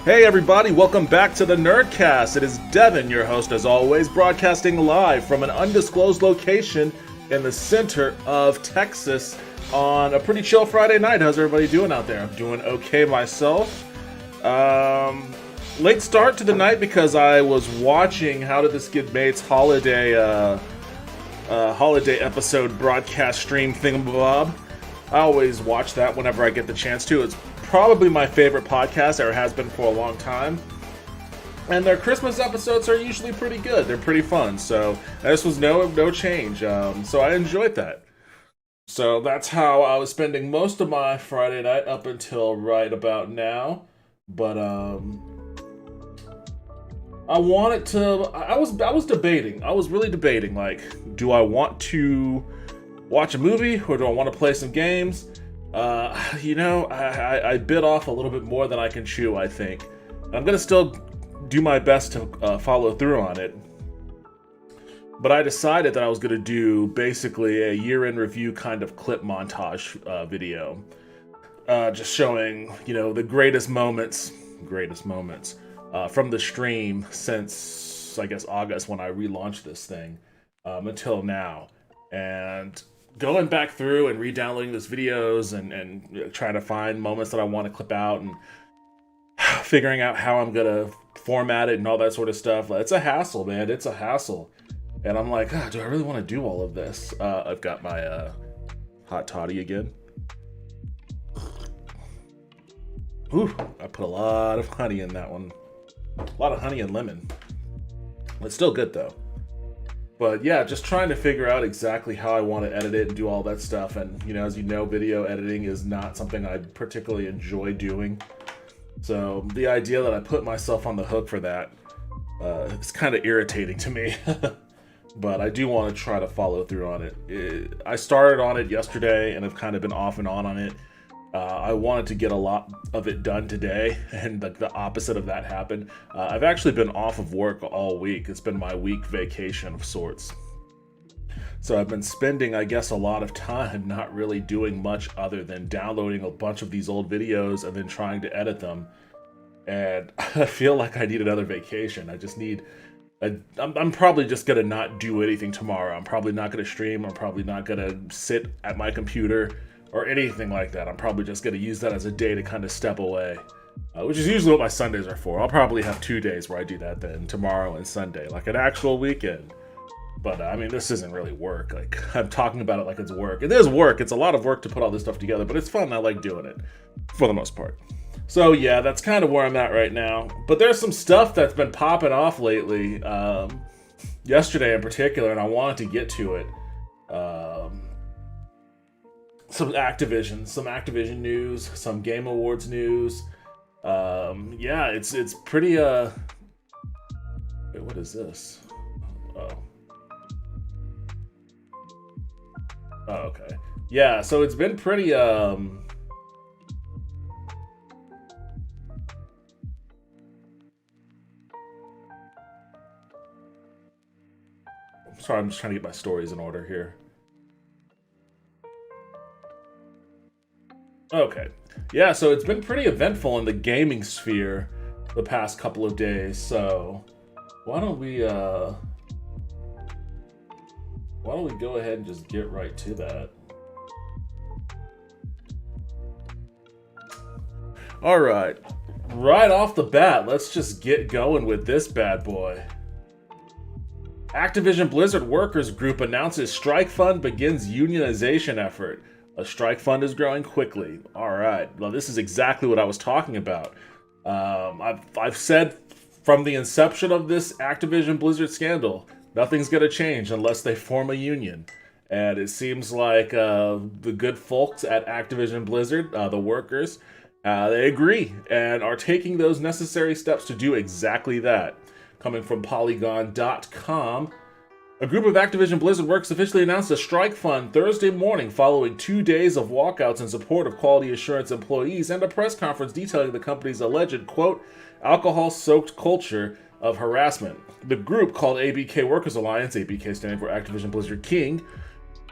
Hey everybody, welcome back to the Nerdcast. It is Devin, your host as always, broadcasting live from an undisclosed location in the center of Texas on a pretty chill Friday night. How's everybody doing out there? I'm doing okay myself. Late start to the night because I was watching How Did This Get Mate's holiday episode broadcast stream thingamabob. I always watch that whenever I get the chance to. It's probably my favorite podcast, or has been for a long time. And their Christmas episodes are usually pretty good. They're pretty fun. So this was no change. So I enjoyed that. So that's how I was spending most of my Friday night up until right about now. But I was debating. I was really debating, like, do I want to watch a movie or do I want to play some games? I bit off a little bit more than I can chew, I think. I'm going to still do my best to follow through on it. But I decided that I was going to do basically a year-in review kind of clip montage video. Just showing, the greatest moments from the stream since, I guess, August when I relaunched this thing until now. And going back through and re-downloading those videos and trying to find moments that I want to clip out and figuring out how I'm going to format it and all that sort of stuff. It's a hassle, man. It's a hassle. And I'm like, do I really want to do all of this? I've got my hot toddy again. Ooh, I put a lot of honey in that one. A lot of honey and lemon. It's still good, though. But yeah, just trying to figure out exactly how I want to edit it and do all that stuff. And, as you know, video editing is not something I particularly enjoy doing. So the idea that I put myself on the hook for that is kind of irritating to me. But I do want to try to follow through on it. I started on it yesterday and have kind of been off and on it. I wanted to get a lot of it done today, and the opposite of that happened. I've actually been off of work all week. It's been my week vacation of sorts. So I've been spending, I guess, a lot of time not really doing much other than downloading a bunch of these old videos and then trying to edit them. And I feel like I need another vacation. I just need... I'm probably just going to not do anything tomorrow. I'm probably not going to stream. I'm probably not going to sit at my computer or anything like that. I'm probably just going to use that as a day to kind of step away, which is usually what my Sundays are for. I'll probably have 2 days where I do that then, tomorrow and Sunday, like an actual weekend. But, this isn't really work. Like, I'm talking about it like it's work. It is work. It's a lot of work to put all this stuff together, but it's fun. I like doing it, for the most part. So, yeah, that's kind of where I'm at right now. But there's some stuff that's been popping off lately, yesterday in particular, and I wanted to get to it. Some Activision news, some Game Awards news. It's pretty, wait, what is this? Oh, okay. Yeah, so it's been pretty, sorry, I'm just trying to get my stories in order here. Okay. Yeah, so it's been pretty eventful in the gaming sphere the past couple of days, so why don't we go ahead and just get right to that. Alright. Right off the bat, let's just get going with this bad boy. Activision Blizzard Workers Group announces strike fund begins unionization effort. A strike fund is growing quickly. All right. Well, this is exactly what I was talking about. I've said from the inception of this Activision Blizzard scandal, nothing's going to change unless they form a union. And it seems like the good folks at Activision Blizzard, the workers, they agree and are taking those necessary steps to do exactly that. Coming from Polygon.com, a group of Activision Blizzard Works officially announced a strike fund Thursday morning following 2 days of walkouts in support of quality assurance employees and a press conference detailing the company's alleged, quote, alcohol-soaked culture of harassment. The group, called ABK Workers Alliance, ABK standing for Activision Blizzard King,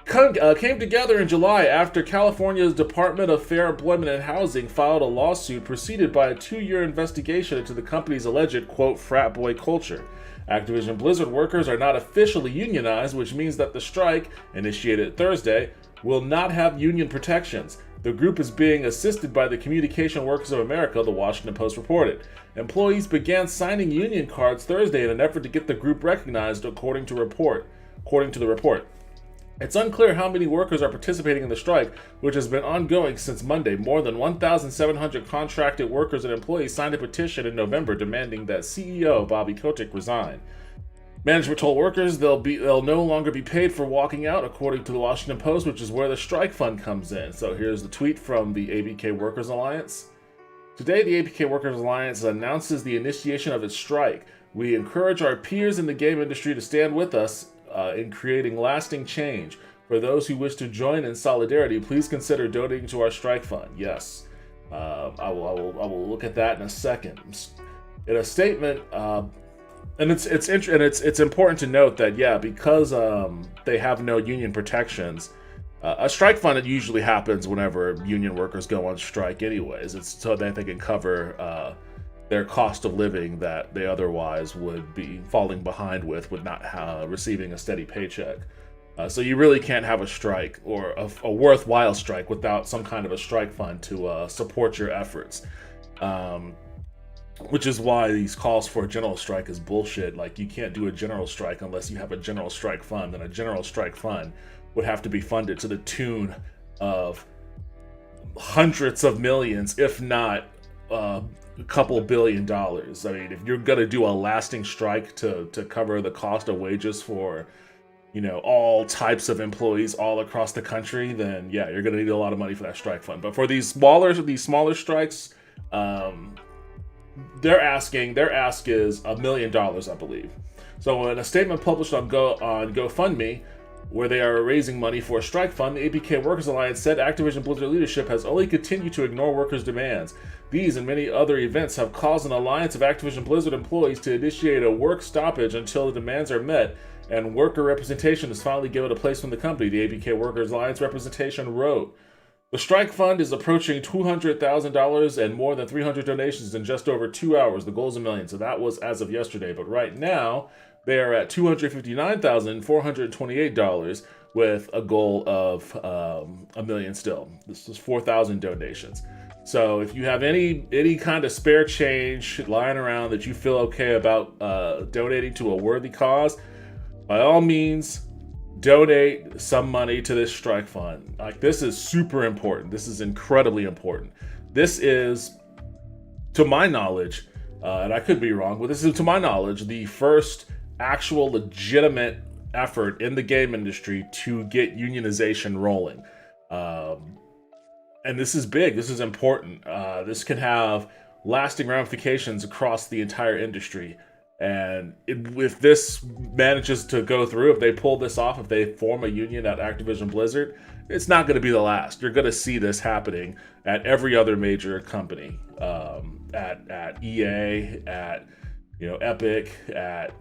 came together in July after California's Department of Fair Employment and Housing filed a lawsuit preceded by a 2-year investigation into the company's alleged, quote, frat boy culture. Activision Blizzard workers are not officially unionized, which means that the strike, initiated Thursday, will not have union protections. The group is being assisted by the Communication Workers of America, the Washington Post reported. Employees began signing union cards Thursday in an effort to get the group recognized, according to the report. It's unclear how many workers are participating in the strike, which has been ongoing since Monday. More than 1,700 contracted workers and employees signed a petition in November demanding that CEO Bobby Kotick resign. Management told workers they'll no longer be paid for walking out, according to the Washington Post, which is where the strike fund comes in. So here's the tweet from the ABK Workers Alliance. Today, the ABK Workers Alliance announces the initiation of its strike. We encourage our peers in the game industry to stand with us in creating lasting change. For those who wish to join in solidarity, please consider donating to our strike fund. Yes, I will look at that in a second. In a statement, and it's important to note that because they have no union protections, a strike fund, it usually happens whenever union workers go on strike. Anyways, it's so that they can cover their cost of living that they otherwise would be falling behind with not receiving a steady paycheck. So you really can't have a strike or a worthwhile strike without some kind of a strike fund to support your efforts. Which is why these calls for a general strike is bullshit. Like, you can't do a general strike unless you have a general strike fund, and a general strike fund would have to be funded to the tune of hundreds of millions, if not a couple $1 billion. I mean, if you're gonna do a lasting strike to cover the cost of wages for, all types of employees all across the country, then you're gonna need a lot of money for that strike fund. But for these smaller strikes, their ask is $1 million, I believe. So in a statement published on GoFundMe, where they are raising money for a strike fund, the ABK Workers Alliance said Activision Blizzard leadership has only continued to ignore workers' demands. These and many other events have caused an alliance of Activision Blizzard employees to initiate a work stoppage until the demands are met and worker representation is finally given a place from the company, the ABK Workers Alliance representation wrote. The strike fund is approaching $200,000 and more than 300 donations in just over 2 hours. The goal is $1 million, so that was as of yesterday. But right now, they are at $259,428 with a goal of $1 million still. This is 4,000 donations. So if you have any kind of spare change lying around that you feel okay about donating to a worthy cause, by all means, donate some money to this strike fund. Like, this is super important. This is incredibly important. This is, to my knowledge, and I could be wrong, but this is, to my knowledge, the first actual legitimate effort in the game industry to get unionization rolling. And this is big. This is important. This can have lasting ramifications across the entire industry. And if this manages to go through, if they pull this off, if they form a union at Activision Blizzard, it's not going to be the last. You're going to see this happening at every other major company, at EA, at Epic, at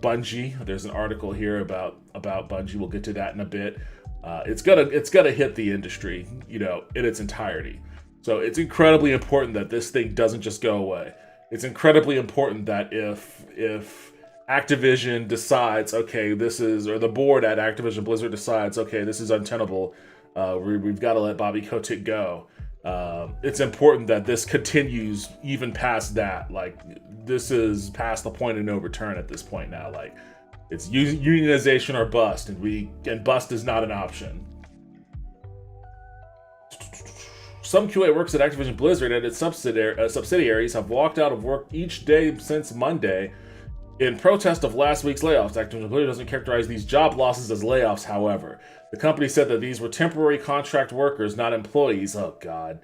Bungie. There's an article here about Bungie. We'll get to that in a bit. It's gonna hit the industry, in its entirety. So it's incredibly important that this thing doesn't just go away. It's incredibly important that if Activision decides, okay, or the board at Activision Blizzard decides, okay, this is untenable, we've got to let Bobby Kotick go. It's important that this continues even past that. Like, this is past the point of no return at this point now. Like, it's unionization or bust, and bust is not an option. Some QA workers at Activision Blizzard and its subsidiaries have walked out of work each day since Monday in protest of last week's layoffs. Activision Blizzard doesn't characterize these job losses as layoffs, however. The company said that these were temporary contract workers, not employees. Oh, God.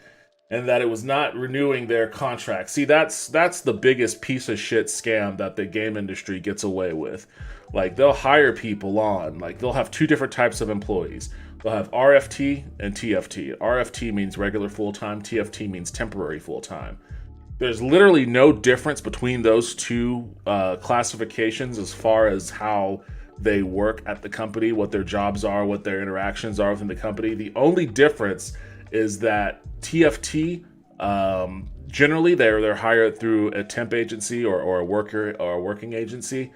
And that it was not renewing their contract. See, that's the biggest piece of shit scam that the game industry gets away with. Like, they'll hire people on. Like, they'll have two different types of employees. They'll have RFT and TFT. RFT means regular full-time. TFT means temporary full-time. There's literally no difference between those two classifications as far as how they work at the company, what their jobs are, what their interactions are within the company. The only difference is that TFT, generally they're hired through a temp agency or a working agency.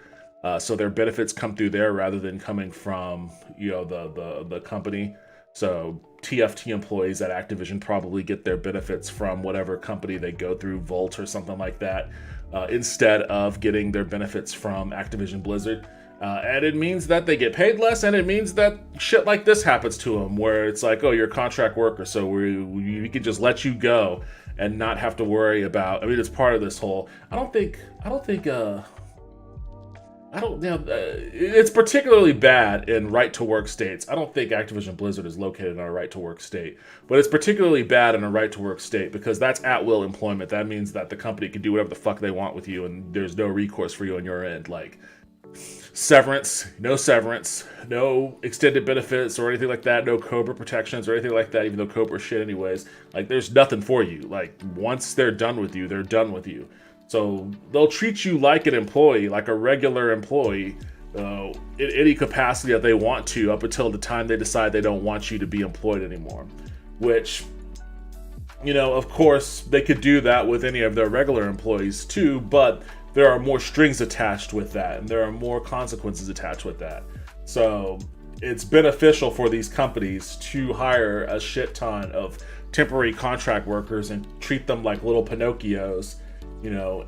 So their benefits come through there rather than coming from the company. So TFT employees at Activision probably get their benefits from whatever company they go through, Volt or something like that, instead of getting their benefits from Activision Blizzard. And it means that they get paid less, and it means that shit like this happens to them, where it's like, oh, you're a contract worker, so we can just let you go and not have to worry about. I mean, it's part of this whole. It's particularly bad in right-to-work states. I don't think Activision Blizzard is located in a right-to-work state, but it's particularly bad in a right-to-work state because that's at-will employment. That means that the company can do whatever the fuck they want with you, and there's no recourse for you on your end. Like severance, no extended benefits or anything like that, no COBRA protections or anything like that, even though COBRA shit anyways. Like, there's nothing for you. Like, once they're done with you, they're done with you. So they'll treat you like an employee, like a regular employee, in any capacity that they want to, up until the time they decide they don't want you to be employed anymore. Which, of course, they could do that with any of their regular employees too, but there are more strings attached with that, and there are more consequences attached with that. So it's beneficial for these companies to hire a shit ton of temporary contract workers and treat them like little Pinocchios,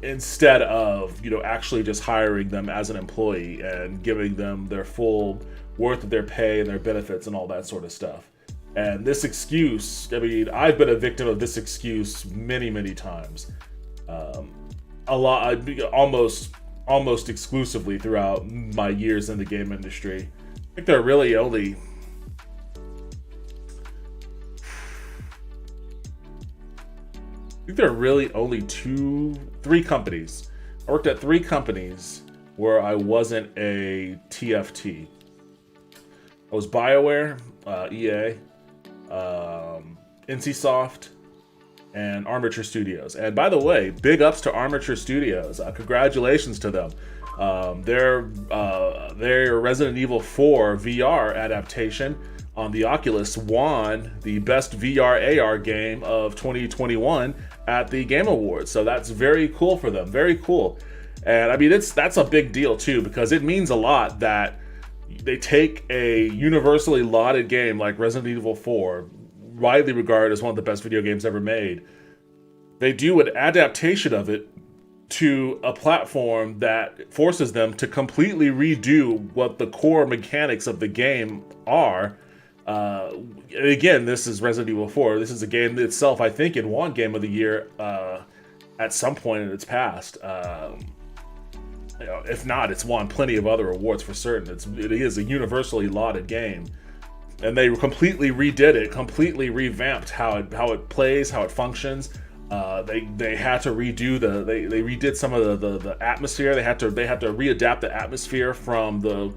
instead of, actually just hiring them as an employee and giving them their full worth of their pay and their benefits and all that sort of stuff. And this excuse, I mean, I've been a victim of this excuse many, many times. A lot, almost exclusively throughout my years in the game industry. I think there are really only three companies. I worked at 3 companies where I wasn't a TFT. I was BioWare, EA, NCSoft, and Armature Studios. And by the way, big ups to Armature Studios. Congratulations to them. Their Resident Evil 4 VR adaptation on the Oculus won the best VR AR game of 2021 at the Game Awards. So that's very cool for them. Very cool. And I mean, that's a big deal too, because it means a lot that they take a universally lauded game like Resident Evil 4, widely regarded as one of the best video games ever made. They do an adaptation of it to a platform that forces them to completely redo what the core mechanics of the game are. Again, this is Resident Evil 4. This is a game itself, I think, it won Game of the Year at some point in its past. If not, it's won plenty of other awards for certain. It is a universally lauded game. And they completely redid it, completely revamped how it plays, how it functions. They had to redo they redid some of the atmosphere. They had to readapt the atmosphere from the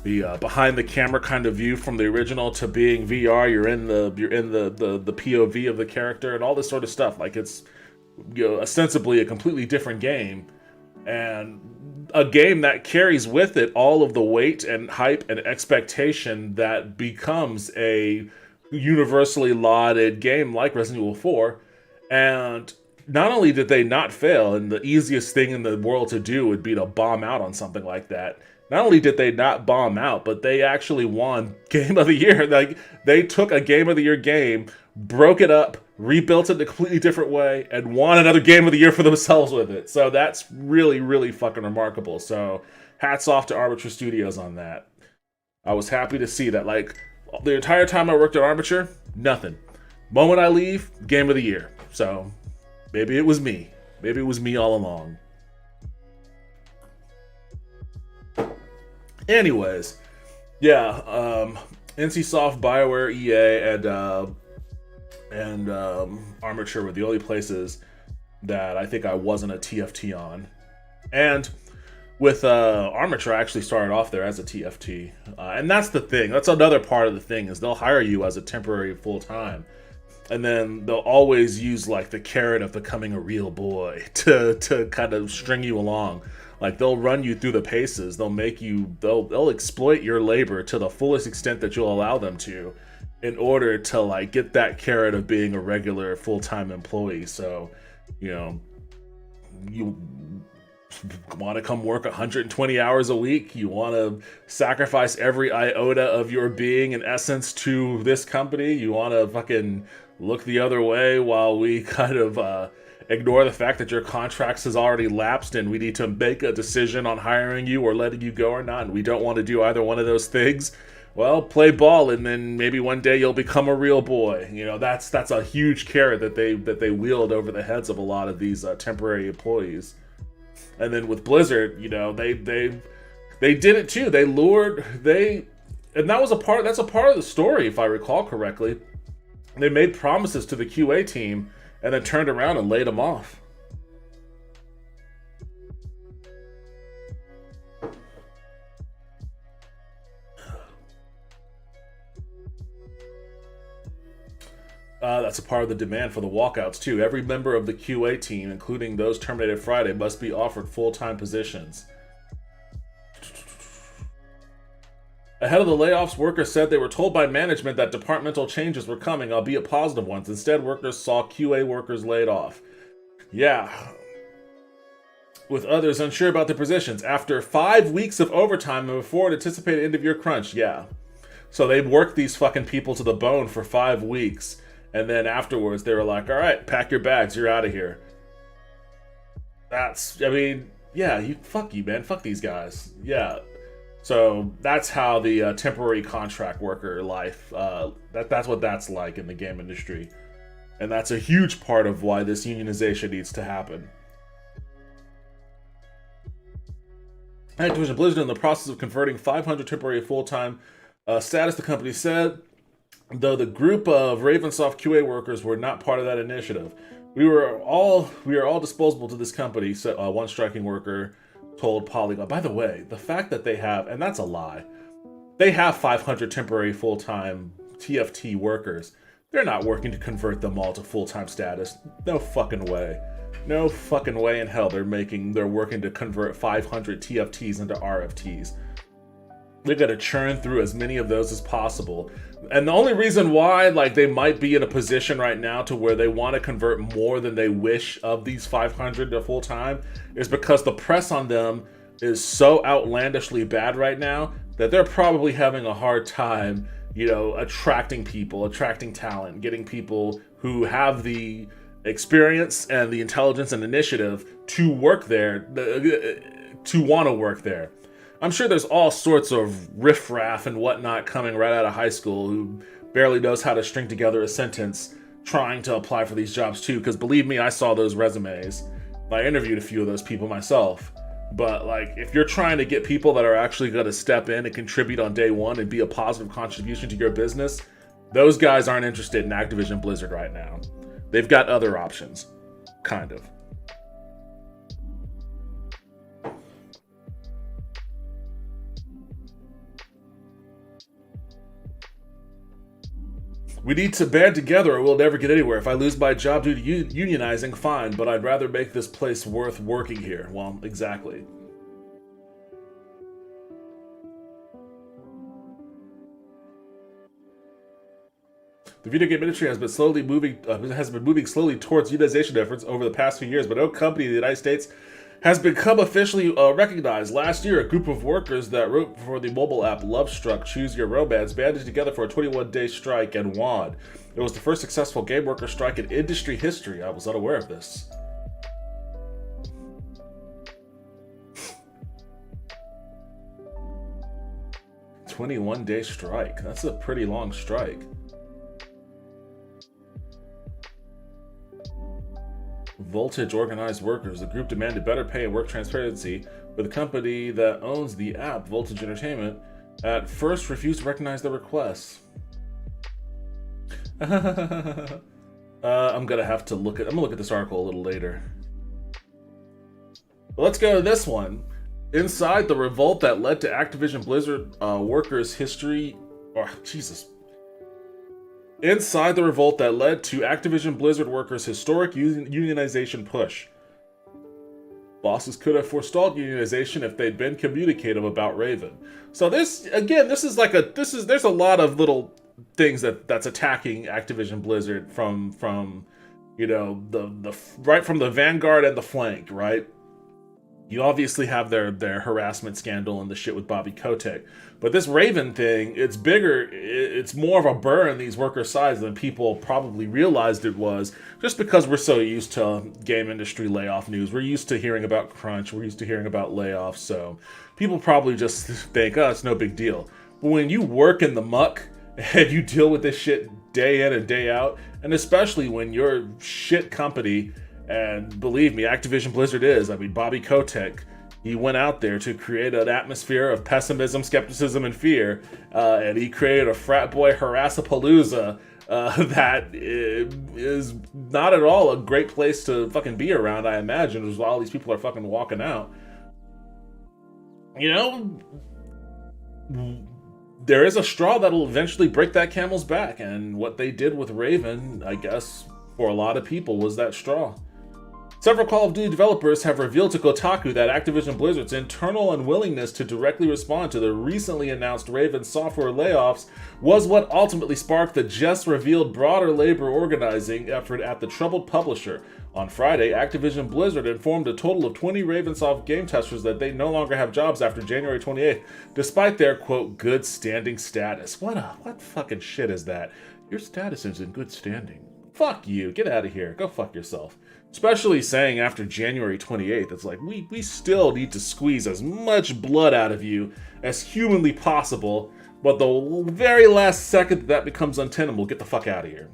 behind the camera kind of view from the original to being VR. You're in the POV of the character and all this sort of stuff. Like, it's ostensibly a completely different game, and a game that carries with it all of the weight and hype and expectation that becomes a universally lauded game like Resident Evil 4. And not only did they not fail, and the easiest thing in the world to do would be to bomb out on something like that. Not only did they not bomb out, but they actually won Game of the Year. Like, they took a Game of the Year game, broke it up, rebuilt it in a completely different way, and won another Game of the Year for themselves with it. So that's really, really fucking remarkable. So hats off to Armature Studios on that. I was happy to see that. Like, the entire time I worked at Armature, nothing. Moment I leave, Game of the Year. So maybe it was me. Maybe it was me all along. Anyways, yeah, NCSoft, BioWare, EA, and Armature were the only places that I think I wasn't a TFT on. And with Armature, I actually started off there as a TFT. And that's the thing. That's another part of the thing, is they'll hire you as a temporary full-time. And then they'll always use, like, the carrot of becoming a real boy to kind of string you along. Like, they'll run you through the paces. They'll exploit your labor to the fullest extent that you'll allow them to, in order to like get that carrot of being a regular full-time employee. So, you know, you want to come work 120 hours a week, you want to sacrifice every iota of your being in essence to this company, you want to fucking look the other way while we kind of ignore the fact that your contracts has already lapsed and we need to make a decision on hiring you or letting you go or not, and we don't want to do either one of those things. Well, play ball, and then maybe one day you'll become a real boy. You know, that's a huge carrot that they wield over the heads of a lot of these temporary employees. And then with Blizzard, you know, they did it too. They lured and that's a part of the story, if I recall correctly. They made promises to the QA team and then turned around and laid them off. That's a part of the demand for the walkouts too. Every member of the QA team, including those terminated Friday, must be offered full-time positions. Ahead of the layoffs, workers said they were told by management that departmental changes were coming, albeit positive ones. Instead, workers saw QA workers laid off. Yeah. With others unsure about their positions. After 5 weeks of overtime and before an anticipated end-of-year crunch. Yeah. So they worked these fucking people to the bone for 5 weeks. And then afterwards, they were like, all right, pack your bags. You're out of here. I mean, yeah, fuck you, man. Fuck these guys. Yeah. So that's how the temporary contract worker life, that's what that's like in the game industry. And that's a huge part of why this unionization needs to happen. Activision Blizzard in the process of converting 500 temporary full-time status, the company said, though the group of Ravensoft QA workers were not part of that initiative. We are all disposable to this company, one striking worker told Polygon. By the way, the fact that they have, and that's a lie, they have 500 temporary full-time TFT workers. They're not working to convert them all to full-time status. No fucking way. No fucking way in hell they're working to convert 500 TFTs into RFTs. They're gonna churn through as many of those as possible. And the only reason why, like, they might be in a position right now to where they want to convert more than they wish of these 500 to full-time is because the press on them is so outlandishly bad right now that they're probably having a hard time, you know, attracting people, attracting talent, getting people who have the experience and the intelligence and initiative to work there, to want to work there. I'm sure there's all sorts of riffraff and whatnot coming right out of high school who barely knows how to string together a sentence trying to apply for these jobs too, because believe me, I saw those resumes. I interviewed a few of those people myself. But like, if you're trying to get people that are actually going to step in and contribute on day one and be a positive contribution to your business, those guys aren't interested in Activision Blizzard right now. They've got other options, kind of. We need to band together or we'll never get anywhere. If I lose my job due to unionizing, fine, but I'd rather make this place worth working here. Well, exactly. The video game industry has been moving slowly towards unionization efforts over the past few years, but no company in the United States has become officially recognized. Last year, a group of workers that wrote for the mobile app Lovestruck Choose Your Romance bandaged together for a 21-day strike and won. It was the first successful game worker strike in industry history. I was unaware of this. "21-day strike. That's a pretty long strike. Voltage organized workers. The group demanded better pay and work transparency, but the company that owns the app, Voltage Entertainment, at first refused to recognize their requests. I'm gonna look at this article a little later. But let's go to this one. Inside the revolt that led to Activision Blizzard workers' history. Inside the revolt that led to Activision Blizzard workers' historic unionization push. Bosses could have forestalled unionization if they'd been communicative about Raven. So this is there's a lot of little things that's attacking Activision Blizzard from the right from the vanguard and the flank, right? You obviously have their harassment scandal and the shit with Bobby Kotick. But this Raven thing, it's bigger, it's more of a burr in these workers' sides than people probably realized it was, just because we're so used to game industry layoff news. We're used to hearing about crunch, we're used to hearing about layoffs, so people probably just think, oh, it's no big deal. But when you work in the muck and you deal with this shit day in and day out, and especially when your shit company, and believe me, Activision Blizzard is, I mean, Bobby Kotick, he went out there to create an atmosphere of pessimism, skepticism, and fear, and he created a frat boy harassapalooza that is not at all a great place to fucking be around, I imagine, while all these people are fucking walking out. You know, there is a straw that'll eventually break that camel's back, and what they did with Raven, I guess, for a lot of people, was that straw. Several Call of Duty developers have revealed to Kotaku that Activision Blizzard's internal unwillingness to directly respond to the recently announced Raven software layoffs was what ultimately sparked the just-revealed broader labor organizing effort at the troubled publisher. On Friday, Activision Blizzard informed a total of 20 Ravensoft game testers that they no longer have jobs after January 28th, despite their, quote, good standing status. What fucking shit is that? Your status is in good standing. Fuck you. Get out of here. Go fuck yourself. Especially saying after January 28th, it's like, we still need to squeeze as much blood out of you as humanly possible, but the very last second that becomes untenable, get the fuck out of here.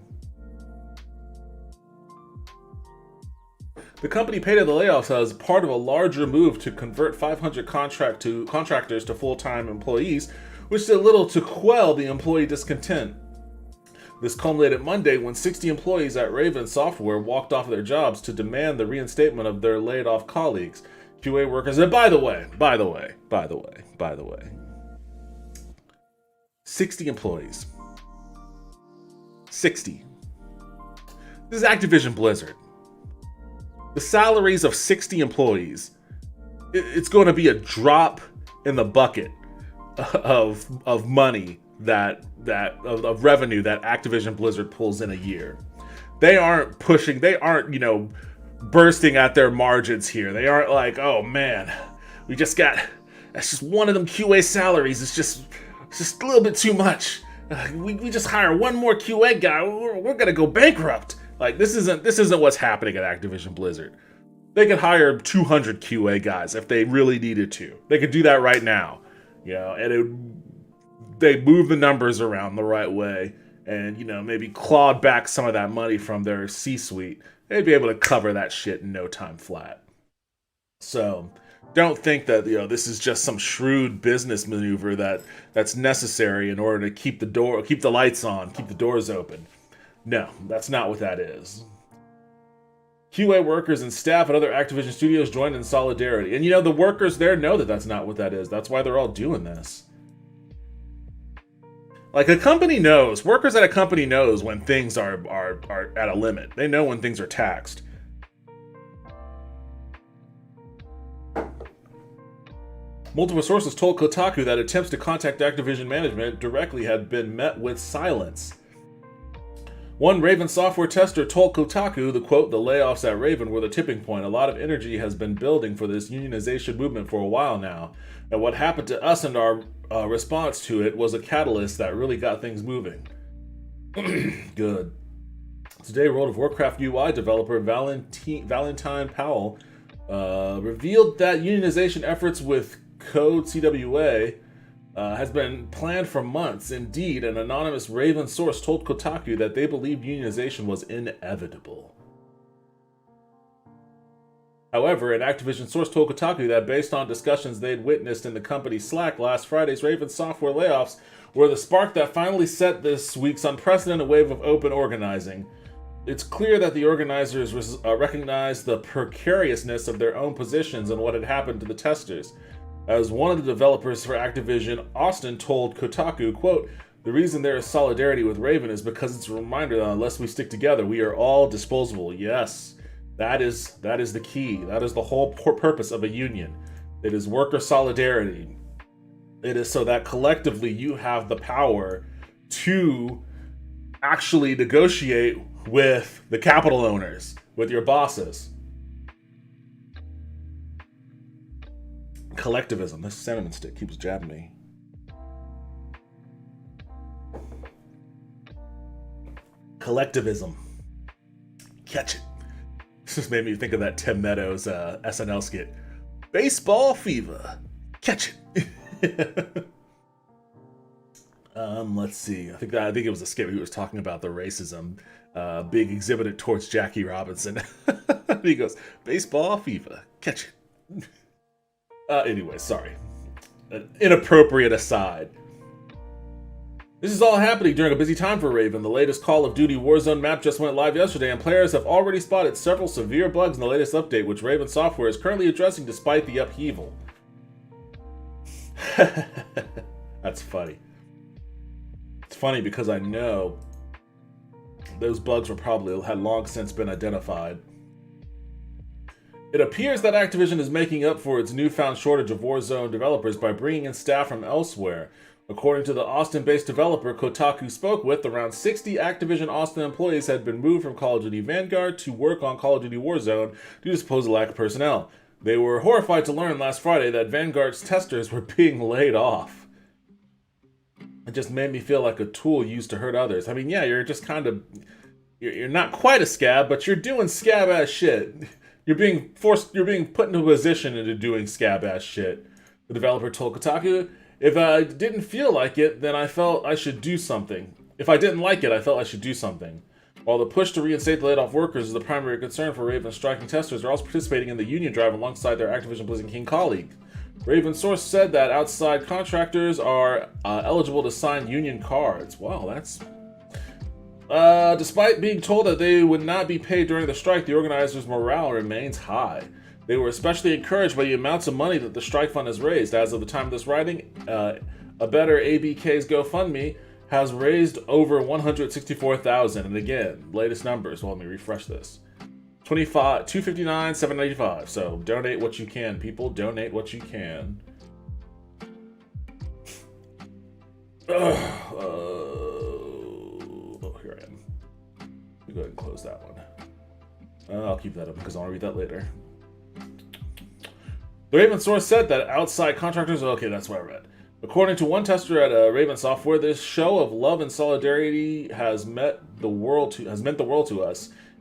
The company paid the layoffs as part of a larger move to convert 500 contractors to full-time employees, which did little to quell the employee discontent. This culminated Monday when 60 employees at Raven Software walked off their jobs to demand the reinstatement of their laid-off colleagues. QA workers, and by the way, 60 employees. 60. This is Activision Blizzard. The salaries of 60 employees, it's going to be a drop in the bucket of money of revenue that Activision Blizzard pulls in a year. They aren't bursting at their margins here. They aren't like, oh man, that's just one of them QA salaries. It's just a little bit too much. We just hire one more QA guy. We're gonna go bankrupt. Like this isn't what's happening at Activision Blizzard. They could hire 200 QA guys if they really needed to. They could do that right now, and they move the numbers around the right way and, maybe clawed back some of that money from their C-suite. They'd be able to cover that shit in no time flat. So don't think that, this is just some shrewd business maneuver that's necessary in order to keep the lights on, keep the doors open. No, that's not what that is. QA workers and staff at other Activision studios joined in solidarity. And, the workers there know that that's not what that is. That's why they're all doing this. Like a company knows, workers at a company knows when things are at a limit. They know when things are taxed. Multiple sources told Kotaku that attempts to contact Activision management directly had been met with silence. One Raven software tester told Kotaku, the layoffs at Raven were the tipping point. A lot of energy has been building for this unionization movement for a while now. And what happened to us and our response to it was a catalyst that really got things moving. Good. Today, World of Warcraft UI developer Valentine Powell revealed that unionization efforts with Code CWA has been planned for months. Indeed, an anonymous Raven source told Kotaku that they believed unionization was inevitable. However, an Activision source told Kotaku that based on discussions they'd witnessed in the company's Slack last Friday's Raven software layoffs were the spark that finally set this week's unprecedented wave of open organizing. It's clear that the organizers recognized the precariousness of their own positions and what had happened to the testers. As one of the developers for Activision, Austin told Kotaku, quote, "The reason there is solidarity with Raven is because it's a reminder that unless we stick together, we are all disposable." Yes. That is the key. That is the whole purpose of a union. It is worker solidarity. It is so that collectively you have the power to actually negotiate with the capital owners, with your bosses. Collectivism. This cinnamon stick keeps jabbing me. Collectivism. Catch it. This just made me think of that Tim Meadows SNL skit. Baseball fever. Catch it. Let's see. I think it was a skit where he was talking about the racism being exhibited towards Jackie Robinson. He goes, baseball fever. Catch it. Anyway, sorry. An inappropriate aside. This is all happening during a busy time for Raven. The latest Call of Duty Warzone map just went live yesterday, and players have already spotted several severe bugs in the latest update, which Raven Software is currently addressing despite the upheaval. That's funny. It's funny because I know those bugs had long since been identified. It appears that Activision is making up for its newfound shortage of Warzone developers by bringing in staff from elsewhere. According to the Austin-based developer Kotaku spoke with, around 60 Activision Austin employees had been moved from Call of Duty Vanguard to work on Call of Duty Warzone due to supposed lack of personnel. They were horrified to learn last Friday that Vanguard's testers were being laid off. It just made me feel like a tool used to hurt others. I mean, yeah, you're just kind of... You're not quite a scab, but you're doing scab-ass shit. You're being put into a position into doing scab-ass shit. The developer told Kotaku, if I didn't feel like it, then I felt I should do something. If I didn't like it, I felt I should do something. While the push to reinstate the laid-off workers is the primary concern for Raven's striking testers, are also participating in the union drive alongside their Activision Blizzard King colleague. Raven's source said that outside contractors are eligible to sign union cards. Wow, that's... despite being told that they would not be paid during the strike, the organizers' morale remains high. They were especially encouraged by the amounts of money that the strike fund has raised. As of the time of this writing, A Better ABK's GoFundMe has raised over $164,000. And again, latest numbers. Well, let me refresh this. $259, $795. So donate what you can, people. Donate what you can. Oh, here I am. Let me go ahead and close that one. I'll keep that up because I want to read that later. The Raven source said that outside contractors... Okay, that's what I read. According to one tester at Raven Software, this show of love and solidarity has meant the world to us,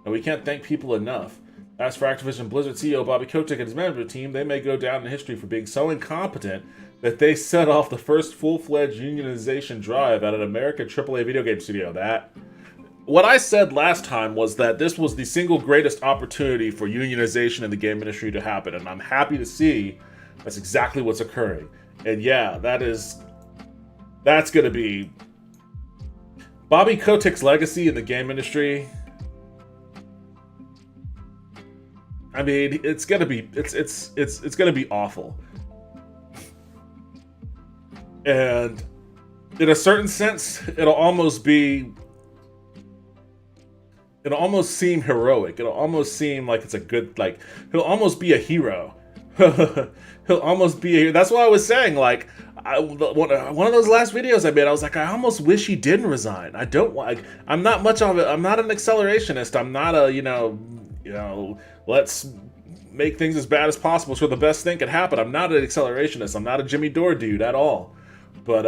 and we can't thank people enough. As for Activision Blizzard CEO Bobby Kotick and his management team, they may go down in history for being so incompetent that they set off the first full-fledged unionization drive at an American AAA video game studio. What I said last time was that this was the single greatest opportunity for unionization in the game industry to happen, and I'm happy to see that's exactly what's occurring. And yeah, that's going to be Bobby Kotick's legacy in the game industry. I mean, it's going to be awful. And in a certain sense, it'll almost seem heroic. It'll almost seem like it's a good, like, he'll almost be a hero. He'll almost be a hero. That's what I was saying. Like, one of those last videos I made, I was like, I almost wish he didn't resign. I'm not much of it. I'm not an accelerationist. I'm not a, let's make things as bad as possible so the best thing can happen. I'm not an accelerationist. I'm not a Jimmy Dore dude at all. But,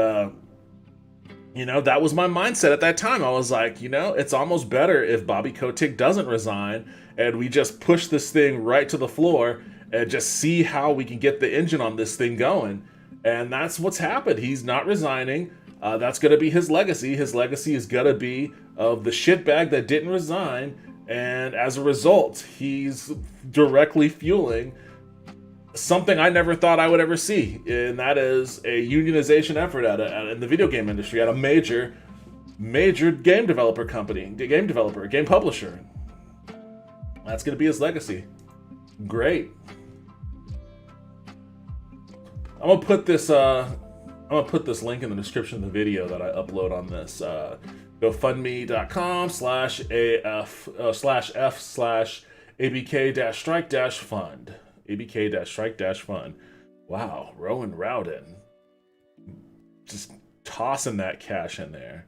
that was my mindset at that time. I was like, it's almost better if Bobby Kotick doesn't resign and we just push this thing right to the floor and just see how we can get the engine on this thing going. And that's what's happened. He's not resigning. That's going to be his legacy. His legacy is going to be of the shitbag that didn't resign. And as a result, he's directly fueling something I never thought I would ever see, and that is a unionization effort in the video game industry at a major game developer company, game publisher. That's going to be his legacy. Great. I'm gonna put this link in the description of the video that I upload on this. GoFundMe.com/AF/F/ ABK-strike-fund. ABK-strike-fund. Wow, Rowan Rowden. Just tossing that cash in there.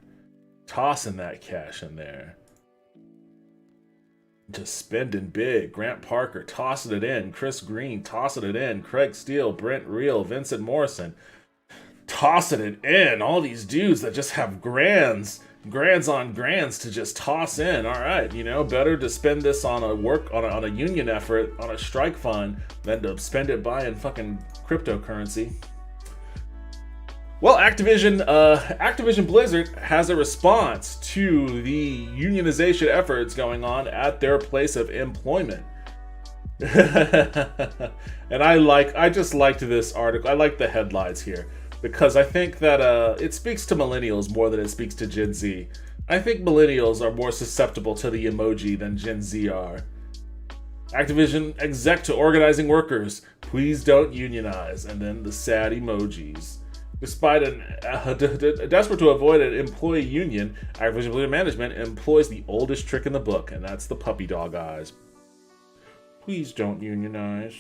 Just spending big. Grant Parker tossing it in. Chris Green tossing it in. Craig Steele, Brent Reel, Vincent Morrison tossing it in. All these dudes that just have grands on grands to just toss in. All right, better to spend this on a union effort, on a strike fund, than to spend it buying fucking cryptocurrency. Well, Activision Blizzard has a response to the unionization efforts going on at their place of employment. And I just liked this article. I like the headlines here because I think that it speaks to millennials more than it speaks to Gen Z. I think millennials are more susceptible to the emoji than Gen Z are. Activision exec to organizing workers, please don't unionize, and then the sad emojis. Despite desperate to avoid an employee union, Activision Blizzard management employs the oldest trick in the book, and that's the puppy dog eyes. Please don't unionize.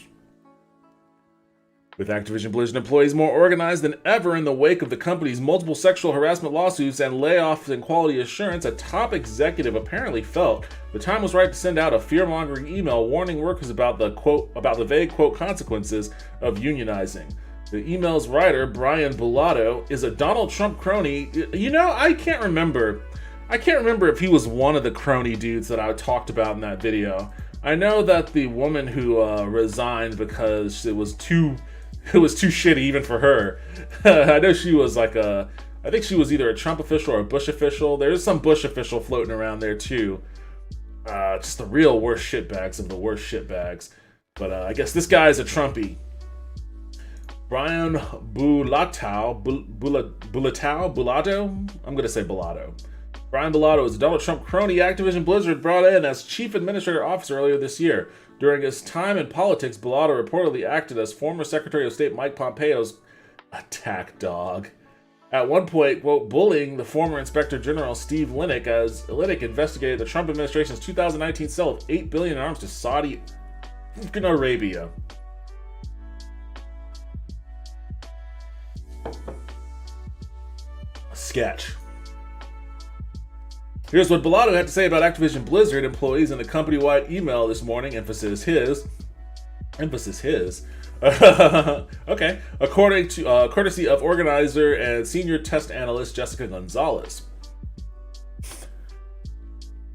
With Activision Blizzard employees more organized than ever in the wake of the company's multiple sexual harassment lawsuits and layoffs and quality assurance, a top executive apparently felt the time was right to send out a fear-mongering email warning workers about the vague quote consequences of unionizing. The email's writer, Brian Bulato, is a Donald Trump crony. I can't remember if he was one of the crony dudes that I talked about in that video. I know that the woman who resigned because it was too shitty even for her. I know she was I think she was either a Trump official or a Bush official. There's some Bush official floating around there too. Just the real worst shitbags of the worst shitbags. But I guess this guy is a Trumpy. Brian Bulato, I'm going to say Bulato. Brian Bulato is a Donald Trump crony Activision Blizzard brought in as chief administrative officer earlier this year. During his time in politics, Bulato reportedly acted as former Secretary of State Mike Pompeo's attack dog. At one point, quote, bullying the former Inspector General Steve Linick as Linick investigated the Trump administration's 2019 sale of $8 billion in arms to Saudi Arabia. Sketch. Here's what Bulato had to say about Activision Blizzard employees in the company-wide email this morning. Emphasis his. Okay. According to courtesy of organizer and senior test analyst Jessica Gonzalez.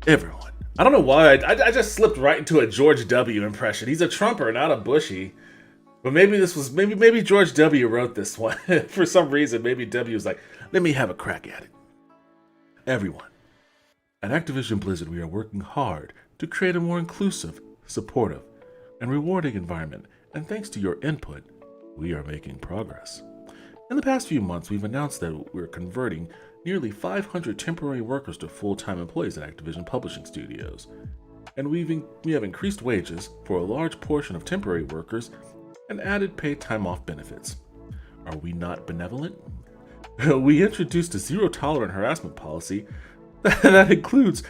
Everyone. I don't know why I just slipped right into a George W. impression. He's a Trumper, not a Bushy. But maybe maybe George W. wrote this one. For some reason, maybe W was like, let me have a crack at it. Everyone. At Activision Blizzard, we are working hard to create a more inclusive, supportive, and rewarding environment. And thanks to your input, we are making progress. In the past few months, we've announced that we're converting nearly 500 temporary workers to full-time employees at Activision Publishing Studios. And we have increased wages for a large portion of temporary workers and added paid time off benefits. Are we not benevolent? We introduced a zero-tolerant harassment policy that includes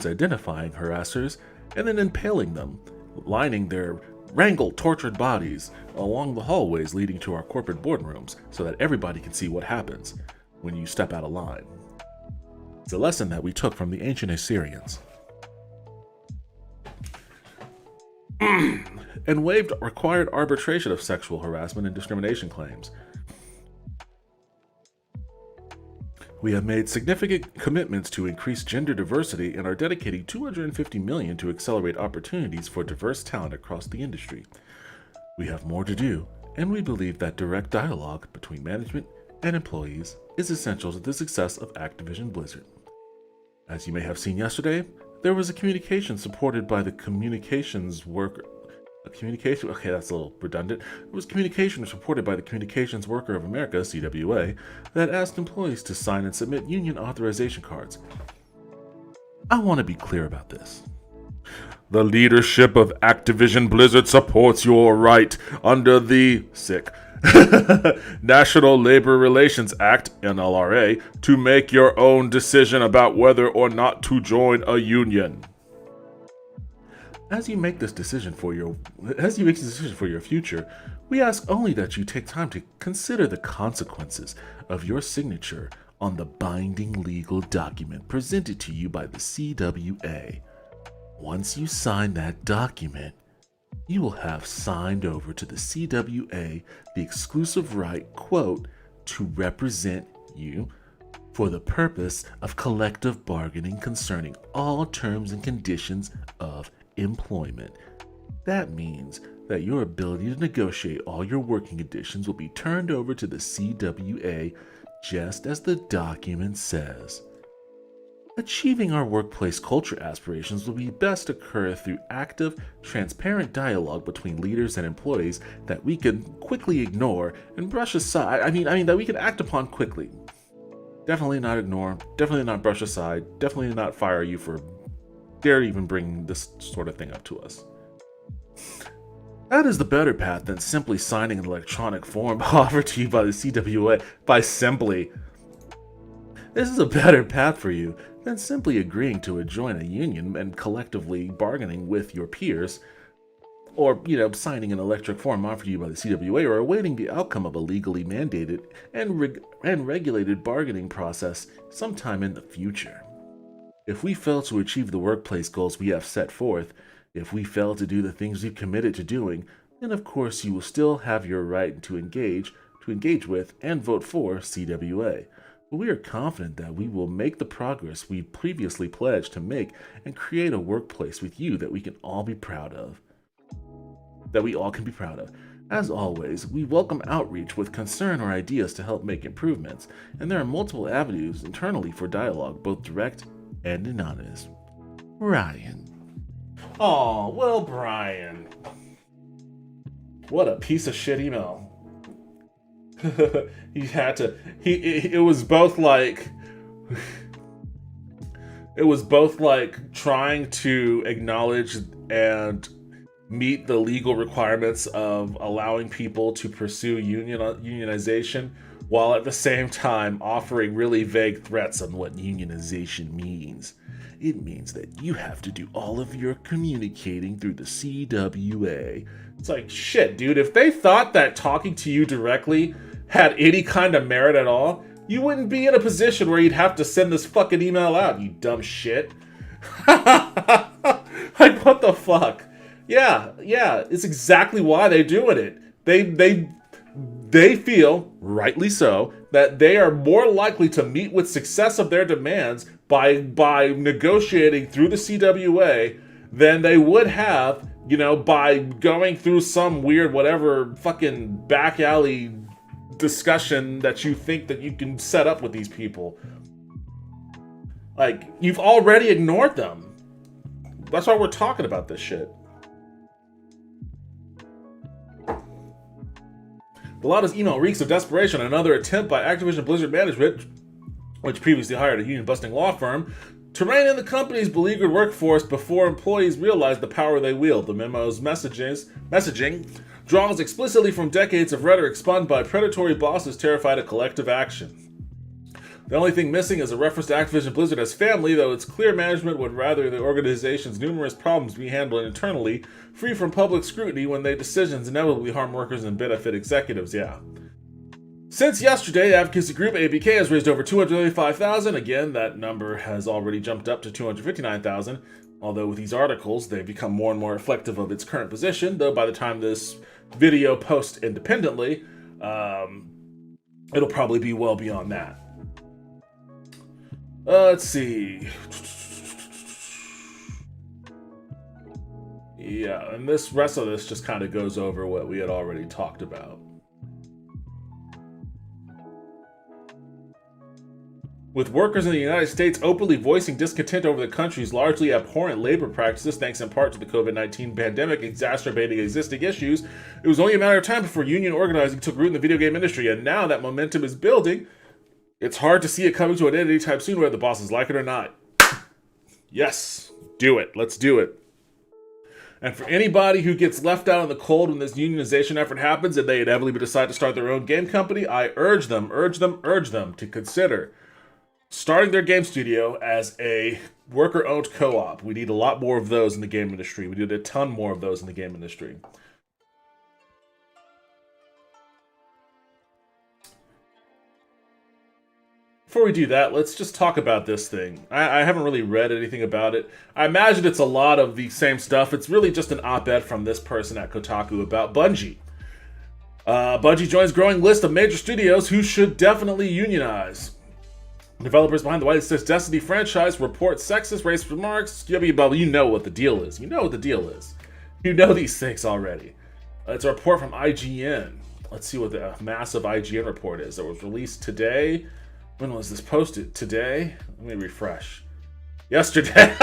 identifying harassers and then impaling them, lining their wrangled, tortured bodies along the hallways leading to our corporate boardrooms so that everybody can see what happens when you step out of line. It's a lesson that we took from the ancient Assyrians. And waived required arbitration of sexual harassment and discrimination claims. We have made significant commitments to increase gender diversity and are dedicating $250 million to accelerate opportunities for diverse talent across the industry. We have more to do, and we believe that direct dialogue between management and employees is essential to the success of Activision Blizzard. As you may have seen yesterday, there was a communication supported by the communications worker. Okay, that's a little redundant. It was communication supported by the Communications Worker of America, CWA, that asked employees to sign and submit union authorization cards. I want to be clear about this. The leadership of Activision Blizzard supports your right under the National Labor Relations Act, NLRA, to make your own decision about whether or not to join a union. As you make this decision for your future, we ask only that you take time to consider the consequences of your signature on the binding legal document presented to you by the CWA. Once you sign that document, you will have signed over to the CWA the exclusive right, quote, to represent you for the purpose of collective bargaining concerning all terms and conditions of employment. That means that your ability to negotiate all your working conditions will be turned over to the CWA just as the document says. Achieving our workplace culture aspirations will be best occur through active, transparent dialogue between leaders and employees that we can quickly ignore and brush aside. That we can act upon quickly. Definitely not ignore, definitely not brush aside, definitely not fire you for dare even bring this sort of thing up to us. That is the better path than simply signing an electronic form offered to you by the CWA by simply. This is a better path for you than simply agreeing to join a union and collectively bargaining with your peers, or, signing an electric form offered to you by the CWA, or awaiting the outcome of a legally mandated and regulated bargaining process sometime in the future. If we fail to achieve the workplace goals we have set forth, if we fail to do the things we've committed to doing, then of course you will still have your right to engage with and vote for CWA. But we are confident that we will make the progress we previously pledged to make and create a workplace with you that we can all be proud of. As always, we welcome outreach with concern or ideas to help make improvements, and there are multiple avenues internally for dialogue, both direct and anonymous. Ryan. Oh, well, Brian. What a piece of shit email. It was both like trying to acknowledge and meet the legal requirements of allowing people to pursue unionization, while at the same time offering really vague threats on what unionization means. It means that you have to do all of your communicating through the CWA. It's like, shit, dude, if they thought that talking to you directly had any kind of merit at all, you wouldn't be in a position where you'd have to send this fucking email out, you dumb shit. Like, what the fuck? Yeah, it's exactly why they're doing it. They feel, rightly so, that they are more likely to meet with success of their demands by negotiating through the CWA than they would have, by going through some weird whatever fucking back alley discussion that you think that you can set up with these people. Like, you've already ignored them. That's why we're talking about this shit. The loudest email reeks of desperation. Another attempt by Activision Blizzard management, which previously hired a union-busting law firm, to rein in the company's beleaguered workforce before employees realized the power they wield. The memo's messaging draws explicitly from decades of rhetoric spun by predatory bosses terrified of collective action. The only thing missing is a reference to Activision Blizzard as family, though it's clear management would rather the organization's numerous problems be handled internally, free from public scrutiny when their decisions inevitably harm workers and benefit executives, yeah. Since yesterday, advocacy group ABK has raised over $235,000. Again, that number has already jumped up to $259,000. Although with these articles, they've become more and more reflective of its current position, though by the time this video posts independently, it'll probably be well beyond that. Let's see. Yeah, and this rest of this just kind of goes over what we had already talked about. With workers in the United States openly voicing discontent over the country's largely abhorrent labor practices, thanks in part to the COVID-19 pandemic exacerbating existing issues, it was only a matter of time before union organizing took root in the video game industry, and now that momentum is building, it's hard to see it coming to an end anytime soon, whether the bosses like it or not. Yes, do it. Let's do it. And for anybody who gets left out in the cold when this unionization effort happens and they inevitably decide to start their own game company, I urge them to consider starting their game studio as a worker-owned co-op. We need a lot more of those in the game industry. We need a ton more of those in the game industry. Before we do that, let's just talk about this thing. I haven't really read anything about it. I imagine it's a lot of the same stuff. It's really just an op-ed from this person at Kotaku about Bungie. Bungie joins growing list of major studios who should definitely unionize. Developers behind the White Six Destiny franchise report sexist, racist remarks. WW, you know what the deal is. You know what the deal is. You know these things already. It's a report from IGN. Let's see what the massive IGN report is. That was released today. When was this posted? Today? Let me refresh. Yesterday.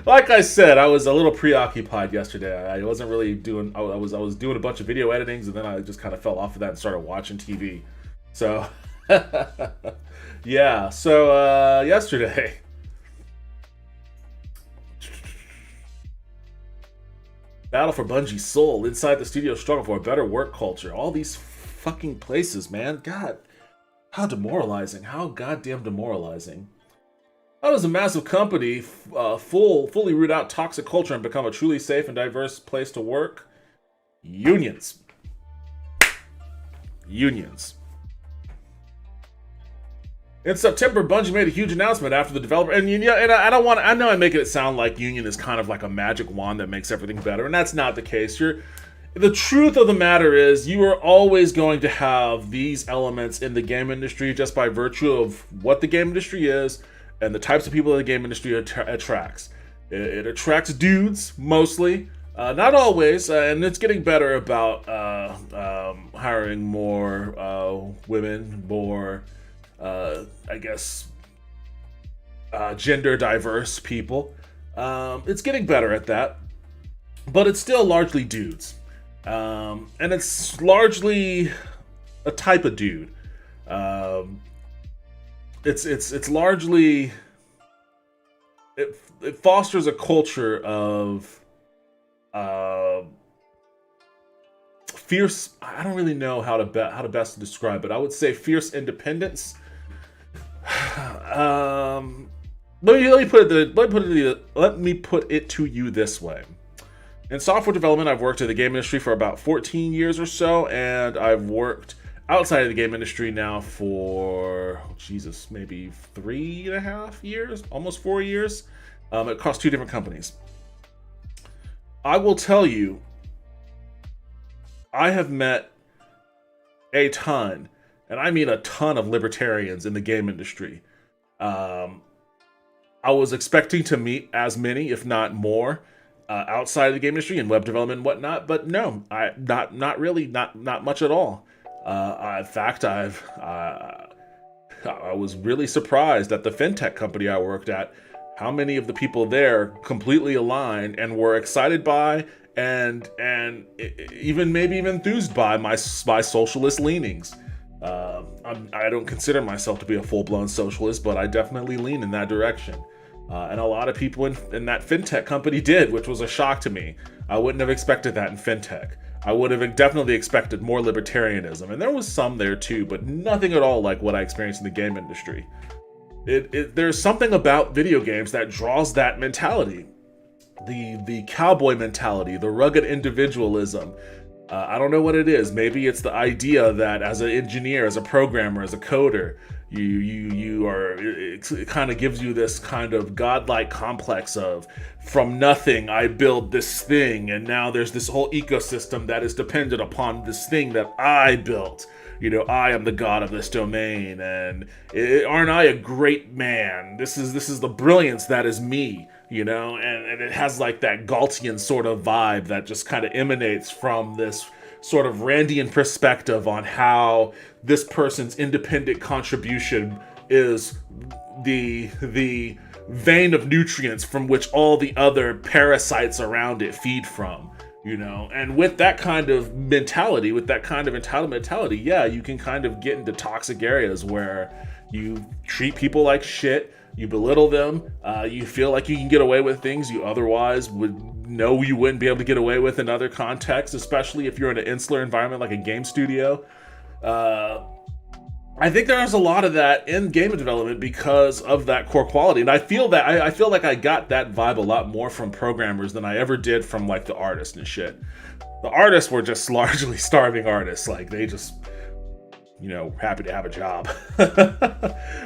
Like I said, I was a little preoccupied yesterday. I wasn't really doing. I was doing a bunch of video editings, and then I just kind of fell off of that and started watching TV. So, yeah. So yesterday. Battle for Bungie's soul. Inside the studio struggle for a better work culture. All these fucking places, man. God. How demoralizing. How goddamn demoralizing. How does a massive company fully root out toxic culture and become a truly safe and diverse place to work? Unions. Unions. In September, Bungie made a huge announcement after the developer, and I don't want. I know I'm making it sound like union is kind of like a magic wand that makes everything better, and that's not the case. The truth of the matter is, you are always going to have these elements in the game industry just by virtue of what the game industry is and the types of people the game industry attracts. It attracts dudes, mostly. Not always, and it's getting better about hiring more women, more, I guess, gender diverse people. It's getting better at that, but it's still largely dudes. And it's largely a type of dude. It's largely it fosters a culture of fierce. I don't really know how to best describe it. I would say fierce independence. Let me put it to you this way. In software development, I've worked in the game industry for about 14 years or so, and I've worked outside of the game industry now for, maybe 3.5 years, almost 4 years, across 2 different companies. I will tell you, I have met a ton, and I mean a ton of libertarians in the game industry. I was expecting to meet as many, if not more, outside of the game industry and web development and whatnot, but no, not really, not much at all. In fact, I was really surprised at the fintech company I worked at, how many of the people there completely aligned and were excited by and even maybe enthused by my socialist leanings. I don't consider myself to be a full-blown socialist, but I definitely lean in that direction. And a lot of people in that fintech company did, which was a shock to me. I wouldn't have expected that in fintech. I would have definitely expected more libertarianism, and there was some there too, but nothing at all like what I experienced in the game industry. There's something about video games that draws that mentality. The cowboy mentality, the rugged individualism. I don't know what it is. Maybe it's the idea that as an engineer, as a programmer, as a coder, you are, it kind of gives you this kind of godlike complex of, from nothing I build this thing, and now there's this whole ecosystem that is dependent upon this thing that I built. I am the god of this domain, and aren't I a great man? This is the brilliance that is me, and it has like that Galtian sort of vibe that just kind of emanates from this sort of Randian perspective on how this person's independent contribution is the vein of nutrients from which all the other parasites around it feed from, and with that kind of mentality, with that kind of entitlement mentality, yeah, you can kind of get into toxic areas where you treat people like shit, you belittle them, you feel like you can get away with things you otherwise would know you wouldn't be able to get away with in other contexts, especially if you're in an insular environment like a game studio. I think there's a lot of that in game development because of that core quality, and I feel that I feel like I got that vibe a lot more from programmers than I ever did from like the artists and shit. The artists were just largely starving artists, like they just, you know, happy to have a job.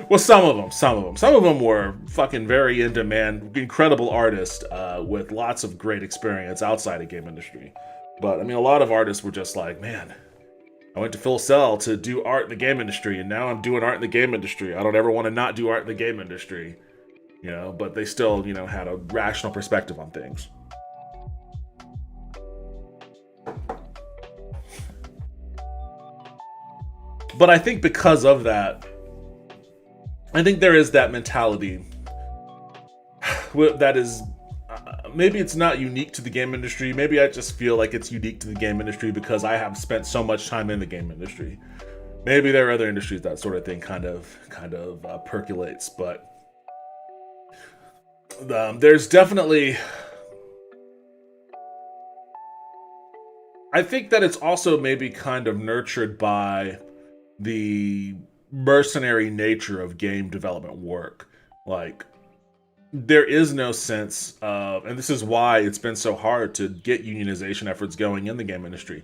Well, some of them were fucking very in demand, incredible artists with lots of great experience outside of game industry. But I mean, a lot of artists were just like, man, I went to Full Sail to do art in the game industry, and now I'm doing art in the game industry. I don't ever want to not do art in the game industry, you know. But they still, you know, had a rational perspective on things. But I think because of that, I think there is that mentality that is maybe it's not unique to the game industry. Maybe I just feel like it's unique to the game industry because I have spent so much time in the game industry. Maybe there are other industries that sort of thing kind of percolates, but there's definitely. I think that it's also maybe kind of nurtured by the mercenary nature of game development work. Like, there is no sense of, and this is why it's been so hard to get unionization efforts going in the game industry.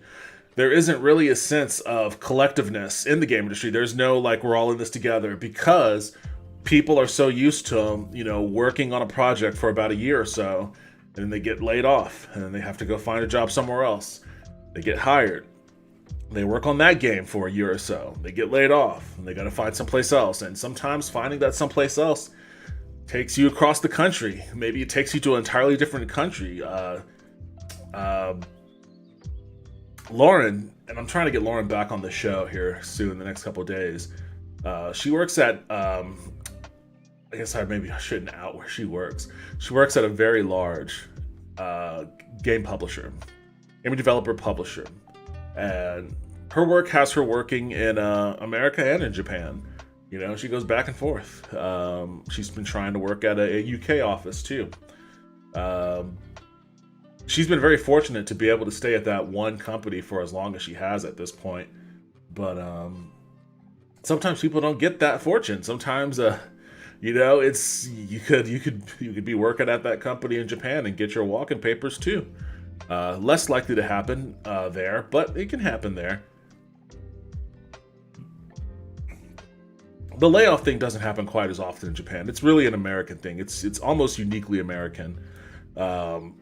There isn't really a sense of collectiveness in the game industry. There's no, like, we're all in this together, because people are so used to, you know, working on a project for about a year or so, and then they get laid off, and then they have to go find a job somewhere else. They get hired. They work on that game for a year or so. They get laid off, and they got to find someplace else. And sometimes finding that someplace else takes you across the country. Maybe it takes you to an entirely different country. Lauren, and I'm trying to get Lauren back on the show here soon, in the next couple of days. She works at, I guess maybe I shouldn't out where she works. She works at a very large game publisher, game developer publisher. And her work has her working in America and in Japan. You know, she goes back and forth. She's been trying to work at a UK office too. She's been very fortunate to be able to stay at that one company for as long as she has at this point. But sometimes people don't get that fortune. Sometimes, you know, it's you could be working at that company in Japan and get your walking papers too. Less likely to happen there, but it can happen there. The layoff thing doesn't happen quite as often in Japan. It's really an American thing. It's almost uniquely American. And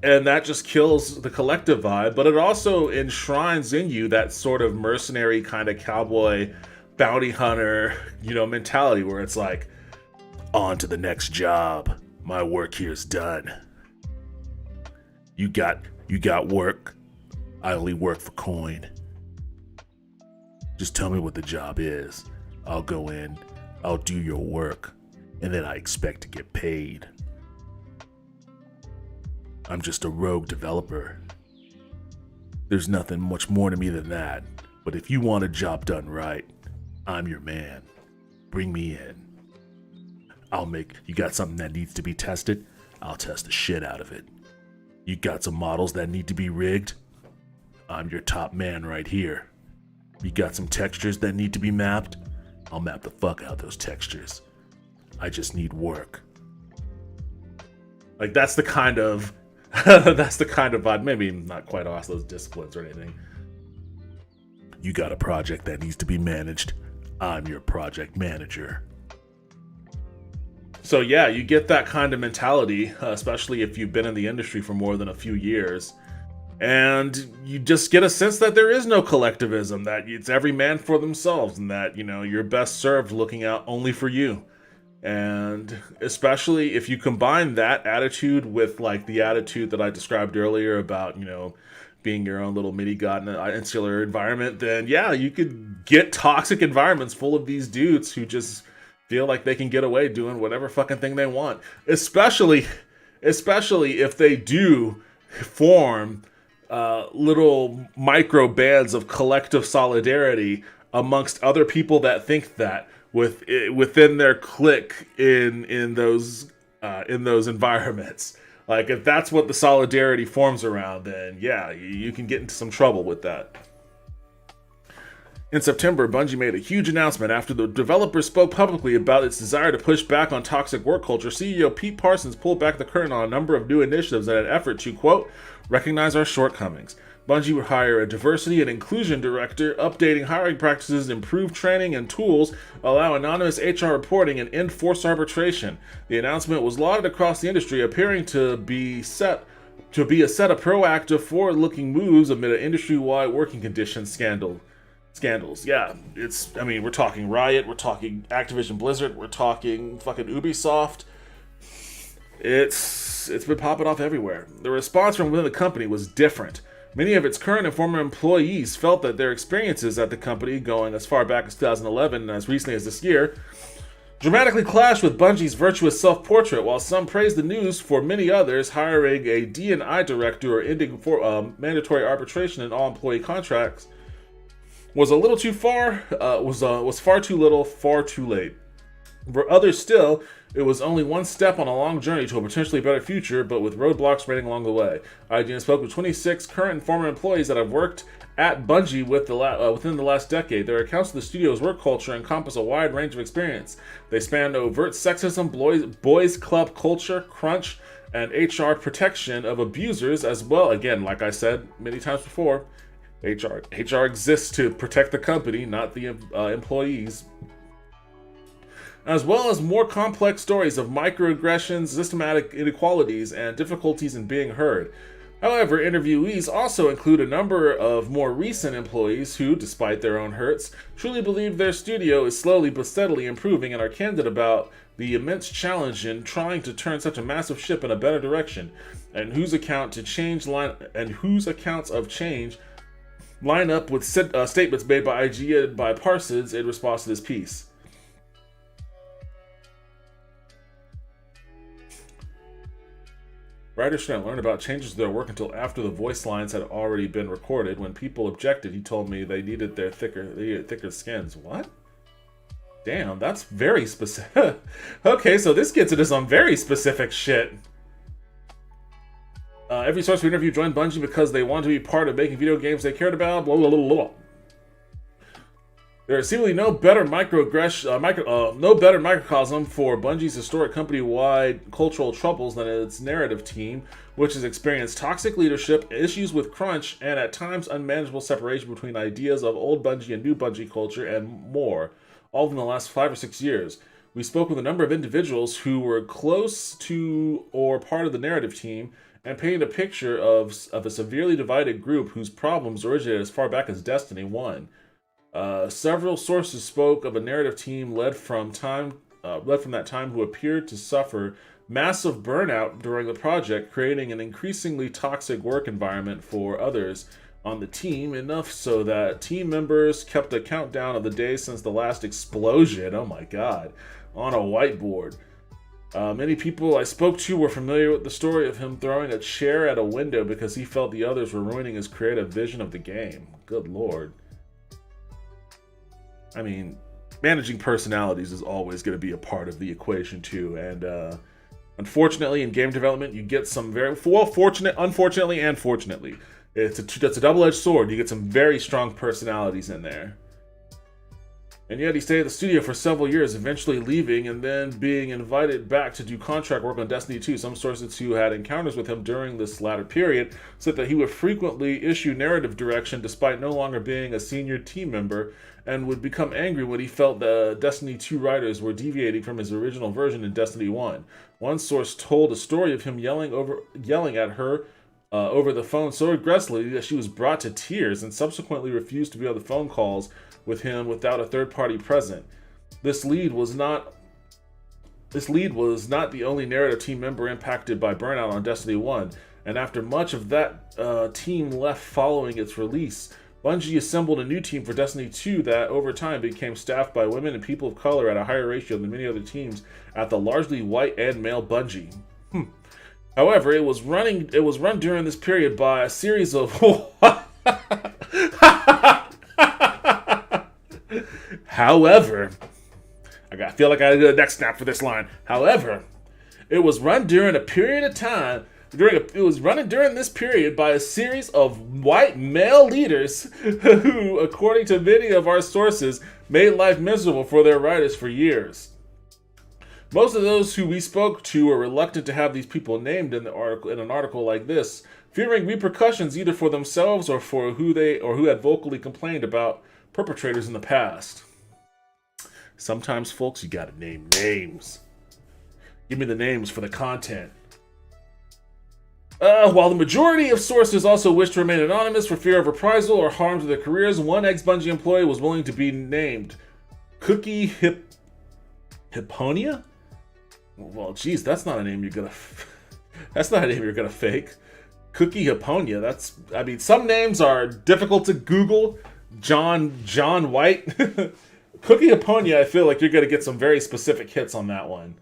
that just kills the collective vibe, but it also enshrines in you that sort of mercenary kind of cowboy bounty hunter, you know, mentality where it's like, on to the next job. My work here's done. You got work. I only work for coin. Just tell me what the job is. I'll go in, I'll do your work, and then I expect to get paid. I'm just a rogue developer. There's nothing much more to me than that, but if you want a job done right, I'm your man. Bring me in. You got something that needs to be tested? I'll test the shit out of it. You got some models that need to be rigged? I'm your top man right here. You got some textures that need to be mapped? I'll map the fuck out those textures. I just need work. Like, that's the kind of vibe. Maybe not quite all those disciplines or anything. You got a project that needs to be managed? I'm your project manager. So yeah, you get that kind of mentality, especially if you've been in the industry for more than a few years. And you just get a sense that there is no collectivism, that it's every man for themselves, and that, you know, you're best served looking out only for you. And especially if you combine that attitude with, like, the attitude that I described earlier about, you know, being your own little mini god in an insular environment, then yeah, you could get toxic environments full of these dudes who just feel like they can get away doing whatever fucking thing they want. Especially if they do form little micro bands of collective solidarity amongst other people that think that within their clique in those environments. Like, if that's what the solidarity forms around, then yeah, you can get into some trouble with that. In September, Bungie made a huge announcement after the developer spoke publicly about its desire to push back on toxic work culture. CEO Pete Parsons pulled back the curtain on a number of new initiatives in an effort to, quote, recognize our shortcomings. Bungie would hire a diversity and inclusion director, updating hiring practices, improve training and tools, allow anonymous HR reporting, and end forced arbitration. The announcement was lauded across the industry, appearing to be a set of proactive, forward-looking moves amid an industry-wide working conditions scandals. Yeah, we're talking Riot, we're talking Activision Blizzard, we're talking fucking Ubisoft. It's been popping off everywhere. The response from within the company was different. Many of its current and former employees felt that their experiences at the company, going as far back as 2011 and as recently as this year, dramatically clashed with Bungie's virtuous self-portrait. While some praised the news, for many others, hiring a D&I director or ending mandatory arbitration in all employee contracts was a little too far, was far too little, far too late. For others still, it was only one step on a long journey to a potentially better future, but with roadblocks raining along the way. IGN spoke with 26 current and former employees that have worked at Bungie within the last decade. Their accounts of the studio's work culture encompass a wide range of experience. They span overt sexism, boys club culture, crunch, and HR protection of abusers as well. Again, like I said many times before, HR exists to protect the company, not the employees. As well as more complex stories of microaggressions, systematic inequalities, and difficulties in being heard. However, interviewees also include a number of more recent employees who, despite their own hurts, truly believe their studio is slowly but steadily improving and are candid about the immense challenge in trying to turn such a massive ship in a better direction, and whose accounts of change line up with statements made by IGN and by Parsons in response to this piece. Writers shouldn't learn about changes to their work until after the voice lines had already been recorded. When people objected, he told me they needed thicker skins. What? Damn, that's very specific. Okay, so this gets into some very specific shit. Every source we interviewed joined Bungie because they wanted to be part of making video games they cared about. Blah blah blah blah. There is seemingly no better microcosm for Bungie's historic company-wide cultural troubles than its narrative team, which has experienced toxic leadership, issues with crunch, and at times unmanageable separation between ideas of old Bungie and new Bungie culture, and more, all within the last 5 or 6 years. We spoke with a number of individuals who were close to or part of the narrative team, and painted a picture of a severely divided group whose problems originated as far back as Destiny 1. Several sources spoke of a narrative team led from that time who appeared to suffer massive burnout during the project, creating an increasingly toxic work environment for others on the team, enough so that team members kept a countdown of the days since the last explosion, oh my god, on a whiteboard. Many people I spoke to were familiar with the story of him throwing a chair at a window because he felt the others were ruining his creative vision of the game. Good lord. I mean, managing personalities is always going to be a part of the equation too, and unfortunately in game development you get some unfortunately and fortunately, that's a double-edged sword. You get some very strong personalities in there. And yet he stayed at the studio for several years, eventually leaving and then being invited back to do contract work on Destiny 2. Some sources who had encounters with him during this latter period said that he would frequently issue narrative direction despite no longer being a senior team member, and would become angry when he felt the Destiny 2 writers were deviating from his original version in Destiny 1. One source told a story of him yelling at her over the phone so aggressively that she was brought to tears and subsequently refused to be on the phone calls with him without a third party present. This lead was not the only narrative team member impacted by burnout on Destiny 1, and after much of that team left following its release, Bungie assembled a new team for Destiny 2 that over time became staffed by women and people of color at a higher ratio than many other teams at the largely white and male Bungie. However, it was run during this period by a series of However, I feel like I gotta do a neck snap for this line. However, it was run during a period of time It was running during this period by a series of white male leaders who, according to many of our sources, made life miserable for their writers for years. Most of those who we spoke to were reluctant to have these people named in an article like this, fearing repercussions either for themselves or for who had vocally complained about perpetrators in the past. Sometimes, folks, you gotta name names. Give me the names for the content. While the majority of sources also wish to remain anonymous for fear of reprisal or harm to their careers, one ex-Bungie employee was willing to be named. Cookie Hipponia? Well, geez, that's not a name you're gonna fake. Cookie Hipponia. Some names are difficult to Google. John White. Cookie Hipponia, I feel like you're gonna get some very specific hits on that one.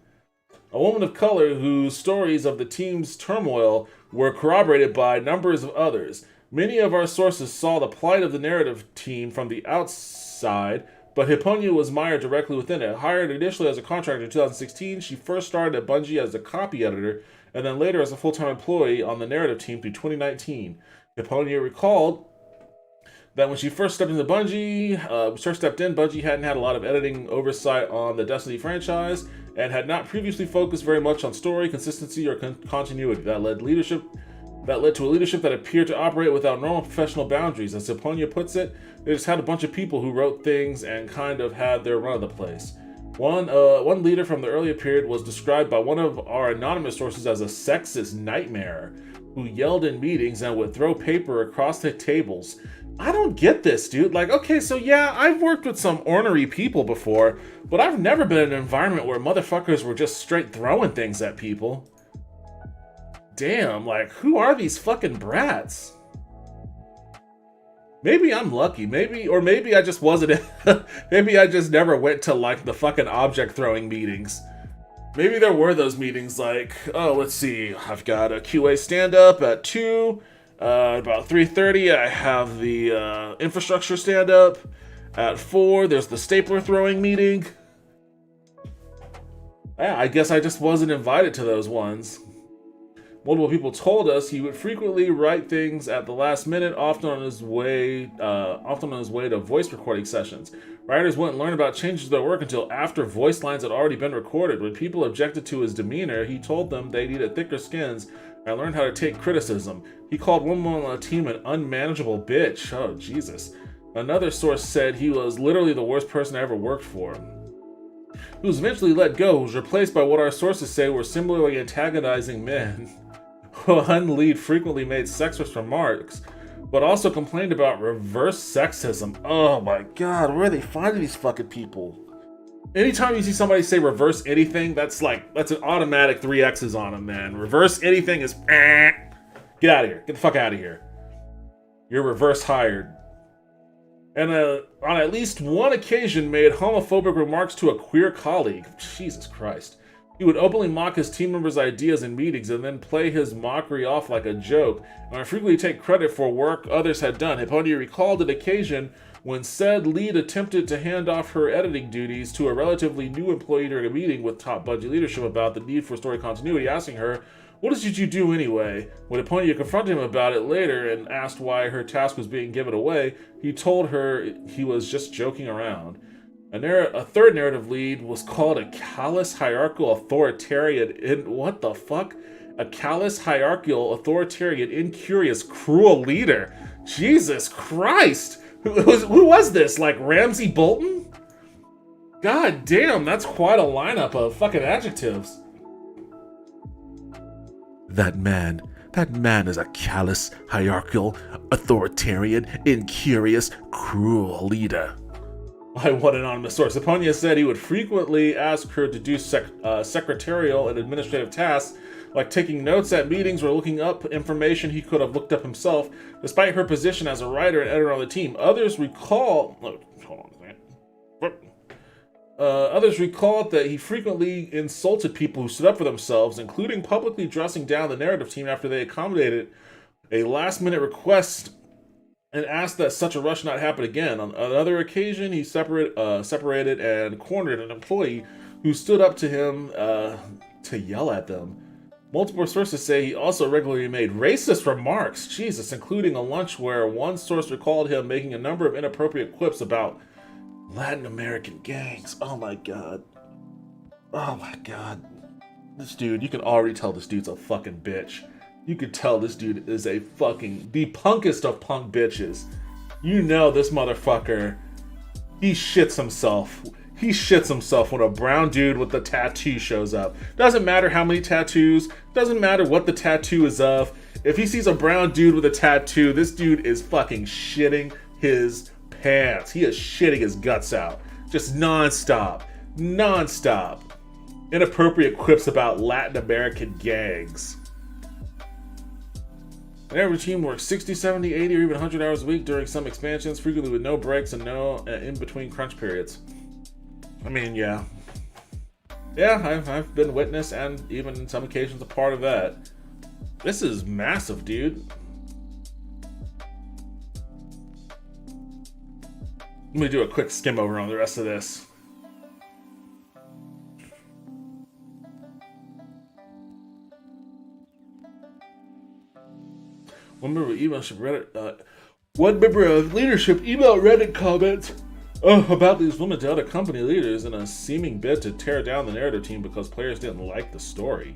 A woman of color whose stories of the team's turmoil were corroborated by numbers of others. Many of our sources saw the plight of the narrative team from the outside, but Hipponia was mired directly within it. Hired initially as a contractor in 2016, she first started at Bungie as a copy editor, and then later as a full-time employee on the narrative team through 2019. Hipponia recalled that when she first stepped in, Bungie hadn't had a lot of editing oversight on the Destiny franchise, and had not previously focused very much on story, consistency, or continuity. That led to a leadership that appeared to operate without normal professional boundaries. As Hipponia puts it, they just had a bunch of people who wrote things and kind of had their run of the place. One leader from the earlier period was described by one of our anonymous sources as a sexist nightmare who yelled in meetings and would throw paper across the tables. I don't get this, dude. Like, okay, so yeah, I've worked with some ornery people before, but I've never been in an environment where motherfuckers were just straight throwing things at people. Damn, like, who are these fucking brats? Maybe I'm lucky, maybe I just wasn't, maybe I just never went to, like, the fucking object throwing meetings. Maybe there were those meetings like, oh, let's see, I've got a QA stand-up at 2, about 3:30, I have the infrastructure stand-up. At 4, there's the stapler throwing meeting. Yeah, I guess I just wasn't invited to those ones. Multiple people told us he would frequently write things at the last minute, often on his way to voice recording sessions. Writers wouldn't learn about changes to their work until after voice lines had already been recorded. When people objected to his demeanor, he told them they needed thicker skins and learned how to take criticism. He called one woman on the team an unmanageable bitch. Oh, Jesus. Another source said he was literally the worst person I ever worked for. He was eventually let go, was replaced by what our sources say were similarly antagonizing men. One lead frequently made sexist remarks, but also complained about reverse sexism. Oh my god, where are they finding these fucking people? Anytime you see somebody say reverse anything, that's an automatic 3 X's on them, man. Reverse anything is get out of here. Get the fuck out of here. You're reverse hired. And on at least one occasion made homophobic remarks to a queer colleague. Jesus Christ. He would openly mock his team members' ideas in meetings and then play his mockery off like a joke, and would frequently take credit for work others had done. Hipponia recalled an occasion when said lead attempted to hand off her editing duties to a relatively new employee during a meeting with top Bungie leadership about the need for story continuity, asking her, "What did you do anyway?" When Hipponia confronted him about it later and asked why her task was being given away, he told her he was just joking around. A third narrative lead was called a callous, hierarchical, authoritarian, what the fuck? A callous, hierarchical, authoritarian, incurious, cruel leader. Jesus Christ! Who was this? Like Ramsay Bolton? God damn, that's quite a lineup of fucking adjectives. That man is a callous, hierarchical, authoritarian, incurious, cruel leader. By one anonymous source. Hipponia said he would frequently ask her to do secretarial and administrative tasks, like taking notes at meetings or looking up information he could have looked up himself, despite her position as a writer and editor on the team. Others recalled that he frequently insulted people who stood up for themselves, including publicly dressing down the narrative team after they accommodated a last-minute request and asked that such a rush not happen again. On another occasion, he separated and cornered an employee who stood up to him to yell at them. Multiple sources say he also regularly made racist remarks, Jesus, including a lunch where one source recalled him making a number of inappropriate quips about Latin American gangs. Oh my god. Oh my god. This dude, you can already tell this dude's a fucking bitch. You could tell this dude is a fucking, the punkest of punk bitches. You know this motherfucker, he shits himself. He shits himself when a brown dude with a tattoo shows up. Doesn't matter how many tattoos, doesn't matter what the tattoo is of. If he sees a brown dude with a tattoo, this dude is fucking shitting his pants. He is shitting his guts out. Just non-stop. Non-stop. Inappropriate quips about Latin American gangs. Every team works 60, 70, 80, or even 100 hours a week during some expansions, frequently with no breaks and no in-between crunch periods. I mean, yeah. Yeah, I've been witness and even in some occasions a part of that. This is massive, dude. Let me do a quick skim over on the rest of this. One member of leadership emailed Reddit comments about these women to other company leaders in a seeming bid to tear down the narrative team because players didn't like the story.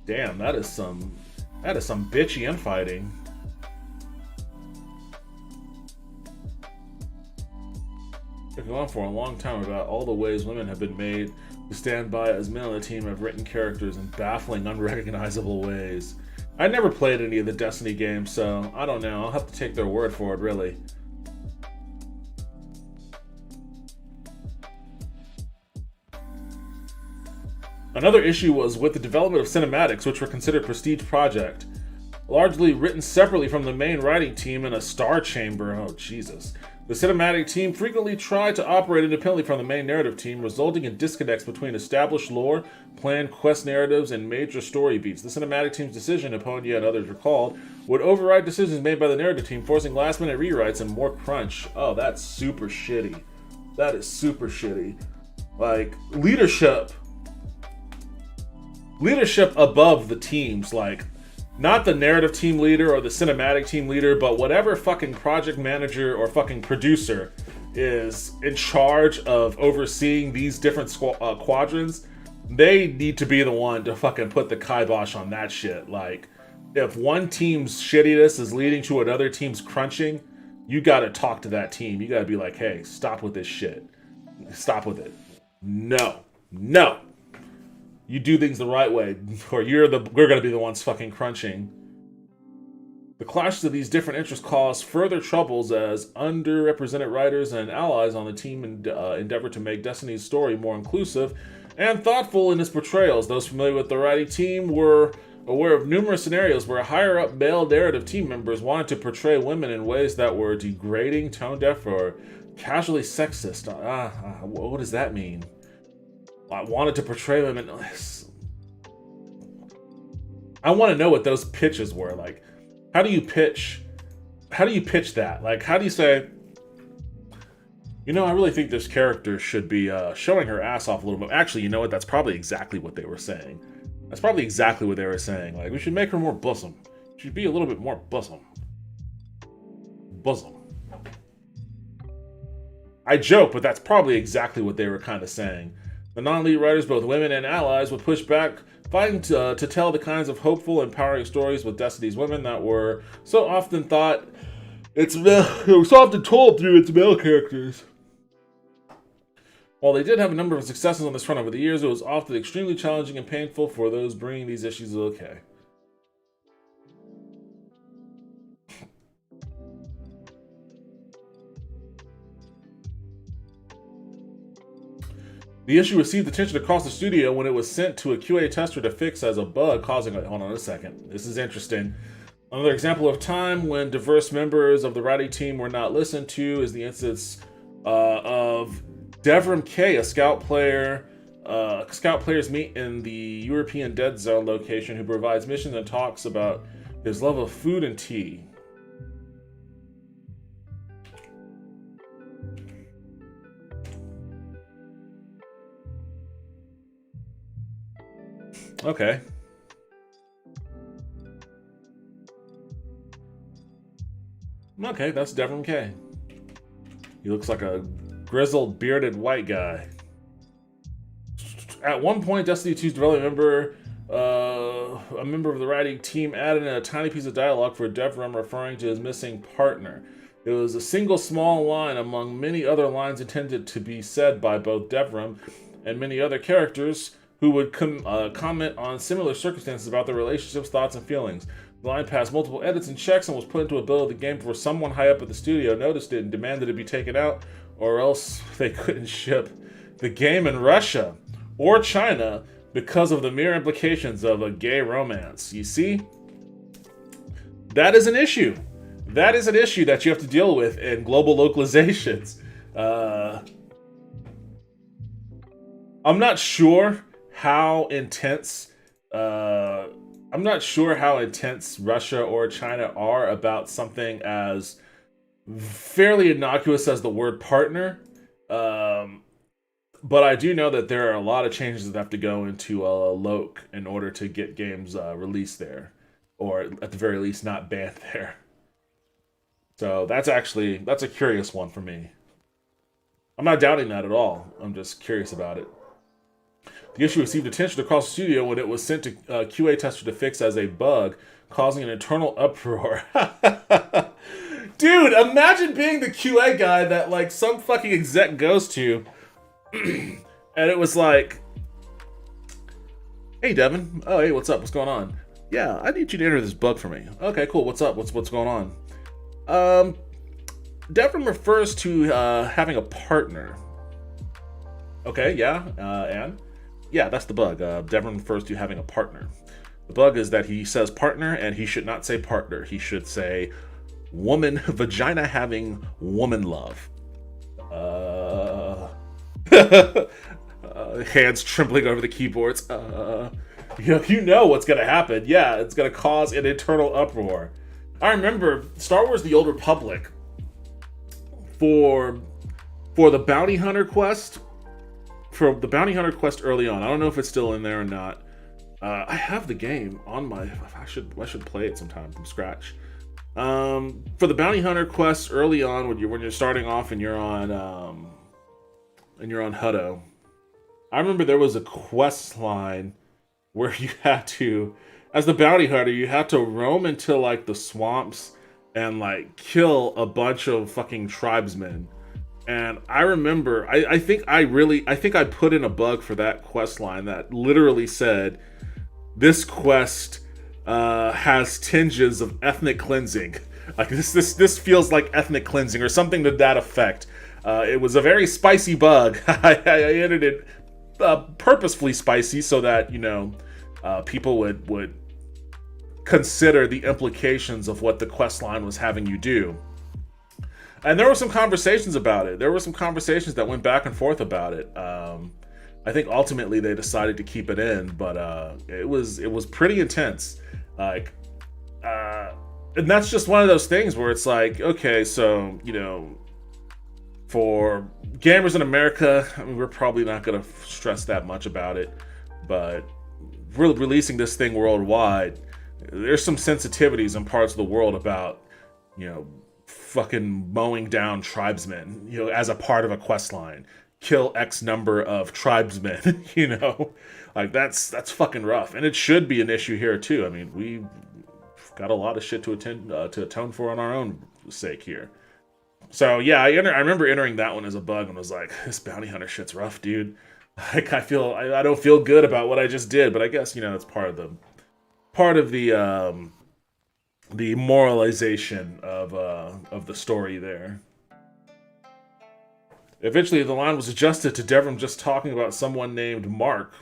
Damn, that is some bitchy infighting. I've gone on for a long time about all the ways women have been made to stand by as men on the team have written characters in baffling, unrecognizable ways. I never played any of the Destiny games, so I don't know. I'll have to take their word for it, really. Another issue was with the development of cinematics, which were considered prestige project. Largely written separately from the main writing team in a star chamber. Oh, Jesus. The cinematic team frequently tried to operate independently from the main narrative team, resulting in disconnects between established lore, planned quest narratives, and major story beats. The cinematic team's decision, upon yet others recalled, would override decisions made by the narrative team, forcing last-minute rewrites and more crunch. Oh, that's super shitty. That is super shitty. Like, leadership above the teams, like, not the narrative team leader or the cinematic team leader, but whatever fucking project manager or fucking producer is in charge of overseeing these different quadrants, they need to be the one to fucking put the kibosh on that shit. Like, if one team's shittiness is leading to another team's crunching, you gotta talk to that team. You gotta be like, hey, stop with this shit. Stop with it. No. You do things the right way, or we're gonna be the ones fucking crunching. The clashes of these different interests cause further troubles as underrepresented writers and allies on the team endeavor to make Destiny's story more inclusive and thoughtful in its portrayals. Those familiar with the writing team were aware of numerous scenarios where higher-up male narrative team members wanted to portray women in ways that were degrading, tone-deaf, or casually sexist. What does that mean? I wanted to portray them in... I want to know what those pitches were. Like, how do you pitch that? Like, how do you say, you know, I really think this character should be showing her ass off a little bit. Actually, you know what? That's probably exactly what they were saying. Like, we should make her more bosom. She should be a little bit more bosom. I joke, but that's probably exactly what they were kind of saying. The non-lead writers, both women and allies, would push back, fighting to tell the kinds of hopeful, empowering stories with Destiny's women that were so often told through its male characters. While they did have a number of successes on this front over the years, it was often extremely challenging and painful for those bringing these issues. Okay. The issue received attention across the studio when it was sent to a QA tester to fix as a bug, causing a... Hold on a second. This is interesting. Another example of time when diverse members of the writing team were not listened to is the instance of Devrim K, a scout player. Scout players meet in the European Dead Zone location, who provides missions and talks about his love of food and tea. Okay. Okay, that's Devrim Kay. He looks like a grizzled, bearded white guy. At one point, Destiny 2's development member, a member of the writing team, added in a tiny piece of dialogue for Devrim referring to his missing partner. It was a single small line among many other lines intended to be said by both Devrim and many other characters who would comment on similar circumstances about their relationships, thoughts, and feelings. The line passed multiple edits and checks and was put into a build of the game before someone high up at the studio noticed it and demanded it be taken out, or else they couldn't ship the game in Russia or China because of the mere implications of a gay romance. You see? That is an issue. That is an issue that you have to deal with in global localizations. I'm not sure how intense Russia or China are about something as fairly innocuous as the word partner. But I do know that there are a lot of changes that have to go into LOC in order to get games released there, or at the very least not banned there. So that's a curious one for me. I'm not doubting that at all. I'm just curious about it. The issue received attention across the studio when it was sent to QA tester to fix as a bug, causing an internal uproar. Dude, imagine being the QA guy that like some fucking exec goes to, and it was like, "Hey, Devin. Oh, hey, what's up? What's going on? Yeah, I need you to enter this bug for me. Okay, cool. What's up? What's going on? Devin refers to having a partner. Okay, yeah, and yeah, that's the bug. Devin refers to having a partner. The bug is that he says partner, and he should not say partner. He should say woman, vagina having woman love. Hands trembling over the keyboards. You know what's gonna happen. Yeah, it's gonna cause an internal uproar. I remember Star Wars: The Old Republic for the Bounty Hunter quest. For the Bounty Hunter quest early on, I don't know if it's still in there or not. I have the game on my. I should play it sometime from scratch. For the Bounty Hunter quest early on, when you're starting off and you're on Hutto, I remember there was a quest line where you had to, as the bounty hunter, you had to roam into like the swamps and like kill a bunch of fucking tribesmen. And I remember, I think I put in a bug for that quest line that literally said, "This quest has tinges of ethnic cleansing." Like this feels like ethnic cleansing or something to that effect. It was a very spicy bug. I edited it purposefully spicy so that people would consider the implications of what the quest line was having you do. And there were some conversations about it. There were some conversations that went back and forth about it. I think ultimately they decided to keep it in, but it was pretty intense. And that's just one of those things where it's like, okay, so for gamers in America, I mean, we're probably not going to stress that much about it, but we're releasing this thing worldwide. There's some sensitivities in parts of the world about fucking mowing down tribesmen, as a part of a quest line. Kill X number of tribesmen, like that's fucking rough, and it should be an issue here too. I mean, we've got a lot of shit to atone for on our own sake here. So yeah, I remember entering that one as a bug and was like, this bounty hunter shit's rough, dude. Like I don't feel good about what I just did, but I guess it's part of the moralization of the story there. Eventually, the line was adjusted to Devrim just talking about someone named Mark,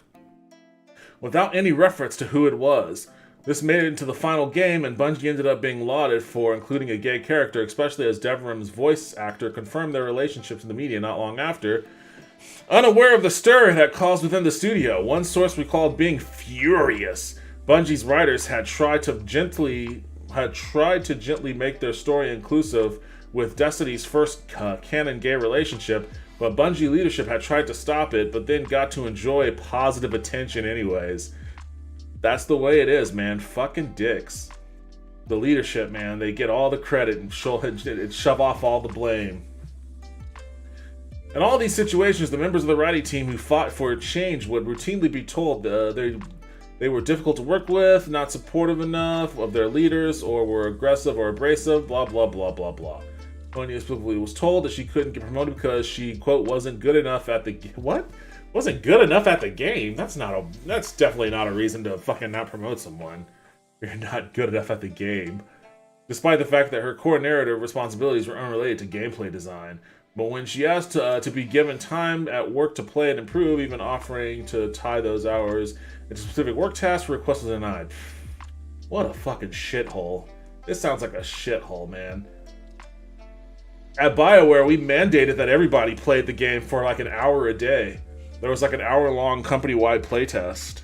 without any reference to who it was. This made it into the final game, and Bungie ended up being lauded for including a gay character, especially as Devrim's voice actor confirmed their relationship to the media not long after. Unaware of the stir it had caused within the studio, one source recalled being furious. Bungie's writers had tried to gently make their story inclusive with Destiny's first canon gay relationship, but Bungie leadership had tried to stop it, but then got to enjoy positive attention anyways. That's the way it is, man. Fucking dicks. The leadership, man, they get all the credit and shove off all the blame. In all these situations, the members of the Ratty team who fought for a change would routinely be told they were difficult to work with, not supportive enough of their leaders, or were aggressive or abrasive, blah, blah, blah, blah, blah. Tonya specifically was told that she couldn't get promoted because she, quote, wasn't good enough at the... What? Wasn't good enough at the game? That's definitely not a reason to fucking not promote someone. You're not good enough at the game. Despite the fact that her core narrative responsibilities were unrelated to gameplay design. But when she asked to be given time at work to play and improve, even offering to tie those hours into specific work tasks, request was denied. What a fucking shithole. This sounds like a shithole, man. At BioWare, we mandated that everybody played the game for like an hour a day. There was like an hour-long company-wide playtest.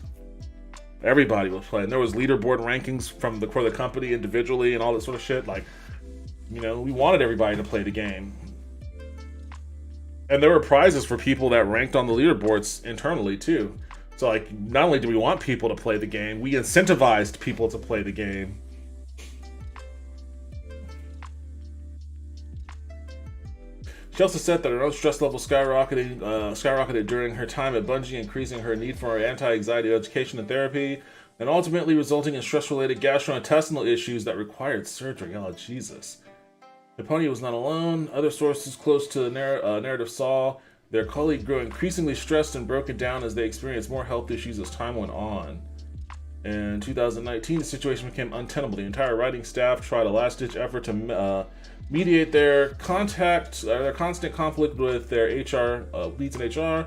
Everybody was playing. There was leaderboard rankings for the company individually and all that sort of shit. Like, you know, we wanted everybody to play the game. And there were prizes for people that ranked on the leaderboards internally, too. So, like, not only do we want people to play the game, we incentivized people to play the game. She also said that her own stress level skyrocketed during her time at Bungie, increasing her need for anti-anxiety education and therapy, and ultimately resulting in stress-related gastrointestinal issues that required surgery. Oh, Jesus. Epona was not alone. Other sources close to the narrative saw their colleague grow increasingly stressed and broken down as they experienced more health issues as time went on. In 2019, the situation became untenable. The entire writing staff tried a last-ditch effort to mediate their constant conflict with their HR leads in HR.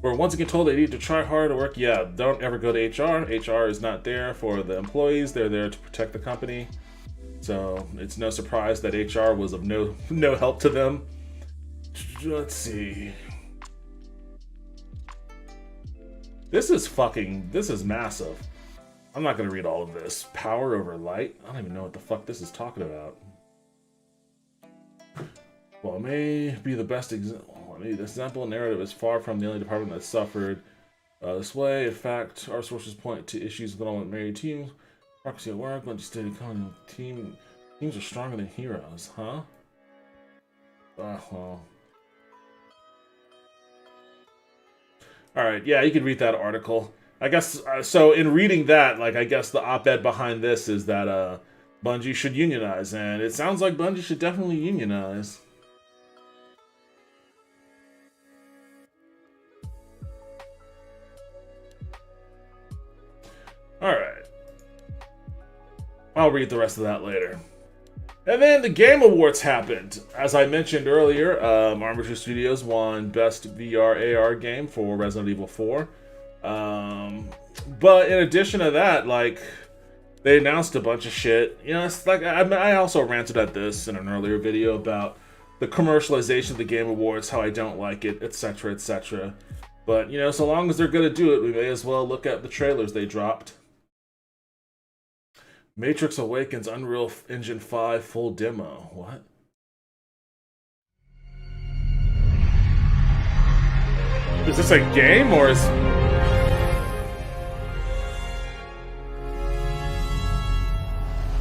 Were once again told they need to try harder to work. Yeah, don't ever go to HR. HR is not there for the employees. They're there to protect the company. So it's no surprise that HR was of no help to them. Let's see. This is massive. I'm not going to read all of this. Power over light? I don't even know what the fuck this is talking about. Well, it may be the best example. The example narrative is far from the only department that suffered this way. In fact, our sources point to issues going on with married teams. Proxy at work, Bungie stated teams are stronger than heroes, huh? Well. Alright, yeah, you can read that article. I guess, so in reading that, like, I guess the op-ed behind this is that, Bungie should unionize, and it sounds like Bungie should definitely unionize. Alright. I'll read the rest of that later. And then the Game Awards happened. As I mentioned earlier, Armature Studios won Best VR AR Game for Resident Evil 4. But in addition to that, like, they announced a bunch of shit. You know, it's like, I also ranted at this in an earlier video about the commercialization of the Game Awards, how I don't like it, etc., etc. But, you know, so long as they're gonna do it, we may as well look at the trailers they dropped. Matrix Awakens Unreal Engine 5 full demo. What? Is this a game or is...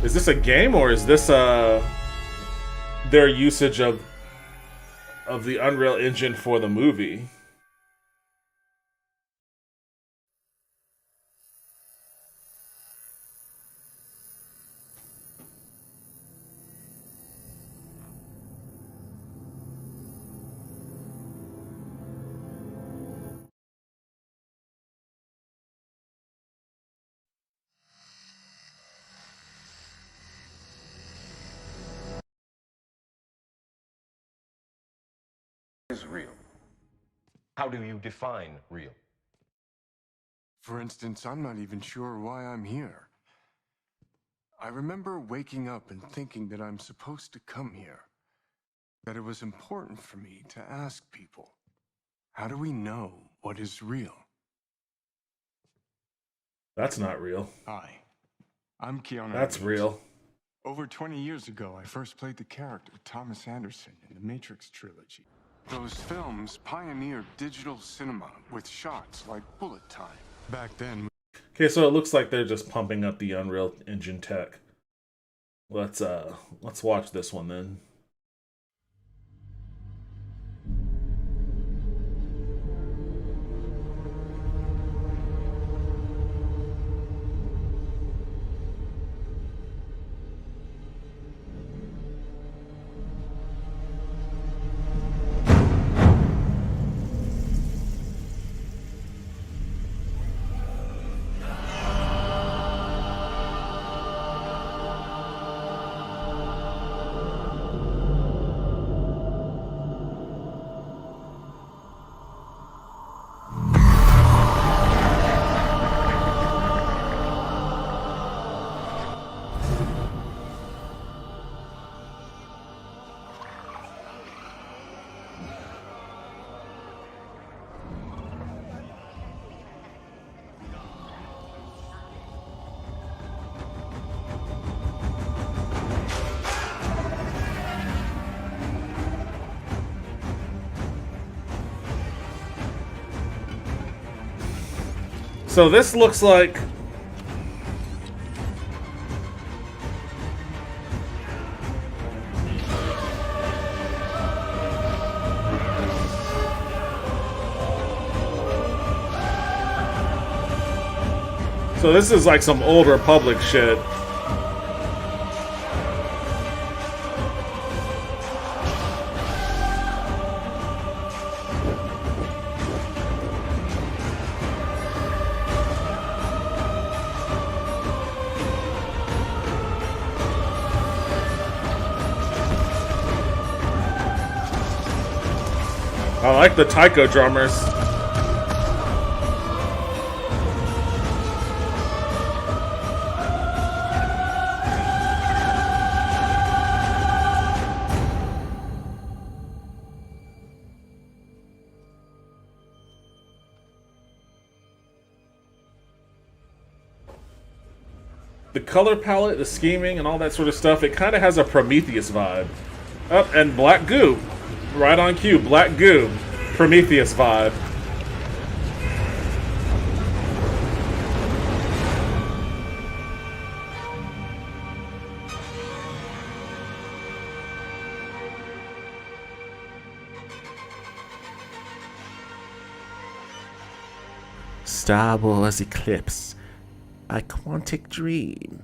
Is this a game or is this their usage of the Unreal Engine for the movie? Is real. How do you define real? For instance, I'm not even sure why I'm here. I remember waking up and thinking that I'm supposed to come here. That it was important for me to ask people, how do we know what is real? That's not real. Hi, I'm Keanu. That's real. Over 20 years ago, I first played the character Thomas Anderson in the Matrix trilogy. Those films pioneered digital cinema with shots like bullet time. Back then... Okay, so it looks like they're just pumping up the Unreal Engine tech. Let's watch this one then. So this looks like this is like some old Republic shit. I like the taiko drummers. The color palette, the scheming, and all that sort of stuff, it kind of has a Prometheus vibe. Oh, and black goo. Right on cue, black goo. Prometheus vibe. Star Wars Eclipse, a Quantic Dream.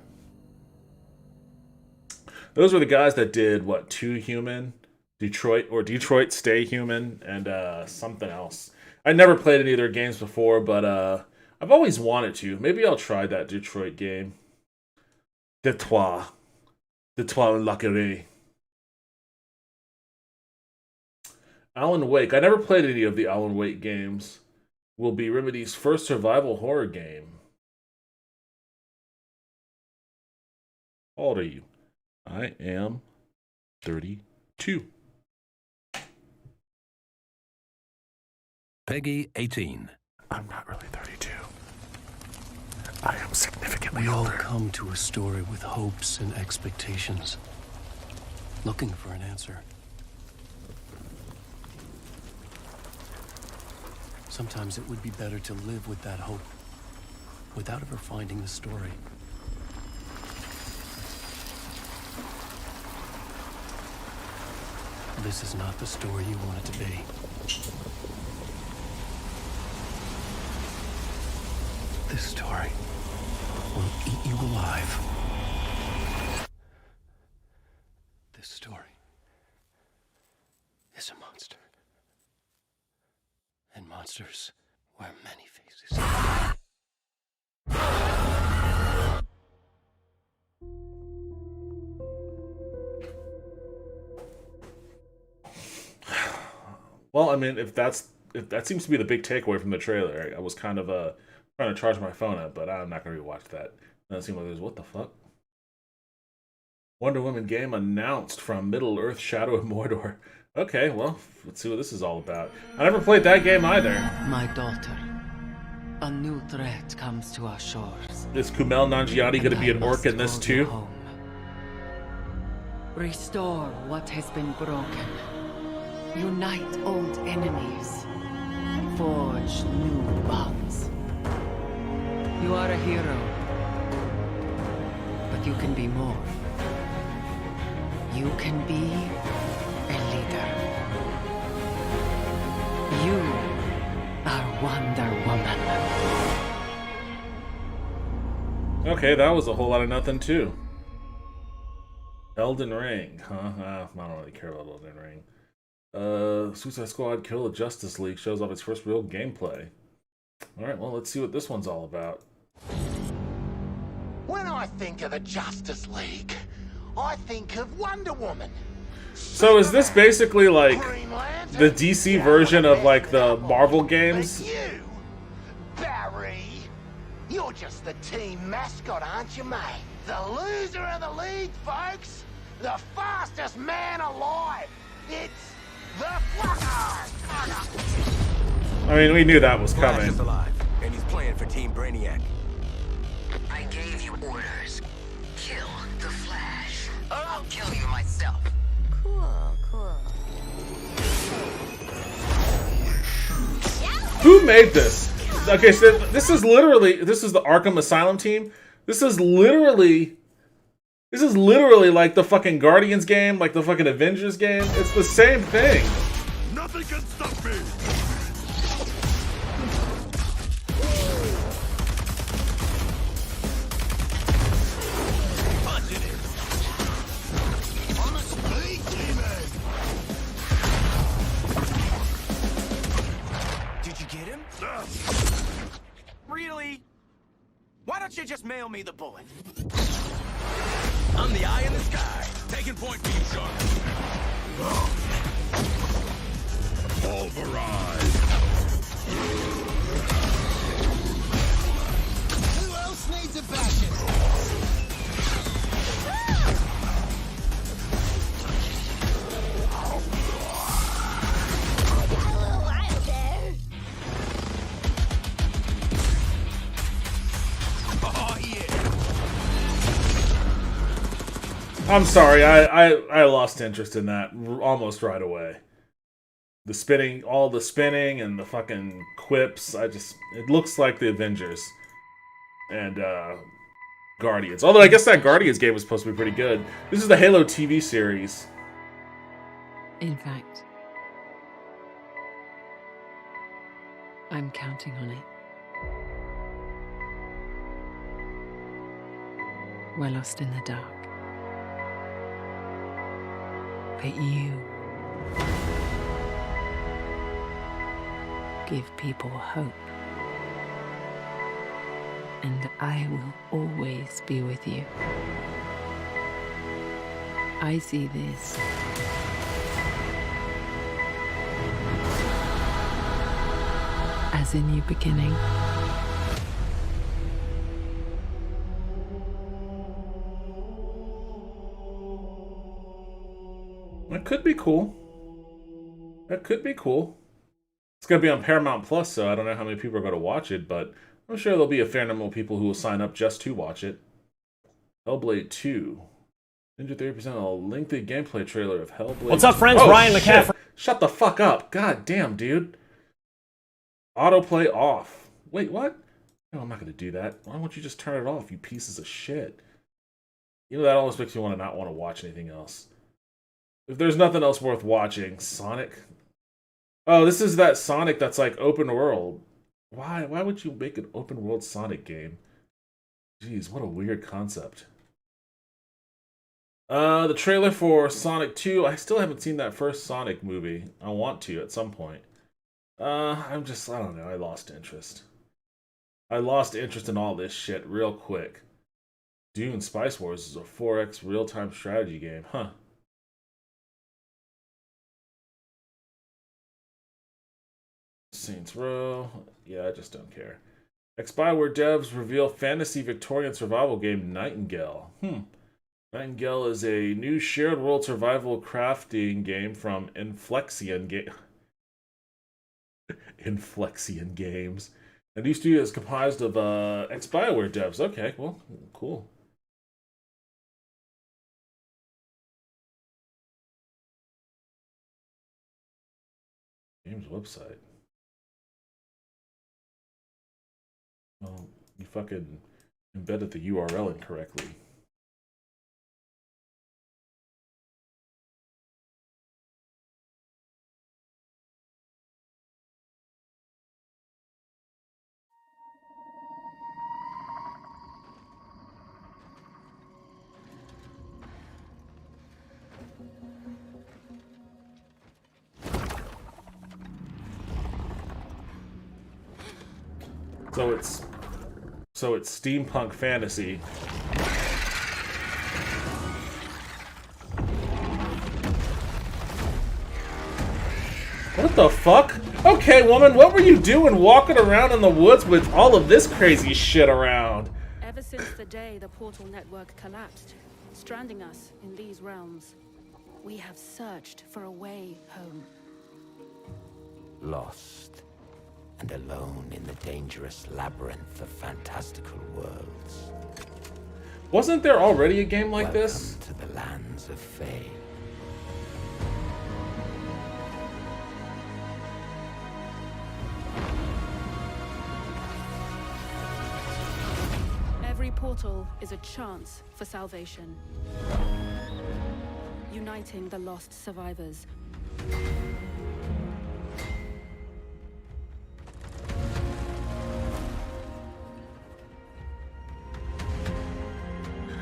Those were the guys that did, what, 2 Human? Detroit Stay Human, and something else. I never played any of their games before, but I've always wanted to. Maybe I'll try that Detroit game. Detroit Lacquerie. Alan Wake. I never played any of the Alan Wake games. Will be Remedy's first survival horror game. How old are you? I am 32. Peggy 18. I'm not really 32. I am significantly We all older. come to a story with hopes and expectations, looking for an answer. Sometimes it would be better to live with that hope, without ever finding the story. This is not the story you want it to be. This story will eat you alive. This story is a monster. And monsters wear many faces. Well, I mean, if that seems to be the big takeaway from the trailer, I was kind of trying to charge my phone up, but I'm not going to rewatch that. Doesn't seem like there's what the fuck. Wonder Woman game announced from Middle Earth: Shadow of Mordor. Okay, well, let's see what this is all about. I never played that game either. My daughter, a new threat comes to our shores. Is Kumail Nanjiani going to be an orc in this too? Home. Restore what has been broken. Unite old enemies. Forge new bonds. You are a hero. But you can be more. You can be a leader. You are Wonder Woman. Okay, that was a whole lot of nothing too. Elden Ring, huh? I don't really care about Elden Ring. Suicide Squad Kill the Justice League shows off its first real gameplay. Alright, well, let's see what this one's all about. When I think of the Justice League, I think of Wonder Woman. So is this basically like Green Lantern, the DC version of like the Marvel games? But you, Barry, you're just the team mascot, aren't you, mate? The loser of the league, folks. The fastest man alive. It's the Flacker. I mean, we knew that was Flash coming. is alive, and he's playing for Team Brainiac. I gave you orders. Kill the Flash, or I'll kill you myself. Cool. Who made this? Okay, so this is the Arkham Asylum team. This is literally like the fucking Guardians game, like the fucking Avengers game. It's the same thing. Nothing can stop me! Did you get him? Really? Why don't you just mail me the bullet? I'm the eye in the sky. Taking point for you, Shark. Pulverize! Who else needs a backing? Oh, yeah. I'm sorry, I lost interest in that almost right away. The spinning, all the spinning and the fucking quips, it looks like the Avengers and Guardians. Although I guess that Guardians game was supposed to be pretty good. This is the Halo TV series. In fact, I'm counting on it. We're lost in the dark. But you give people hope. And I will always be with you. I see this as a new beginning. That could be cool. That could be cool. It's going to be on Paramount Plus, so I don't know how many people are going to watch it, but I'm sure there'll be a fair number of people who will sign up just to watch it. Hellblade 2. Ninja 30% of a lengthy gameplay trailer of Hellblade. What's up, 2. friends? Oh, Ryan shit. McCaffrey. Shut the fuck up. God damn, dude. Autoplay off. Wait, what? No, I'm not going to do that. Why won't you just turn it off, you pieces of shit? You know, that always makes me want to not want to watch anything else. If there's nothing else worth watching, Sonic. Oh, this is that Sonic that's like open world. Why would you make an open world Sonic game? Jeez, what a weird concept. The trailer for Sonic 2. I still haven't seen that first Sonic movie. I want to at some point. I don't know. I lost interest. I lost interest in all this shit real quick. Dune Spice Wars is a 4X real-time strategy game. Huh. Saints Row. Yeah, I just don't care. Ex-Bioware devs reveal fantasy Victorian survival game Nightingale. Nightingale is a new shared world survival crafting game from Inflexion Games. A new studio is comprised of ex-Bioware devs. Okay, well, cool. Game's website. Well, You fucking embedded the URL incorrectly. So it's steampunk fantasy. What the fuck? Okay, woman, what were you doing walking around in the woods with all of this crazy shit around? Ever since the day the portal network collapsed, stranding us in these realms, we have searched for a way home. Lost and alone in the dangerous labyrinth of fantastical worlds. Wasn't there already a game like this? Welcome to the lands of Fae. Every portal is a chance for salvation. Uniting the lost survivors.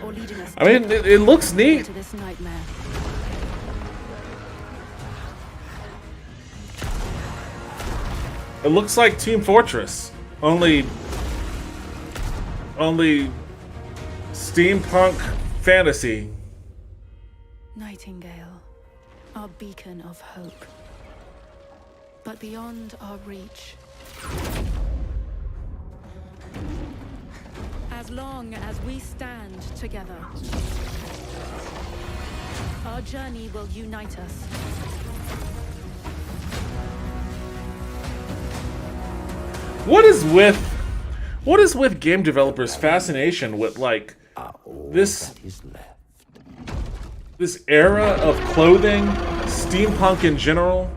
Or leading us I mean, it looks neat. to this nightmare. It looks like Team Fortress, only steampunk fantasy. Nightingale, our beacon of hope. But beyond our reach. As long as we stand together, our journey will unite us. What is with game developers' fascination with like this era of clothing, steampunk in general?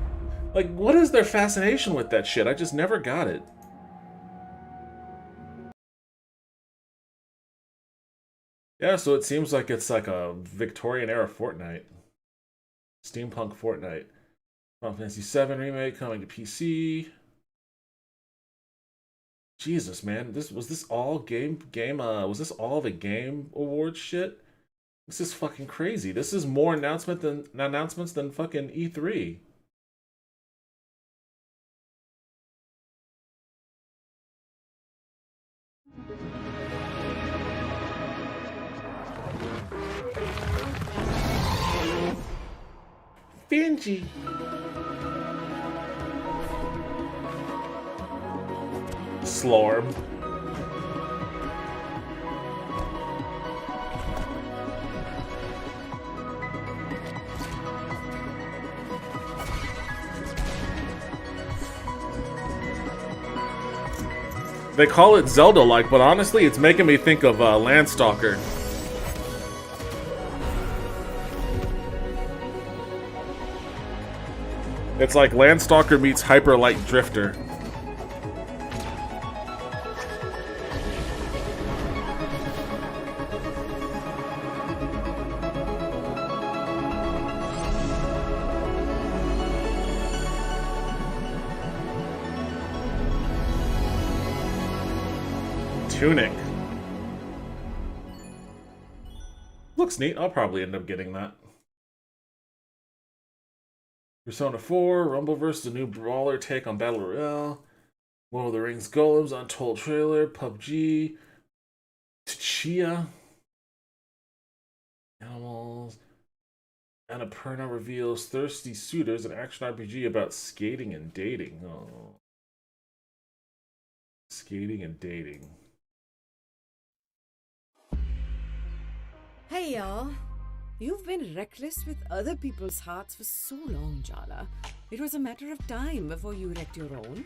Like, what is their fascination with that shit? I just never got it. Yeah, so it seems like it's like a Victorian era Fortnite. Steampunk Fortnite. Final Fantasy VII Remake coming to PC. Jesus, man, was this all was this all the Game Awards shit? This is fucking crazy. This is more announcements than fucking E3. Benji. Slorm. They call it Zelda-like, but honestly, it's making me think of Landstalker. It's like Landstalker meets Hyper Light Drifter. Tunic. Looks neat. I'll probably end up getting that. Persona 4, Rumbleverse, the new brawler take on Battle Royale, Lord of the Rings Golems, Untold trailer, PUBG, Tchia, Animals, Annapurna reveals Thirsty Suitors, an action RPG about skating and dating. Oh. Skating and dating. Hey y'all. You've been reckless with other people's hearts for so long, Jala. It was a matter of time before you wrecked your own.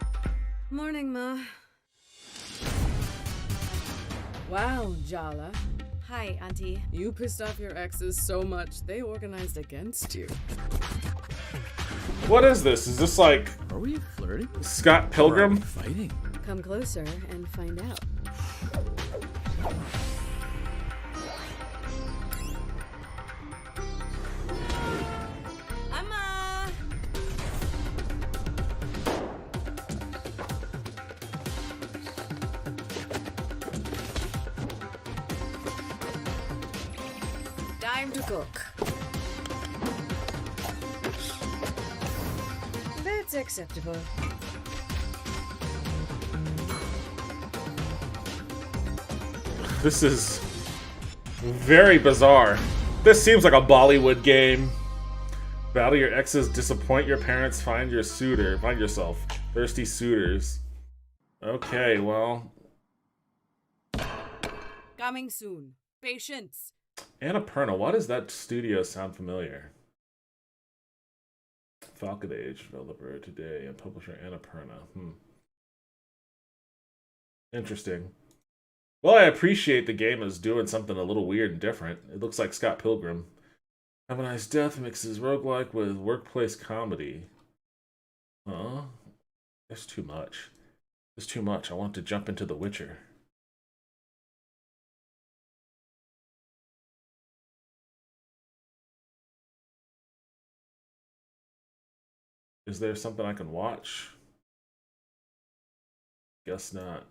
Morning, Ma. Wow, Jala. Hi, Auntie. You pissed off your exes so much, they organized against you. What is this? Is this like... Are we flirting? Scott Pilgrim? Fighting? Come closer and find out. Amma! Time to cook. That's acceptable. This is very bizarre. This seems like a Bollywood game. Battle your exes, disappoint your parents, find your suitor. Find yourself. Thirsty suitors. Okay, well. Coming soon. Patience. Annapurna, why does that studio sound familiar? Falcon Age developer today and publisher Annapurna. Interesting. Well, I appreciate the game is doing something a little weird and different. It looks like Scott Pilgrim. Have a Nice Death mixes roguelike with workplace comedy. Huh? There's too much. There's too much. I want to jump into The Witcher. Is there something I can watch? Guess not.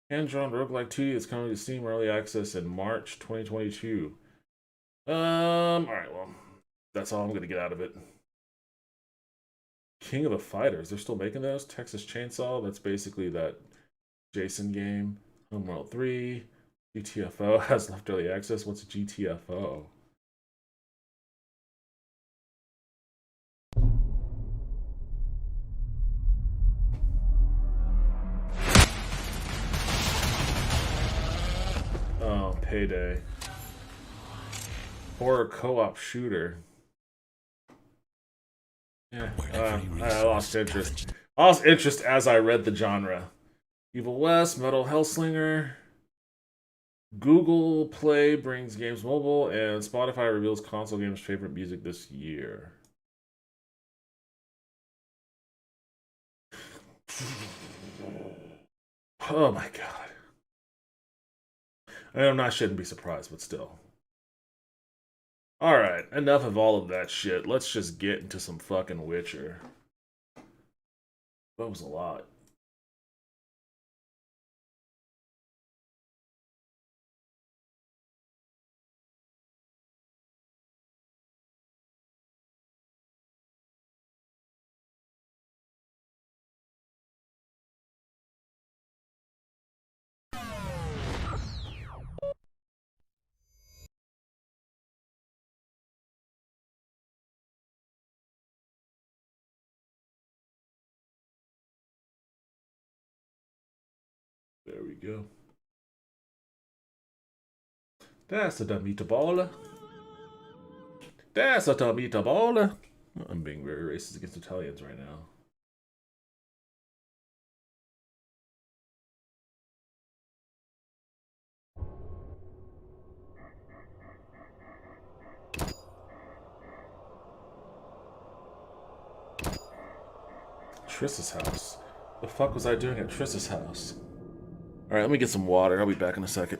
Hand-drawn roguelike 2D is coming to Steam Early Access in March 2022. Alright, well, that's all I'm gonna get out of it. King of the Fighters, they're still making those? Texas Chainsaw, that's basically that Jason game. Homeworld 3, GTFO has left early access. What's a GTFO? Oh, Payday. Horror co-op shooter. Yeah, I lost interest. I lost interest as I read the genre. Evil West, Metal Hellslinger. Google Play brings games mobile, and Spotify reveals console games' favorite music this year. Oh my god. I shouldn't be surprised, but still. Alright, enough of all of that shit. Let's just get into some fucking Witcher. That was a lot. There we go. That's a meatball. That's a meatball. I'm being very racist against Italians right now. Triss's house. The fuck was I doing at Triss's house? Alright, let me get some water. I'll be back in a second.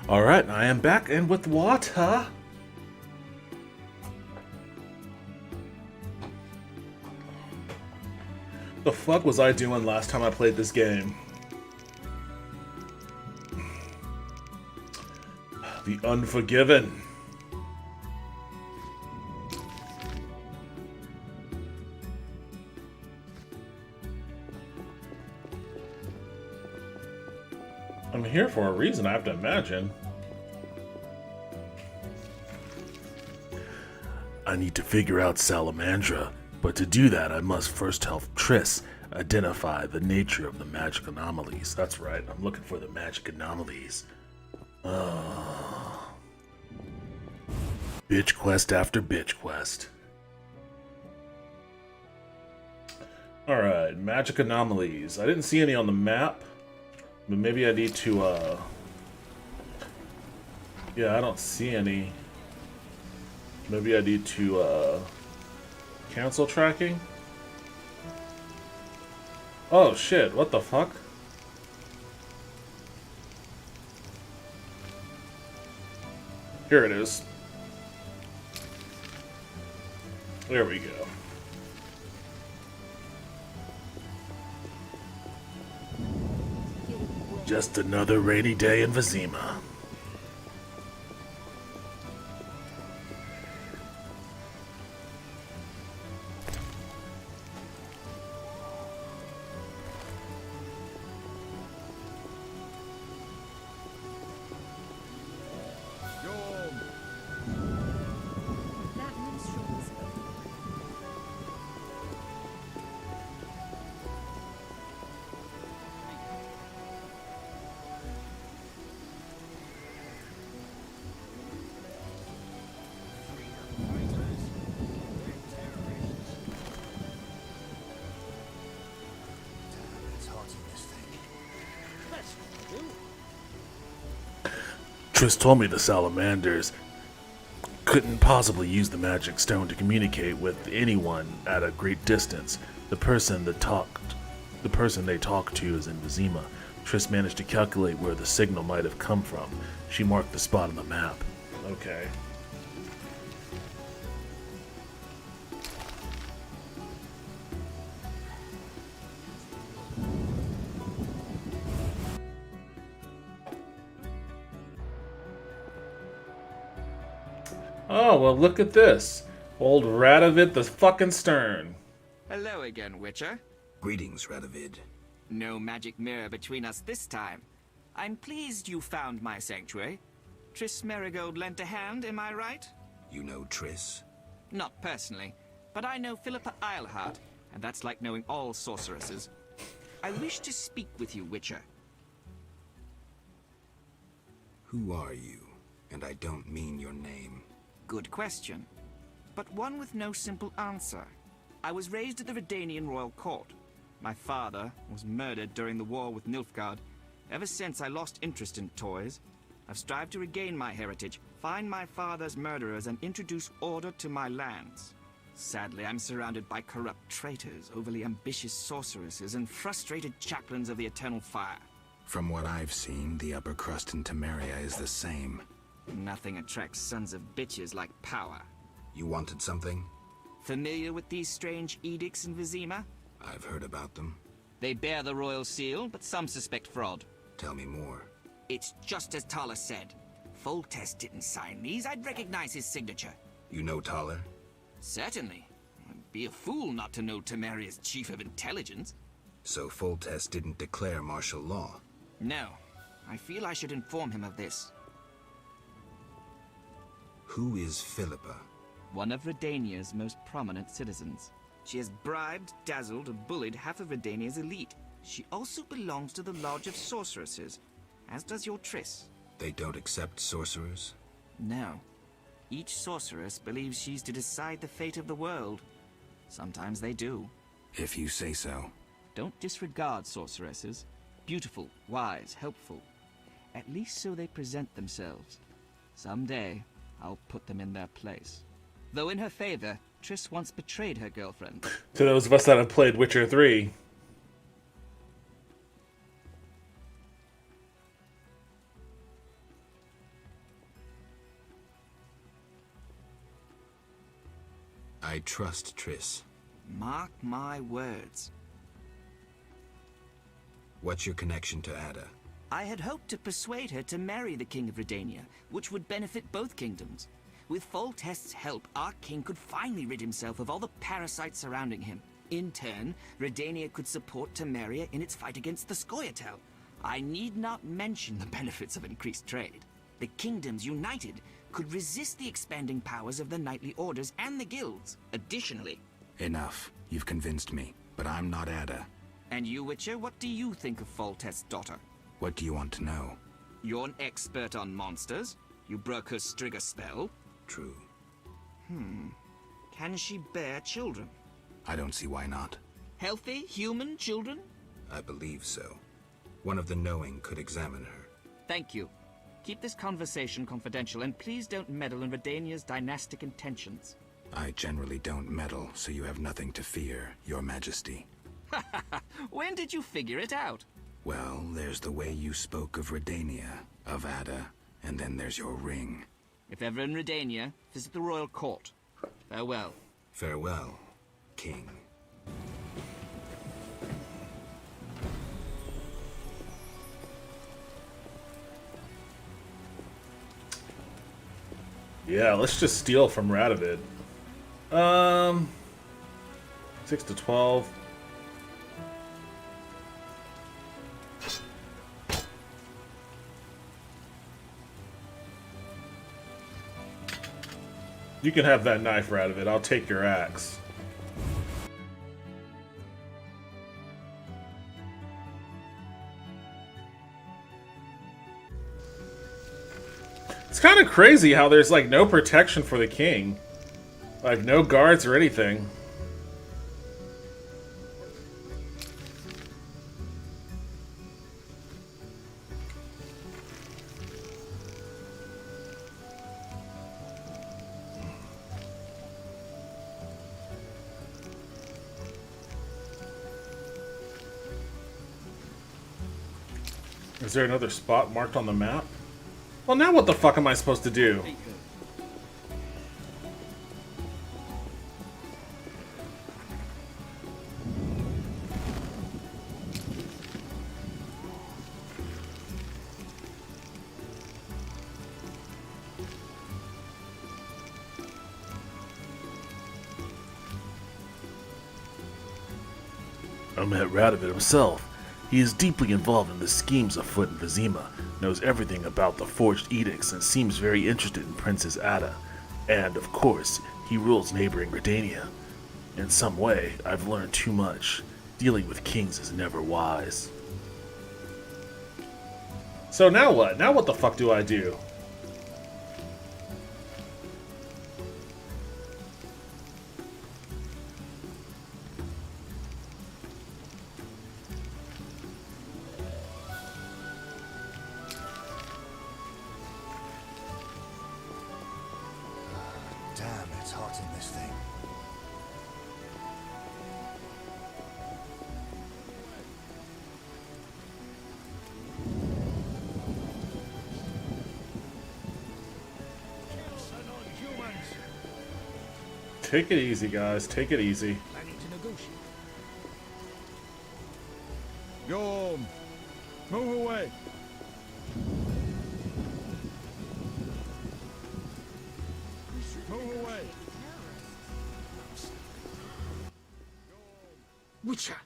Alright, I am back and with water. The fuck was I doing last time I played this game? The Unforgiven. I'm here for a reason, I have to imagine. I need to figure out Salamandra, but to do that I must first help Triss identify the nature of the magic anomalies. That's right, I'm looking for the magic anomalies. Bitch quest after bitch quest. Alright, magic anomalies. I didn't see any on the map, but maybe I need to, yeah, I don't see any. Maybe I need to, cancel tracking? Oh shit, what the fuck? Here it is. There we go. Just another rainy day in Vizima. Triss told me the salamanders couldn't possibly use the magic stone to communicate with anyone at a great distance. The person they talked to is in Vizima. Triss managed to calculate where the signal might have come from. She marked the spot on the map. Okay. Oh, well, look at this. Old Radovid the fucking Stern. Hello again, Witcher. Greetings, Radovid. No magic mirror between us this time. I'm pleased you found my sanctuary. Triss Merigold lent a hand, am I right? You know Triss? Not personally, but I know Philippa Eilhart, and that's like knowing all sorceresses. I wish to speak with you, Witcher. Who are you? And I don't mean your name. Good question, but one with no simple answer. I was raised at the Redanian royal court. My father was murdered during the war with Nilfgaard. Ever since, I lost interest in toys. I've strived to regain my heritage, find my father's murderers, and introduce order to my lands. Sadly, I'm surrounded by corrupt traitors, overly ambitious sorceresses, and frustrated chaplains of the Eternal Fire. From what I've seen, the upper crust in Temeria is the same. Nothing attracts sons of bitches like power. You wanted something? Familiar with these strange edicts in Vizima? I've heard about them. They bear the royal seal, but some suspect fraud. Tell me more. It's just as Thaler said. Foltest didn't sign these. I'd recognize his signature. You know Thaler? Certainly. I'd be a fool not to know Temeria's chief of intelligence. So Foltest didn't declare martial law? No. I feel I should inform him of this. Who is Philippa? One of Redania's most prominent citizens. She has bribed, dazzled, and bullied half of Redania's elite. She also belongs to the Lodge of Sorceresses, as does your Triss. They don't accept sorcerers? No. Each sorceress believes she's to decide the fate of the world. Sometimes they do. If you say so. Don't disregard sorceresses. Beautiful, wise, helpful. At least so they present themselves. Someday, I'll put them in their place. Though in her favor, Triss once betrayed her girlfriend. To those of us that have played Witcher 3. I trust Triss. Mark my words. What's your connection to Ada? I had hoped to persuade her to marry the King of Redania, which would benefit both kingdoms. With Foltest's help, our king could finally rid himself of all the parasites surrounding him. In turn, Redania could support Temeria in its fight against the Scoia'tael. I need not mention the benefits of increased trade. The kingdoms united could resist the expanding powers of the knightly orders and the guilds. Additionally... Enough. You've convinced me. But I'm not Ada. And you, Witcher, what do you think of Foltest's daughter? What do you want to know? You're an expert on monsters. You broke her Striga spell. True. Can she bear children? I don't see why not. Healthy, human children? I believe so. One of the knowing could examine her. Thank you. Keep this conversation confidential, and please don't meddle in Redania's dynastic intentions. I generally don't meddle, so you have nothing to fear, Your Majesty. When did you figure it out? Well, there's the way you spoke of Redania, of Ada, and then there's your ring. If ever in Redania, visit the royal court. Farewell. Farewell, King. Yeah, let's just steal from Radovid. 6 to 12. You can have that knife, Radovid. I'll take your axe. It's kind of crazy how there's like no protection for the king. Like no guards or anything. Is there another spot marked on the map? Well, now what the fuck am I supposed to do? I met Radovid himself. He is deeply involved in the schemes afoot in Vizima, knows everything about the forged edicts, and seems very interested in Princess Ada. And, of course, he rules neighboring Redania. In some way, I've learned too much. Dealing with kings is never wise. So now what? Now what the fuck do I do? Damn, it's hot in this thing. Take it easy, guys. Take it easy. Planning to negotiate. Go, move away. Move away. Witcher,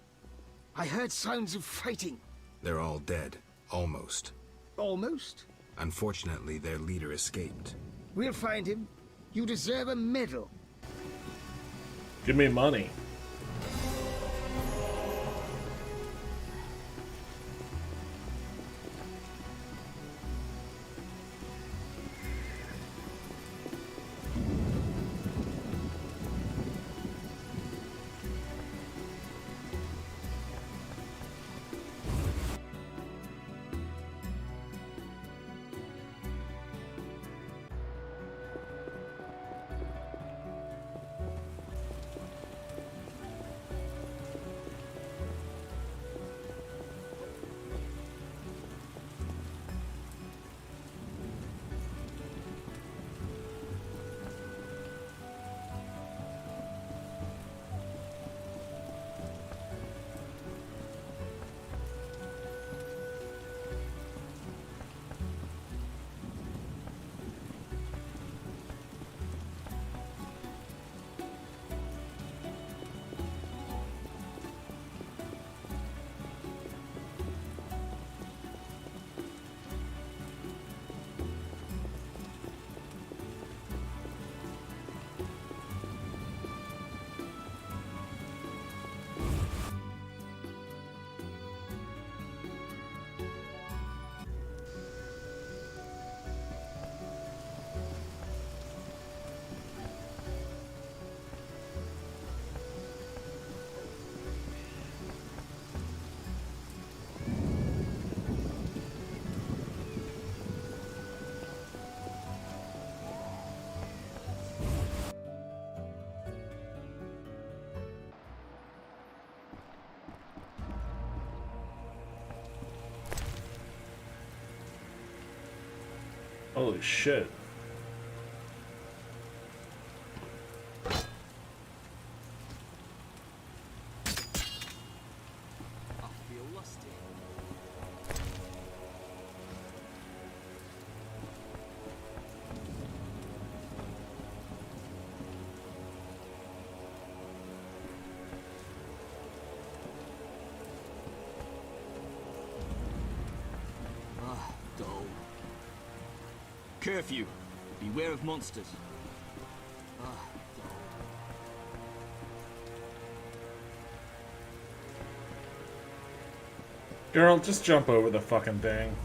I heard sounds of fighting. They're all dead. Almost. Almost. Unfortunately, their leader escaped. We'll find him. You deserve a medal. Give me money. Holy shit. Curfew. Beware of monsters. Girl, just jump over the fucking thing.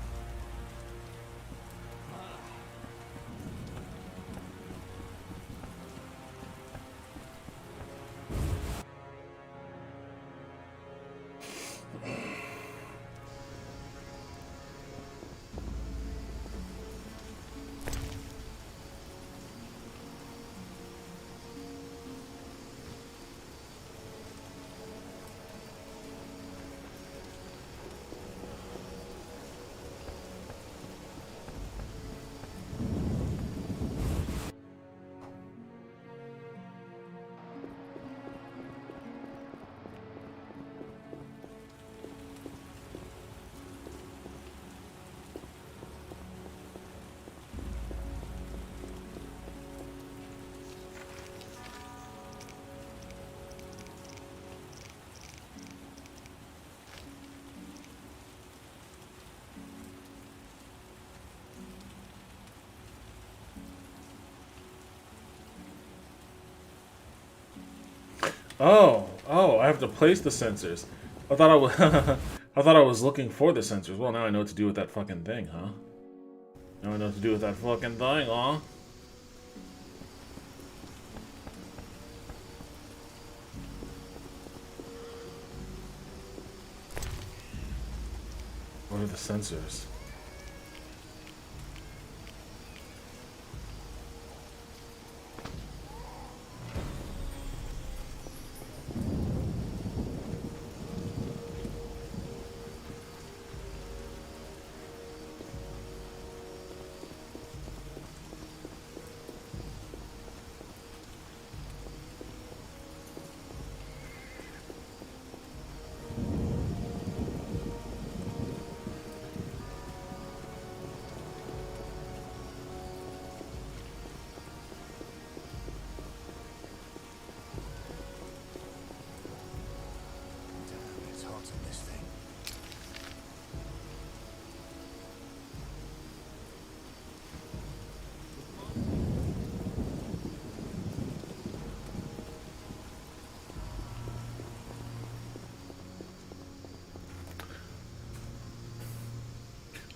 Oh, I have to place the sensors. I thought I was I thought I was looking for the sensors. Well, now I know what to do with that fucking thing, huh? Now I know what to do with that fucking thing, huh? What are the sensors?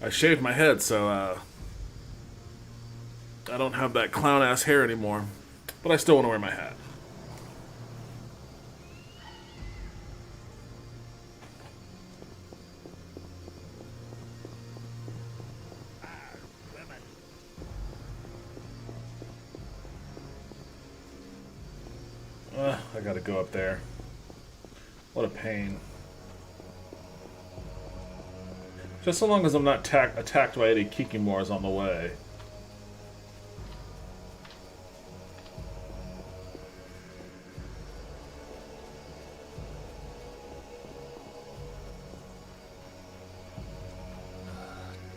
I shaved my head, so I don't have that clown-ass hair anymore. But I still want to wear my hat. I gotta go up there. What a pain. Just so long as I'm not attacked by any Kikimores on the way.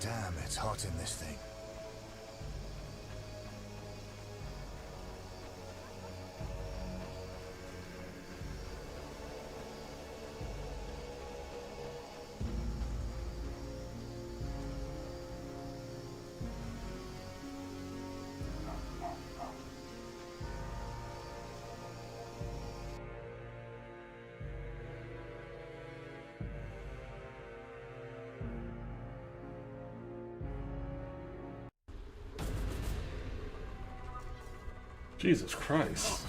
Damn, it's hot in this thing. Jesus Christ.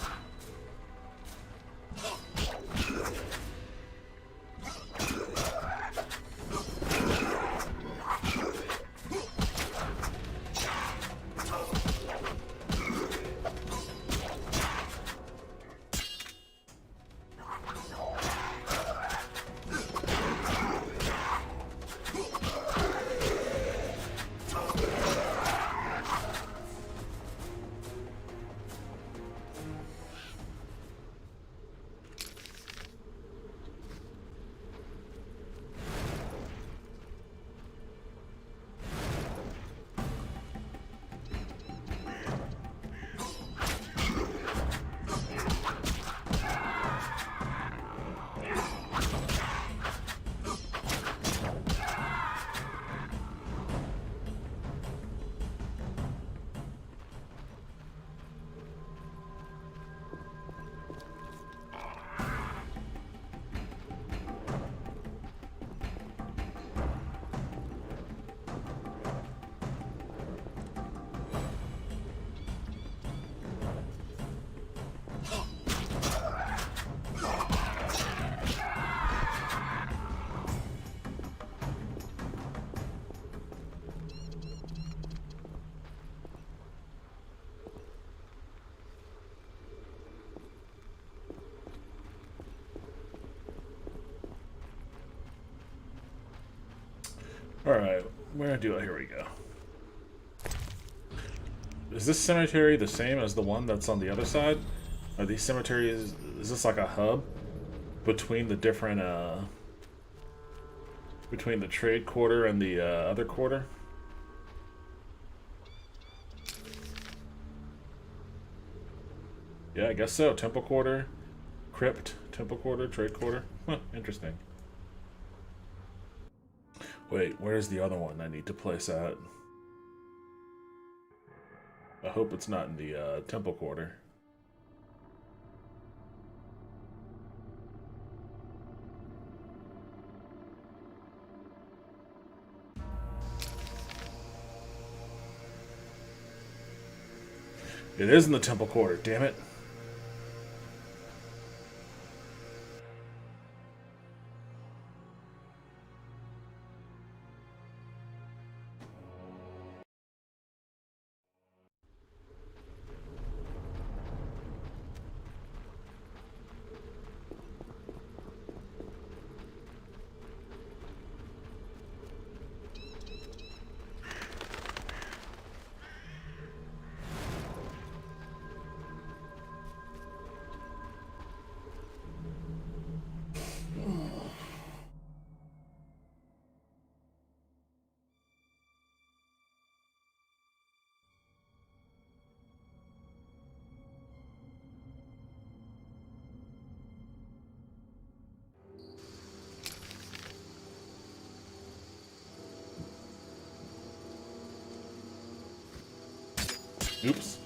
Alright, where do I... Here we go. Is this cemetery the same as the one that's on the other side? Are these cemeteries... Is this like a hub between the different, between the trade quarter and the other quarter? Yeah, I guess so. Temple quarter, crypt, temple quarter, trade quarter. Huh, interesting. Wait, where's the other one I need to place at? I hope it's not in the temple quarter. It is in the temple quarter, damn it. Oops.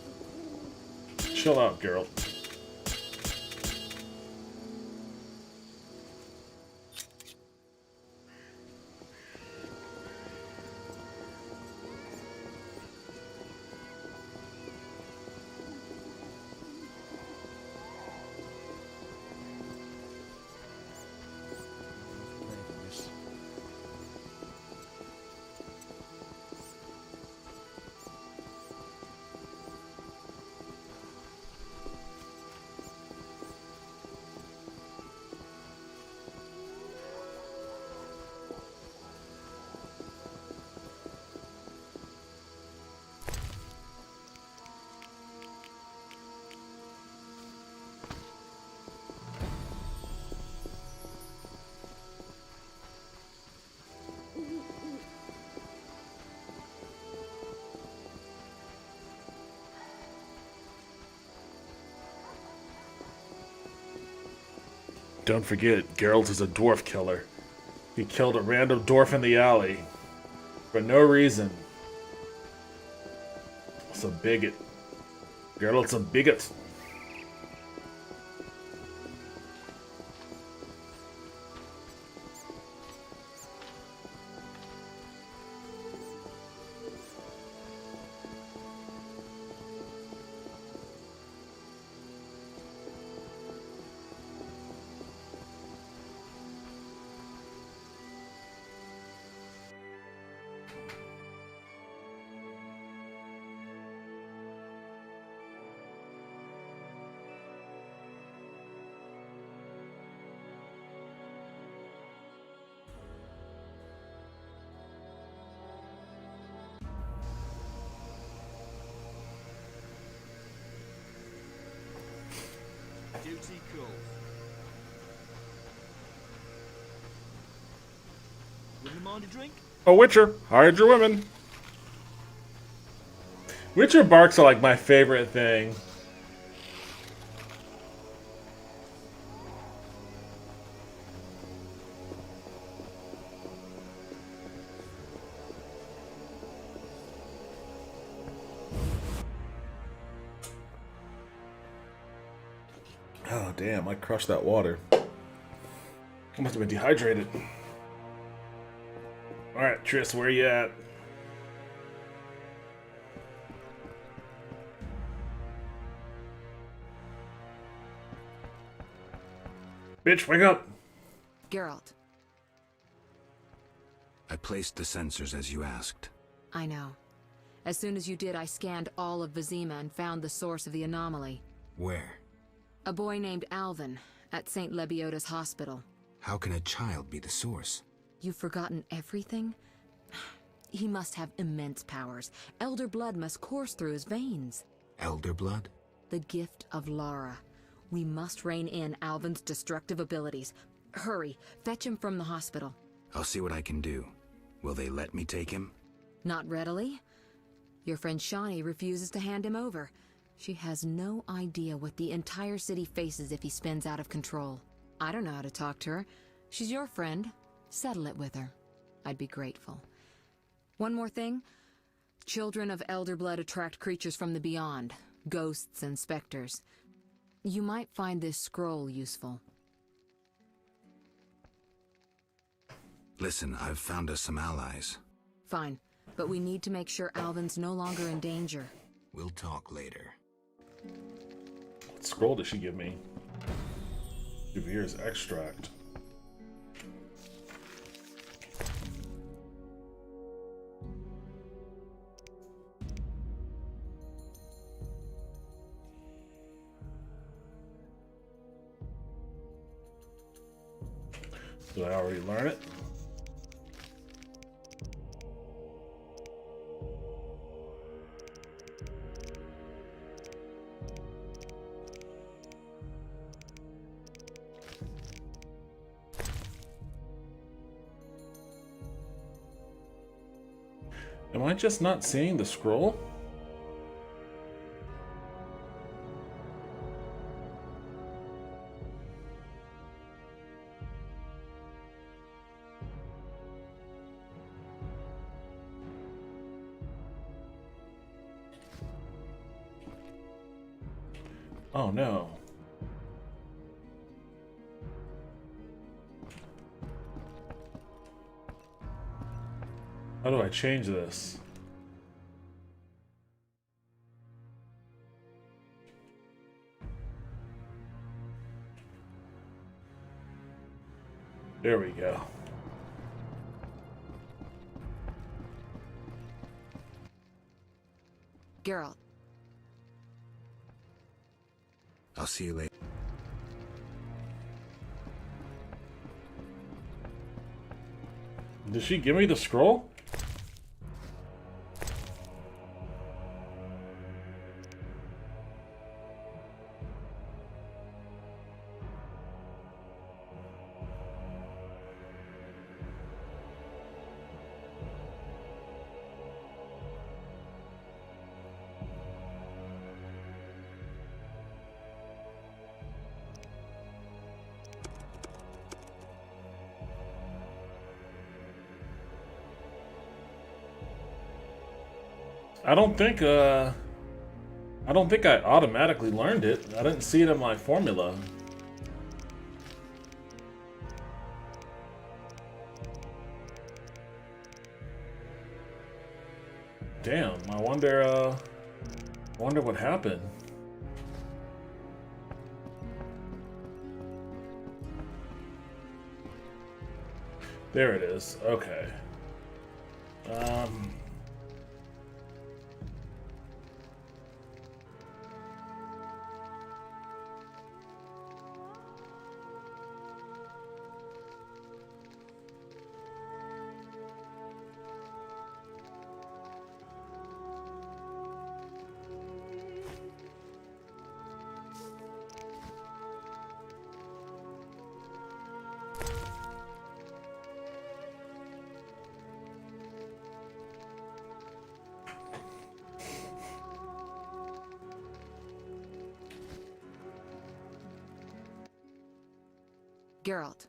Chill out, Geralt. Don't forget, Geralt is a dwarf killer. He killed a random dwarf in the alley. For no reason. It's a bigot. Geralt's a bigot. Duty call. Wouldn't mind a drink? Oh, Witcher, hide your women. Witcher barks are like my favorite thing. Oh, damn, I crushed that water. I must have been dehydrated. Alright, Triss, where you at? Bitch, wake up! Geralt. I placed the sensors as you asked. I know. As soon as you did, I scanned all of Vizima and found the source of the anomaly. Where? A boy named Alvin, at St. Lebioda's hospital. How can a child be the source? You've forgotten everything? He must have immense powers. Elder blood must course through his veins. Elder blood? The gift of Lara. We must rein in Alvin's destructive abilities. Hurry, fetch him from the hospital. I'll see what I can do. Will they let me take him? Not readily. Your friend Shawnee refuses to hand him over. She has no idea what the entire city faces if he spins out of control. I don't know how to talk to her. She's your friend. Settle it with her. I'd be grateful. One more thing. Children of Elder blood attract creatures from the beyond. Ghosts and specters. You might find this scroll useful. Listen, I've found us some allies. Fine, but we need to make sure Alvin's no longer in danger. We'll talk later. What scroll did she give me? Duvir's extract. Did I already learn it? Am I just not seeing the scroll? Oh no. How do I change this? There we go. Geralt. I'll see you later. Did she give me the scroll? I don't think I automatically learned it. I didn't see it in my formula. Damn, I wonder what happened. There it is. Okay. Geralt.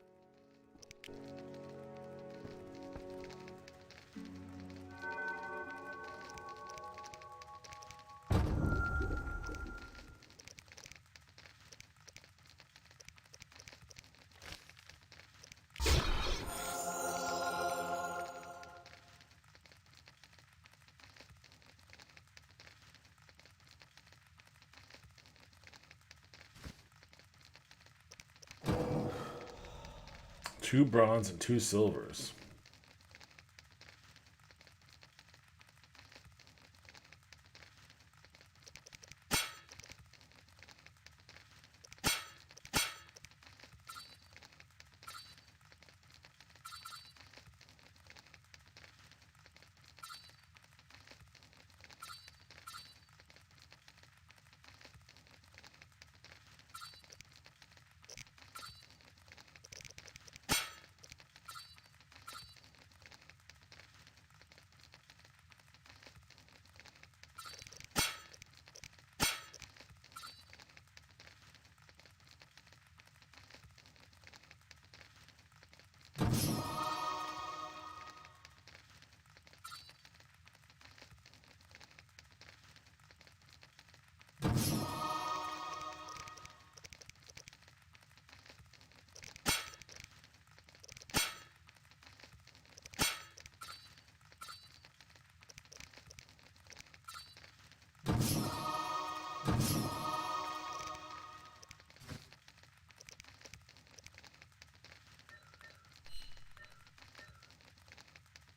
Two bronze and 2 silvers.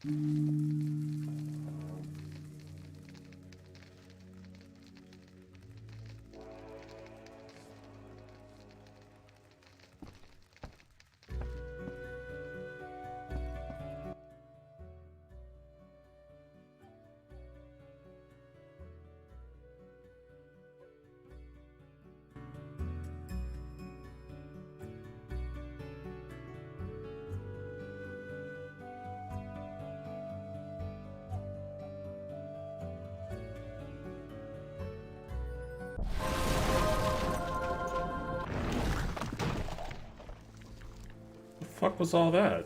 The fuck was all that?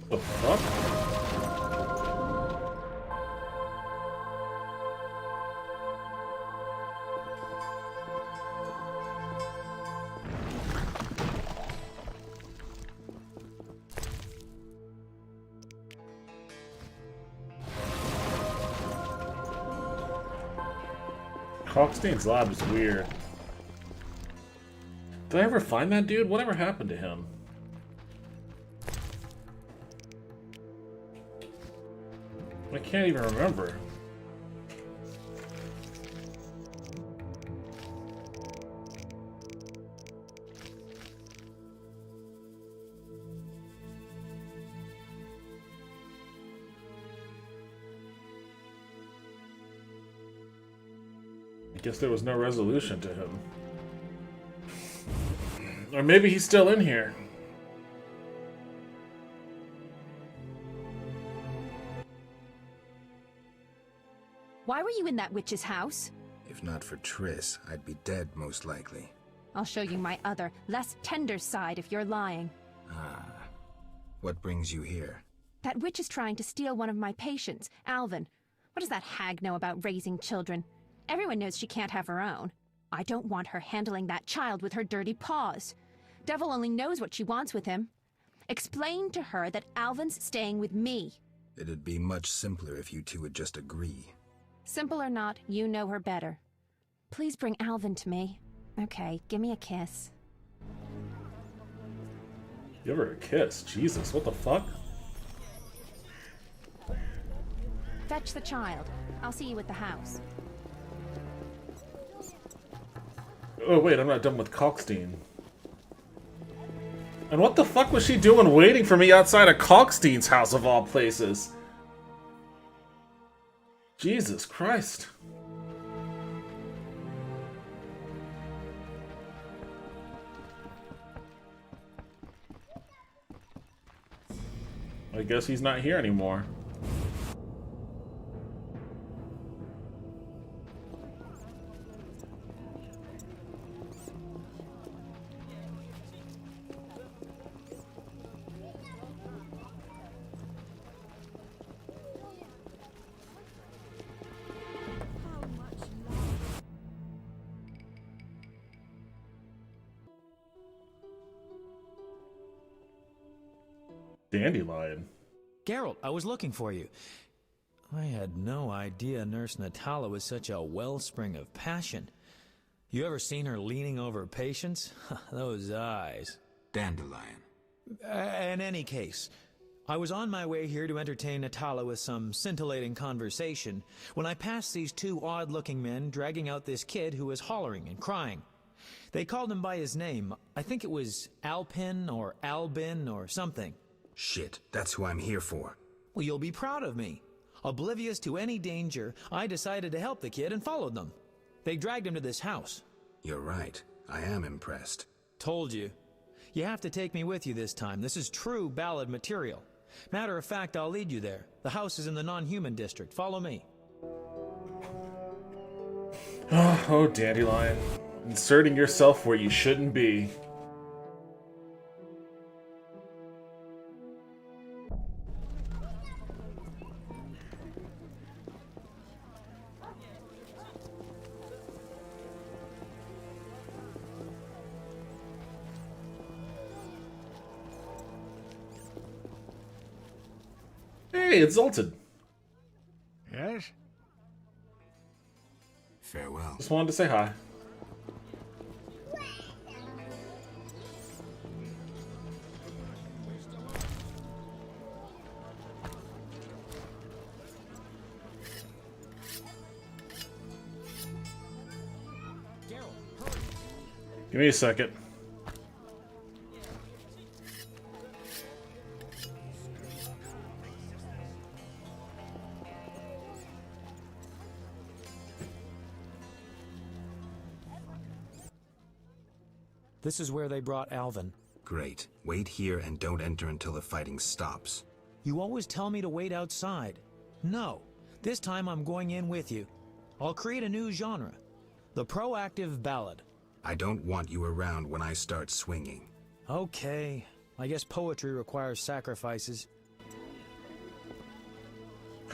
The fuck? Kalkstein's lab is weird. Did I ever find that dude? Whatever happened to him? I can't even remember. I guess there was no resolution to him. Or maybe he's still in here. Why were you in that witch's house? If not for Triss, I'd be dead most likely. I'll show you my other, less tender side if you're lying. Ah. What brings you here? That witch is trying to steal one of my patients, Alvin. What does that hag know about raising children? Everyone knows she can't have her own. I don't want her handling that child with her dirty paws. Devil only knows what she wants with him. Explain to her that Alvin's staying with me. It'd be much simpler if you two would just agree. Simple or not, you know her better. Please bring Alvin to me. Okay, give me a kiss. Give her a kiss? Jesus, what the fuck? Fetch the child. I'll see you at the house. Oh wait, I'm not done with Kalkstein. And what the fuck was she doing waiting for me outside of Kalkstein's house of all places? Jesus Christ. I guess he's not here anymore. Dandelion. Geralt, I was looking for you. I had no idea Nurse Natala was such a wellspring of passion. You ever seen her leaning over patients? Those eyes. Dandelion. In any case, I was on my way here to entertain Natala with some scintillating conversation when I passed these two odd-looking men dragging out this kid who was hollering and crying. They called him by his name. I think it was Alpin or Albin or something. Shit, that's who I'm here for. Well, you'll be proud of me. Oblivious to any danger, I decided to help the kid and followed them. They dragged him to this house. You're right. I am impressed. Told you. You have to take me with you this time. This is true ballad material. Matter of fact, I'll lead you there. The house is in the non-human district. Follow me. Oh, Dandelion. Inserting yourself where you shouldn't be. Hey, it's Zoltan. Yes? Farewell. Just wanted to say hi. Give me a second. This is where they brought Alvin. Great. Wait here and don't enter until the fighting stops. You always tell me to wait outside. No. This time I'm going in with you. I'll create a new genre. The proactive ballad. I don't want you around when I start swinging. Okay. I guess poetry requires sacrifices.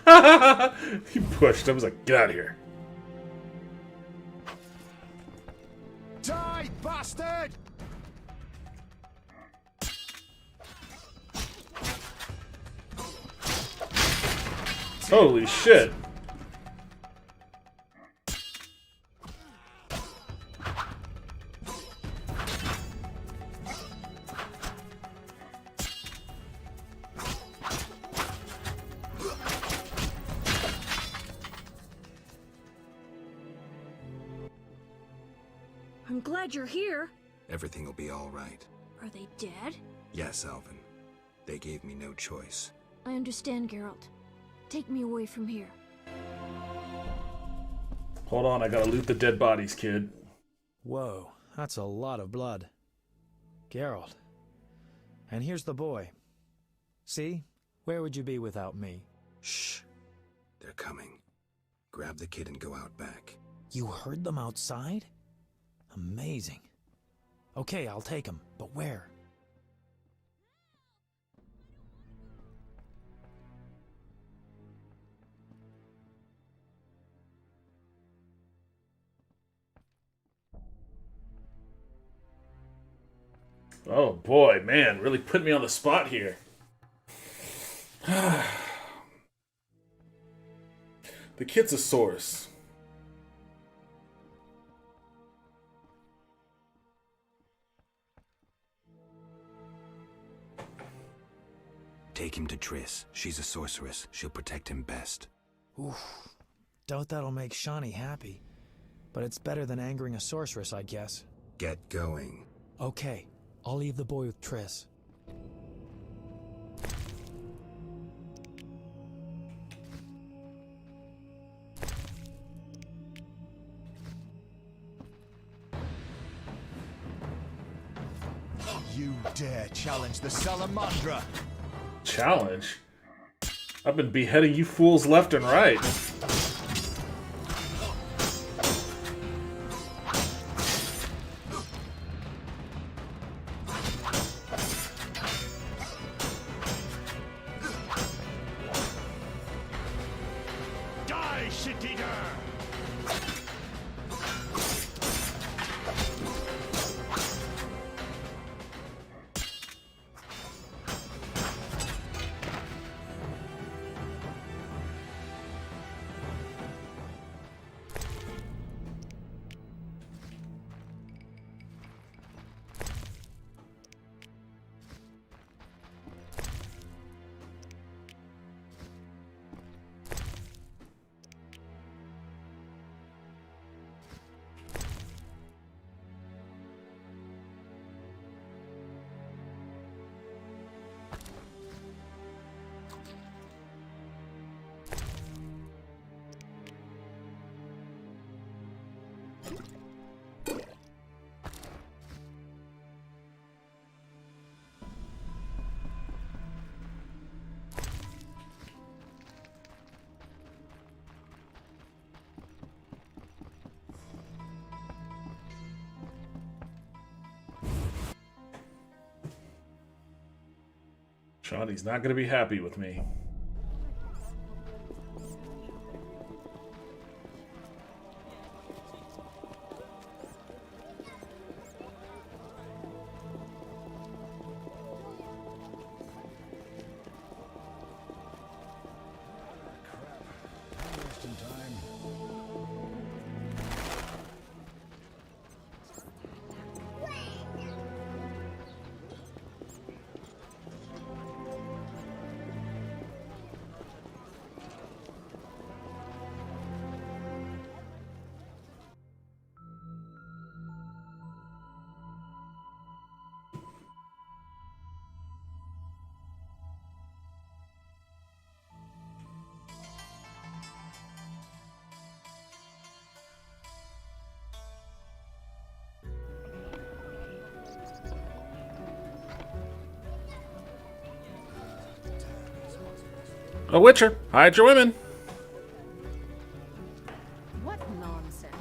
He pushed. I was like, get out of here. Die, bastard! Holy shit. I'm glad you're here. Everything will be all right. Are they dead? Yes, Alvin. They gave me no choice. I understand, Geralt. Take me away from here. Hold on, I gotta loot the dead bodies, kid. Whoa, that's a lot of blood. Geralt. And here's the boy. See? Where would you be without me? Shh. They're coming. Grab the kid and go out back. You heard them outside? Amazing. Okay, I'll take him, but where? Oh boy, man, really put me on the spot here. The kid's a source. Take him to Triss. She's a sorceress. She'll protect him best. Oof. Doubt that'll make Shani happy. But it's better than angering a sorceress, I guess. Get going. Okay, I'll leave the boy with Triss. You dare challenge the Salamandra? Challenge? I've been beheading you fools left and right. Die, shit-eater! Shawnee's not gonna be happy with me. just in time. A Witcher, hide your women. What nonsense.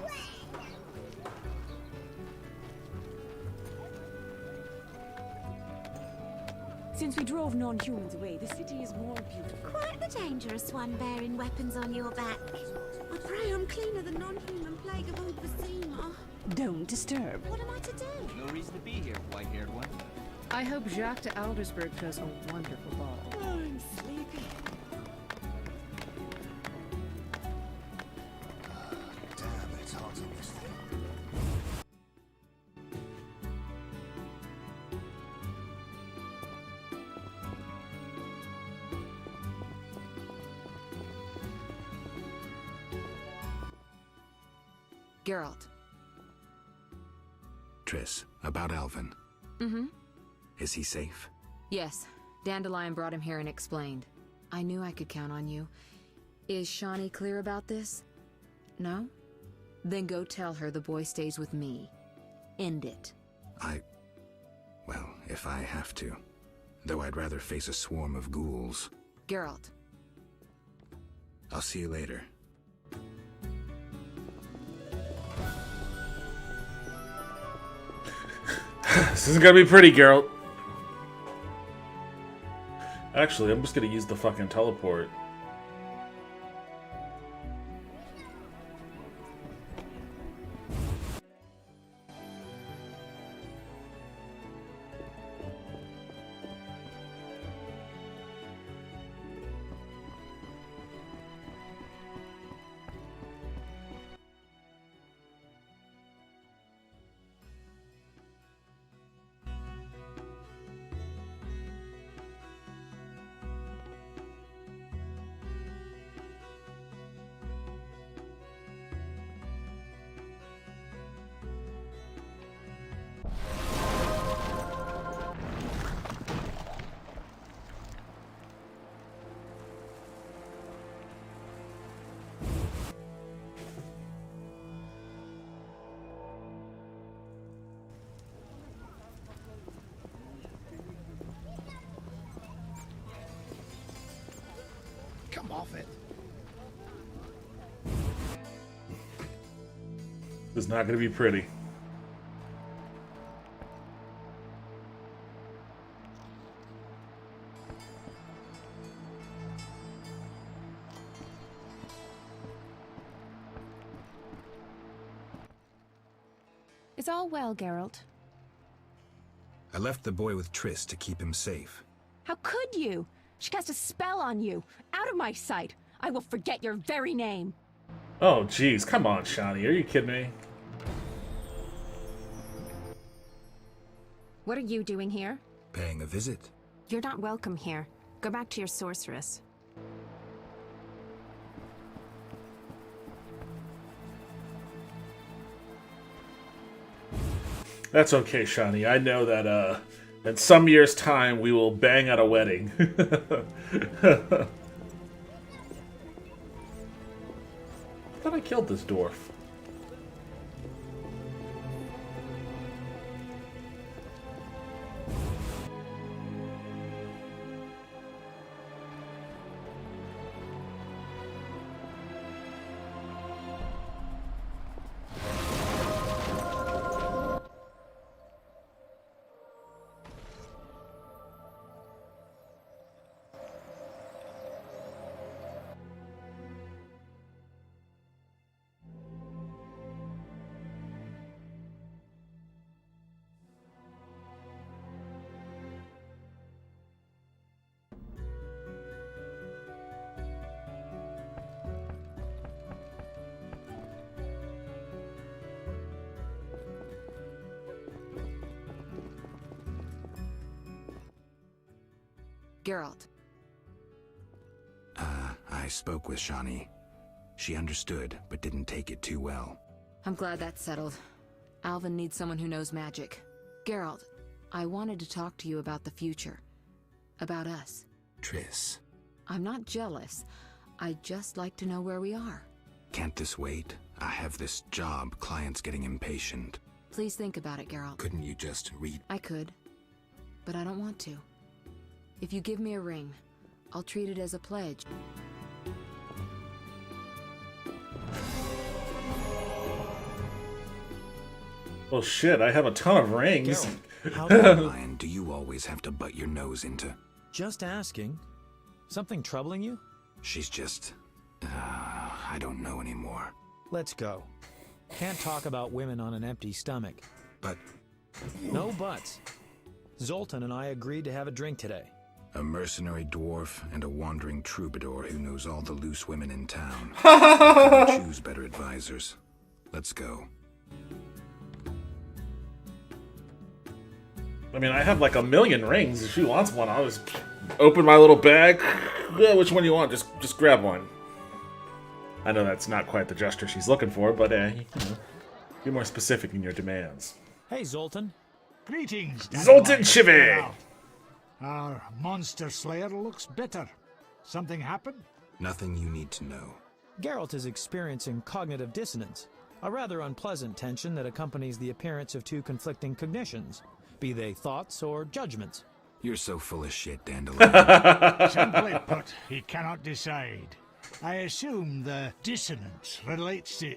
Since we drove non-humans away, the city is more beautiful. Quite the dangerous one bearing weapons on your back. I pray I'm cleaner than non-human plague of old Vecima. Don't disturb. What am I to do? No reason to be here, white-haired one. I hope Jacques de Aldersburg does a wonderful ball. I'm sleepy. Damn, it's hot in this thing. Geralt. Triss, about Alvin. Mm-hmm. Is he safe? Yes. Dandelion brought him here and explained. I knew I could count on you. Is Shani clear about this? No? Then go tell her the boy stays with me. End it. Well, if I have to. Though I'd rather face a swarm of ghouls. Geralt. I'll see you later. This isn't gonna be pretty, Geralt. Actually, I'm just gonna use the fucking teleport. Come off it. It's not gonna be pretty. Is all well, Geralt? I left the boy with Triss to keep him safe. How could you? She cast a spell on you. Out of my sight. I will forget your very name. Oh, jeez. Come on, Shani. Are you kidding me? What are you doing here? Paying a visit. You're not welcome here. Go back to your sorceress. That's okay, Shani. I know that, in some years' time, we will bang at a wedding. I thought I killed this dwarf. Geralt. I spoke with Shani. She understood, but didn't take it too well. I'm glad that's settled. Alvin needs someone who knows magic. Geralt, I wanted to talk to you about the future. About us. Triss. I'm not jealous. I'd just like to know where we are. Can't this wait? I have this job. Clients getting impatient. Please think about it, Geralt. Couldn't you just read? I could, but I don't want to. If you give me a ring, I'll treat it as a pledge. Well, shit, I have a ton of rings. How Dandelion do you always have to butt your nose into? Just asking. Something troubling you? She's just... I don't know anymore. Let's go. Can't talk about women on an empty stomach. But... No buts. Zoltan and I agreed to have a drink today. A mercenary dwarf and a wandering troubadour who knows all the loose women in town. Couldn't choose better advisors. Let's go. I mean, I have like a million rings. If she wants one, I'll just open my little bag. Yeah, which one do you want? Just grab one. I know that's not quite the gesture she's looking for, but you know, be more specific in your demands. Hey, Zoltan. Greetings, Zoltan Chivy! Our monster slayer looks bitter. Something happened? Nothing you need to know. Geralt is experiencing cognitive dissonance, a rather unpleasant tension that accompanies the appearance of two conflicting cognitions, be they thoughts or judgments. You're so full of shit, Dandelion. Simply put, he cannot decide. I assume the dissonance relates to...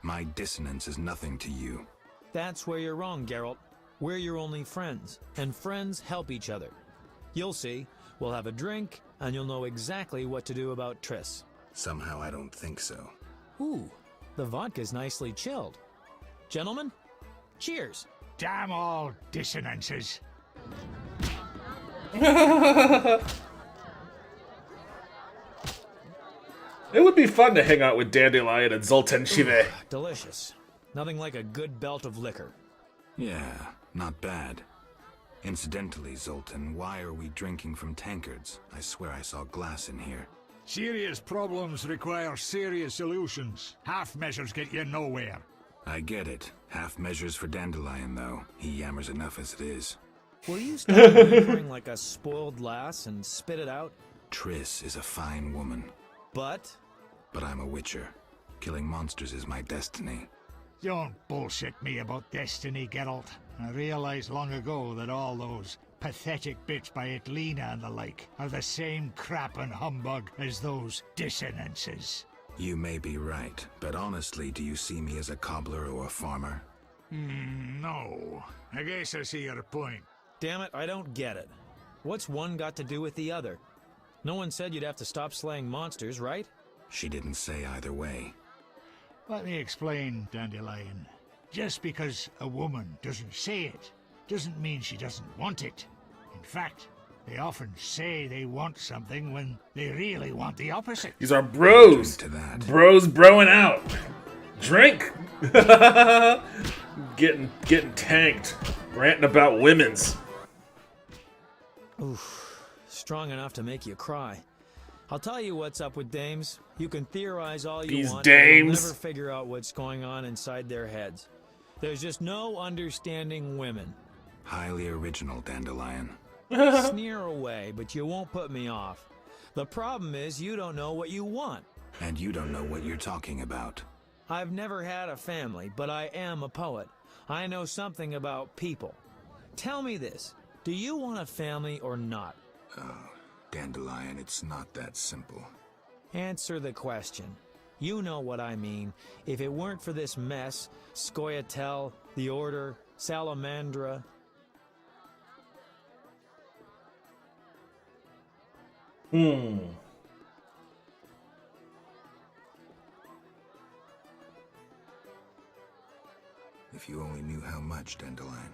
My dissonance is nothing to you. That's where you're wrong, Geralt. We're your only friends, and friends help each other. You'll see. We'll have a drink, and you'll know exactly what to do about Triss. Somehow I don't think so. Ooh, the vodka's nicely chilled. Gentlemen, cheers. Damn all dissonances. It would be fun to hang out with Dandelion and Zoltan Chive. Delicious. Nothing like a good belt of liquor. Yeah, not bad. Incidentally, Zoltan, why are we drinking from tankards? I swear I saw glass in here. Serious problems require serious solutions. Half measures get you nowhere. I get it. Half measures for Dandelion, though. He yammers enough as it is. Will you stop yammering like a spoiled lass and spit it out? Triss is a fine woman. But I'm a witcher. Killing monsters is my destiny. Don't bullshit me about destiny, Geralt. I realized long ago that all those pathetic bits by Etlina and the like are the same crap and humbug as those dissonances. You may be right, but honestly, do you see me as a cobbler or a farmer? No. I guess I see your point. Damn it, I don't get it. What's one got to do with the other? No one said you'd have to stop slaying monsters, right? She didn't say either way. Let me explain, Dandelion. Just because a woman doesn't say it, doesn't mean she doesn't want it. In fact, they often say they want something when they really want the opposite. These are bros. To that. Bros broing out. Drink. getting tanked. Ranting about women's. Oof. Strong enough to make you cry. I'll tell you what's up with dames. You can theorize all you These want, dames. but you'll never figure out what's going on inside their heads. There's just no understanding women. Highly original, Dandelion. Sneer away, but you won't put me off. The problem is you don't know what you want. And you don't know what you're talking about. I've never had a family, but I am a poet. I know something about people. Tell me this. Do you want a family or not? Oh, Dandelion, it's not that simple. Answer the question. You know what I mean. If it weren't for this mess, Scoia'tael, the Order, Salamandra... If you only knew how much, Dandelion.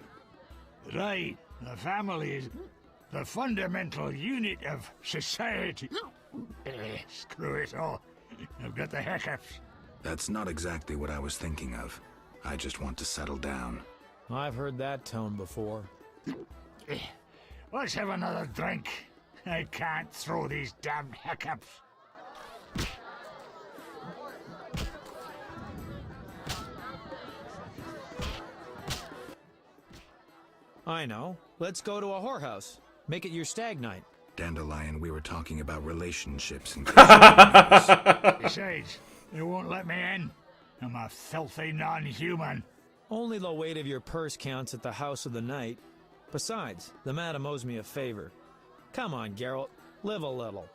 Right. The family is the fundamental unit of society. Screw it all. I've got the hiccups. That's not exactly what I was thinking of. I just want to settle down. I've heard that tone before. Let's have another drink. I can't throw these damned hiccups. I know. Let's go to a whorehouse. Make it your stag night. Dandelion, we were talking about relationships and... Besides, they won't let me in. I'm a filthy non-human. Only the weight of your purse counts at the house of the night. Besides, the madam owes me a favor. Come on, Geralt. Live a little.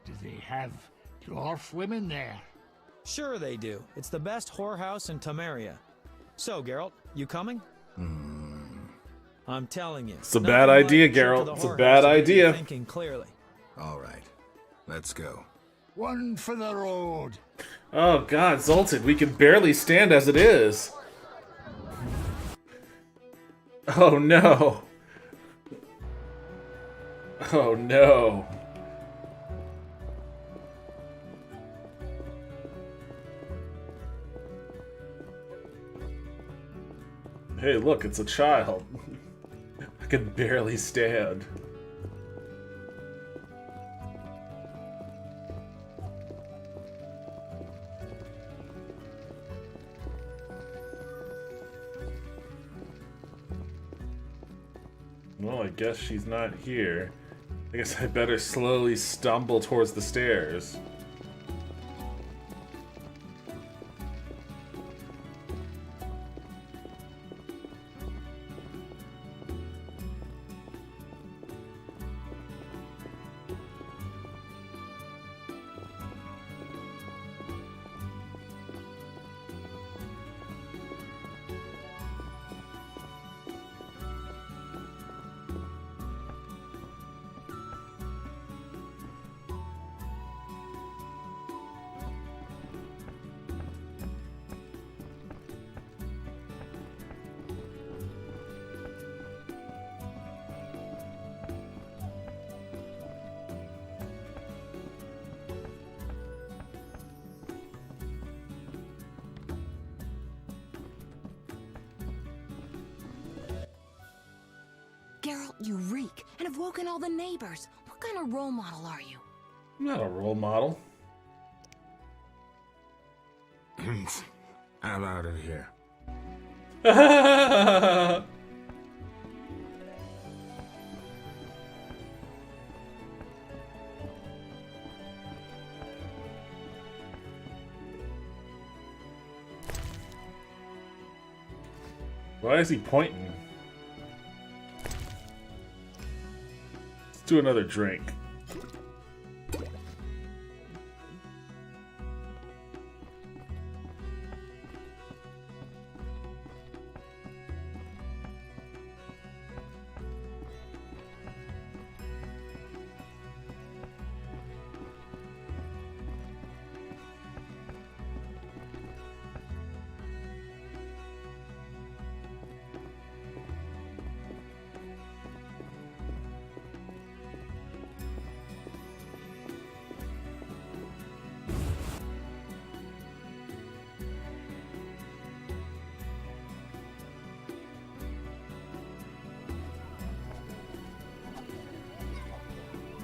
Do they have dwarf women there? Sure they do. It's the best whorehouse in Temeria. So, Geralt, you coming? I'm telling you. It's a bad idea, Geralt. It's a bad idea. Thinking clearly. All right. Let's go. One for the road. Oh god, Zoltan, we can barely stand as it is. Oh no. Oh no. Hey, look, it's a child. I can barely stand. Well, I guess she's not here. I guess I better slowly stumble towards the stairs. Geralt, you reek, and have woken all the neighbors. What kind of role model are you? I'm not a role model. I'm out of here. Why is he pointing? Let's do another drink.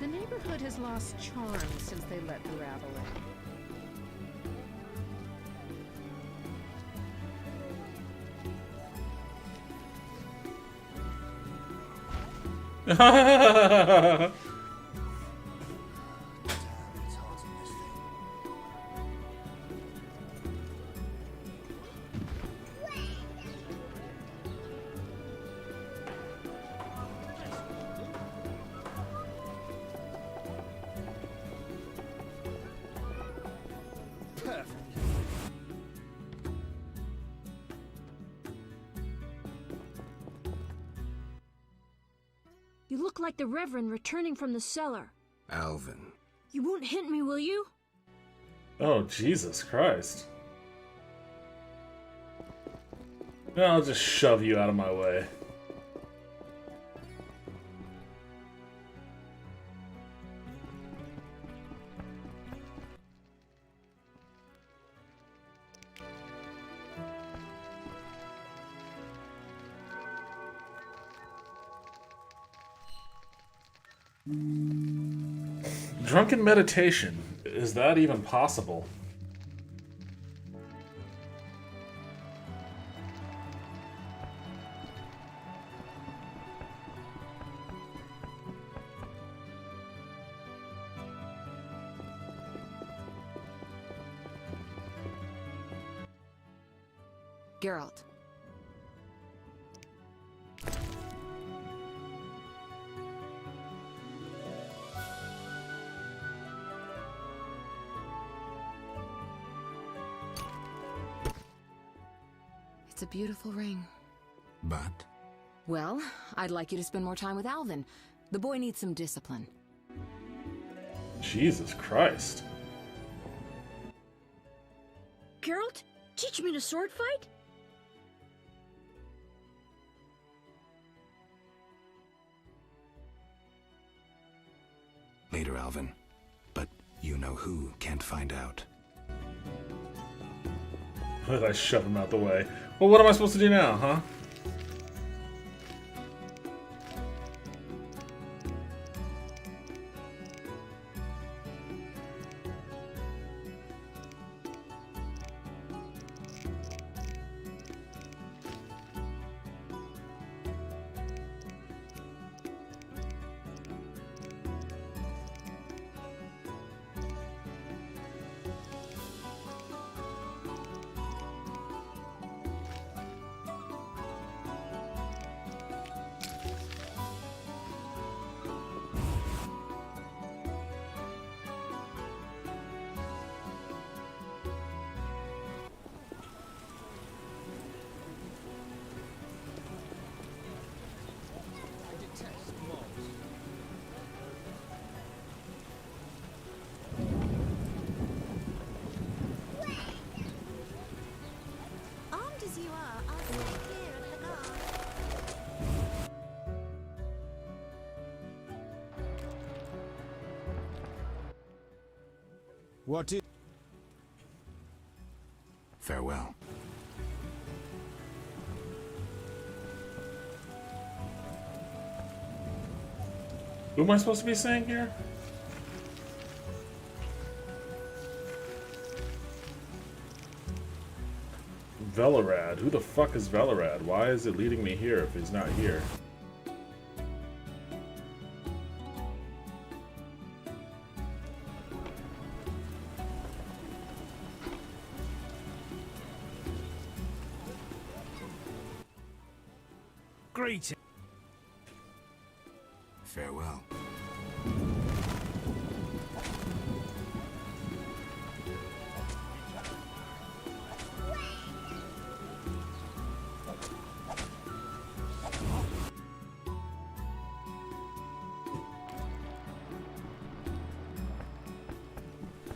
The neighborhood has lost charm since they let the rabble in. You look like the Reverend returning from the cellar. Alvin. You won't hit me, will you? Oh, Jesus Christ. No, I'll just shove you out of my way. Drunken meditation. Is that even possible? Geralt. It's a beautiful ring. But? Well, I'd like you to spend more time with Alvin. The boy needs some discipline. Jesus Christ. Geralt, teach me to sword fight? Later, Alvin. But you know who can't find out. I shove him out the way. Well, what am I supposed to do now, huh? Armed as you are, I'll stay here at the guard. What is... Farewell. Who am I supposed to be saying here? Velerad. Who the fuck is Velerad? Why is it leading me here if he's not here? Great. Farewell.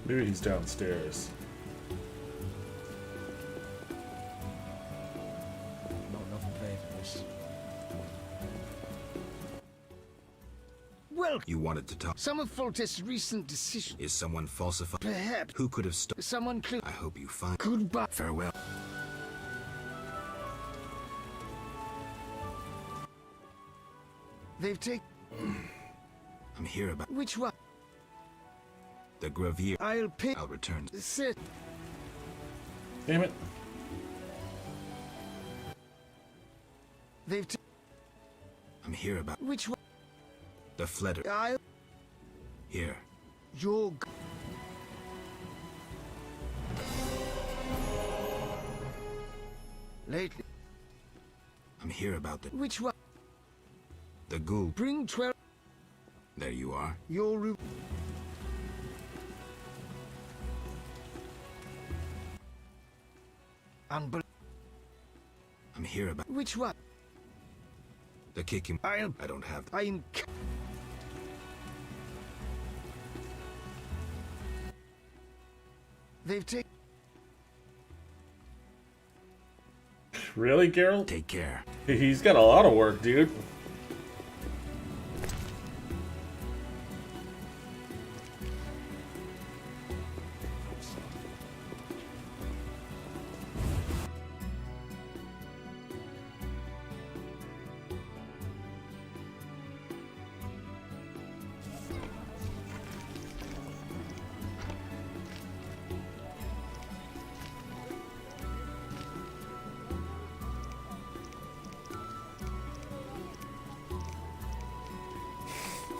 Maybe he's downstairs. Not enough to pay for this. Well, you wanted to talk. Some of Foltest's recent decisions. Is someone falsified? Perhaps. Who could have stopped? Someone clue. I hope you find. Goodbye. Farewell. They've taken. I'm here about Which one? the Gravier. I'll pay. I'll return. Sit. Damn it. They've I'm here about Which one? the Fletter. I'll. Here. Your. Lately. I'm here about the Which one? the Ghoul. Bring 12. There you are. Your. Unbelievable. I'm here about Which one? the kicking. I don't have. I'm. They've taken. Really, Geralt? Take care. He's got a lot of work, dude.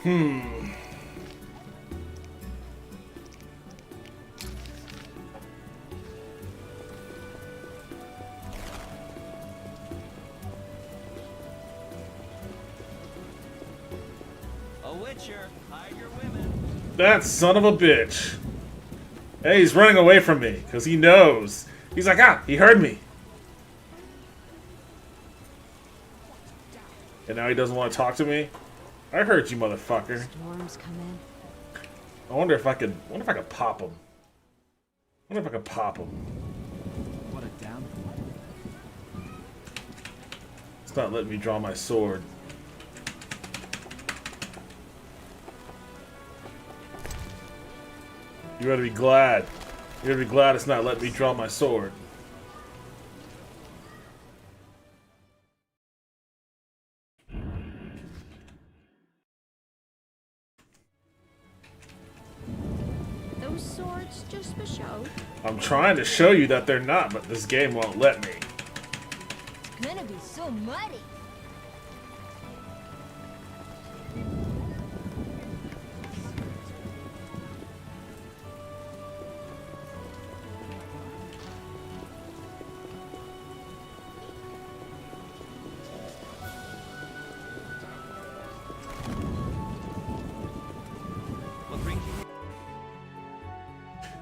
A witcher, hide your women. That son of a bitch. Hey, he's running away from me because he knows. He's like, ah, he heard me. And now he doesn't want to talk to me. I heard you, motherfucker. Storms come in. I wonder if I could pop him. I wonder if I could pop him. What a downfall. It's not letting me draw my sword. You gotta be glad. You gotta be glad it's not letting me draw my sword. Those swords just for show. I'm trying to show you that they're not, but this game won't let me. It's gonna be so muddy.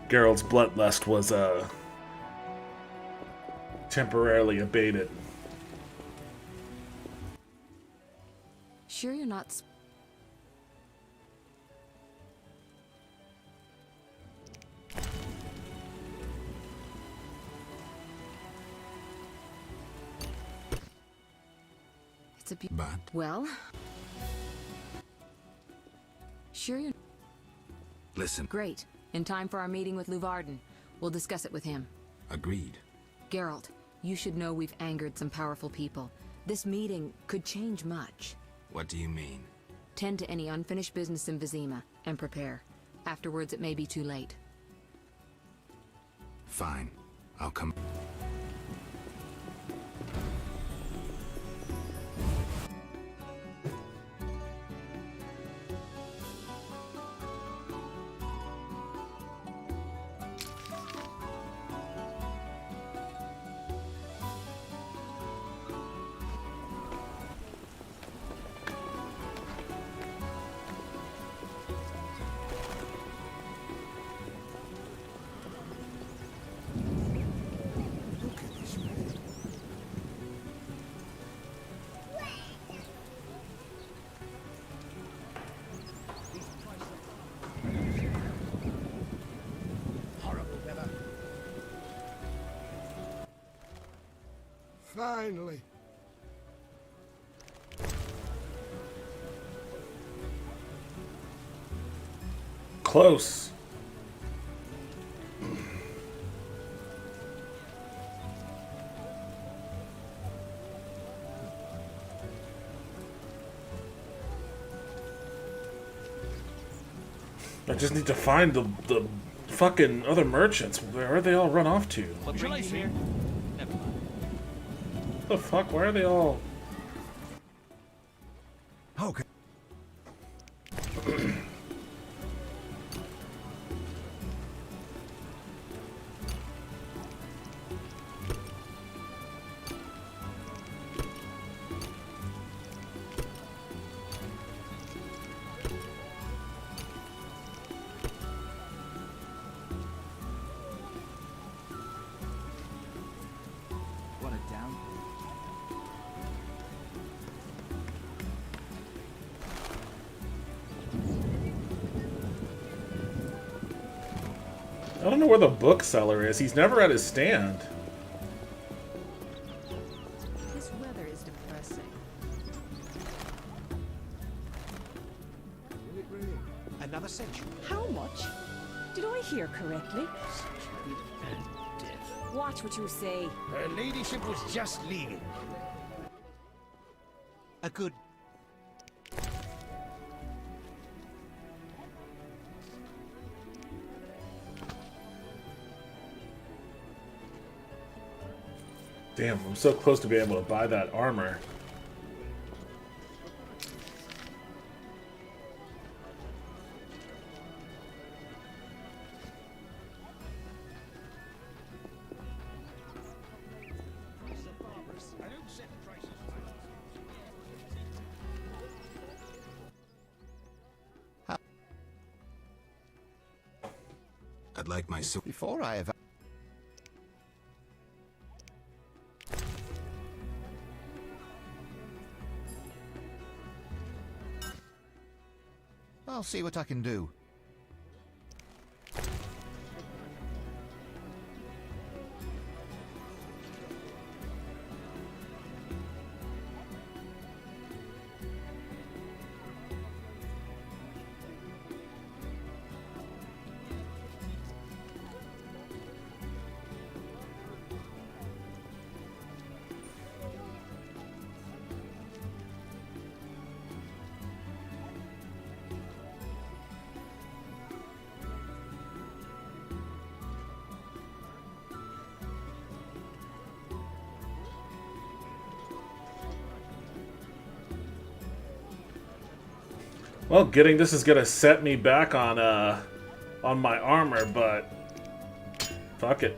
Geralt's bloodlust was temporarily abated. Sure you're not... It's a But well... Sure you're... listen. Great. In time for our meeting with Luvarden. We'll discuss it with him. Agreed. Geralt, you should know we've angered some powerful people. This meeting could change much. What do you mean? Tend to any unfinished business in Vizima, and prepare. Afterwards, it may be too late. Fine. I'll come. Finally. Close. I just need to find the fucking other merchants. Where are they all run off to? What brings you here? Never mind. The fuck? Why are they all? Okay. What a downfall. I don't know where the bookseller is. He's never at his stand. This weather is depressing. Another century. How much? Did I hear correctly? Watch what you say. Her ladyship was just leaving. A good. Damn, I'm so close to being able to buy that armor. I'd like my sword. Before I have... I'll see what I can do. Well, getting this is gonna set me back on my armor, but fuck it.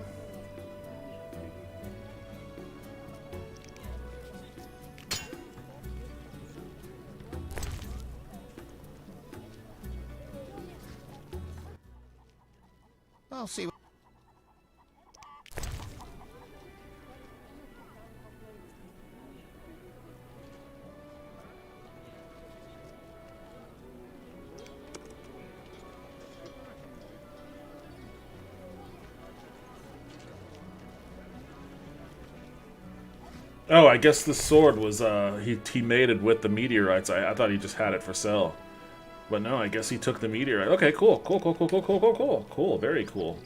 I'll see. Oh, I guess the sword was, he made it with the meteorites. I thought he just had it for sale. But no, I guess he took the meteorite. Okay, cool. Cool, very cool.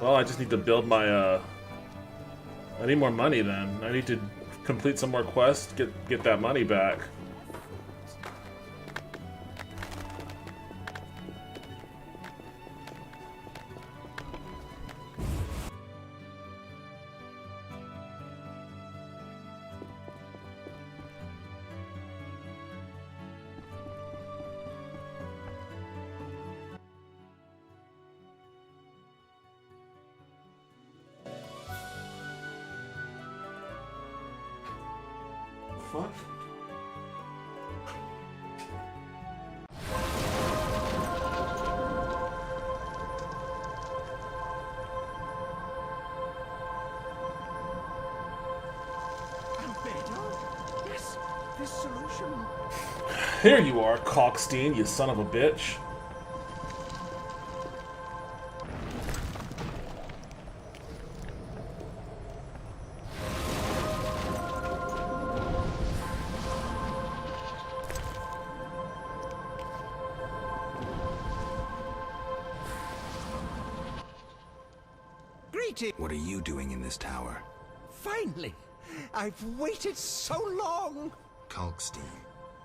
Well, I just need to build my, I need more money then. I need to complete some more quests, get that money back. Fuck. Albedo? Yes, this solution. Here you are, Cockstein, you son of a bitch. What are you doing in this tower? Finally! I've waited so long! Kalkstein.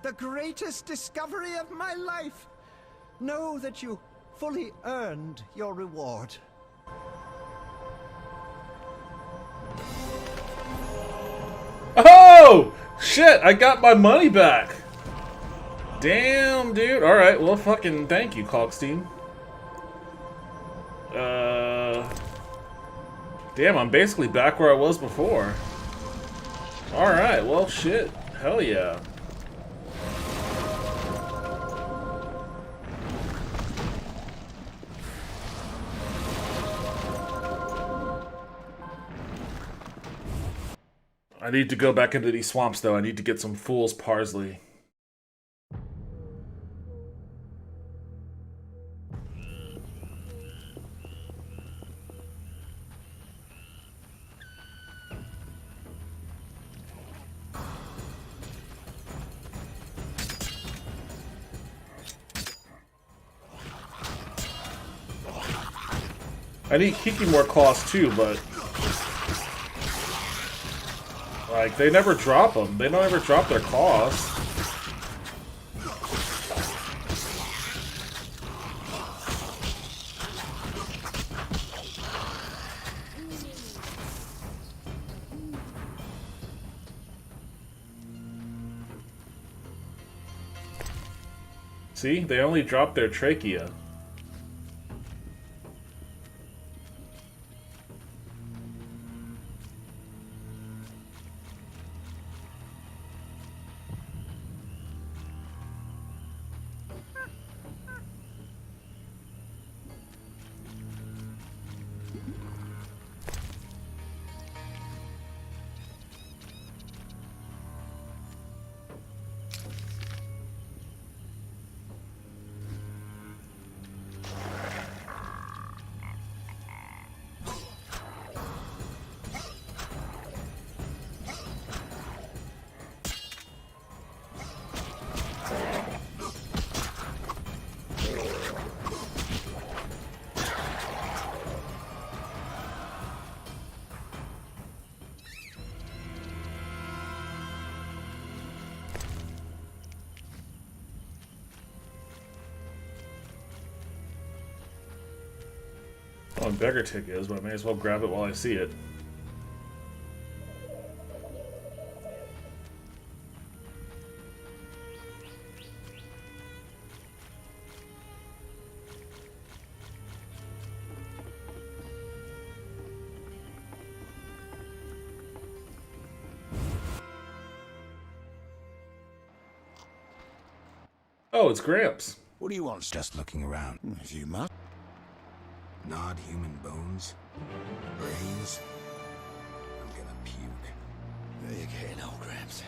The greatest discovery of my life! Know that you fully earned your reward. Oh! Shit, I got my money back! Damn, dude. Alright, well, fucking thank you, Kalkstein. Damn, I'm basically back where I was before. Alright, well, shit. Hell yeah. I need to go back into these swamps, though. I need to get some fool's parsley. I need Kiki more claws too, but like they never drop them. They don't ever drop their claws. See, they only drop their trachea. Oh, and beggar tick is, but I may as well grab it while I see it. Oh, it's Gramps. What do you want? Just looking around. If you must. Gnawed human bones? Brains? I'm gonna puke. There you getting old, Gramps.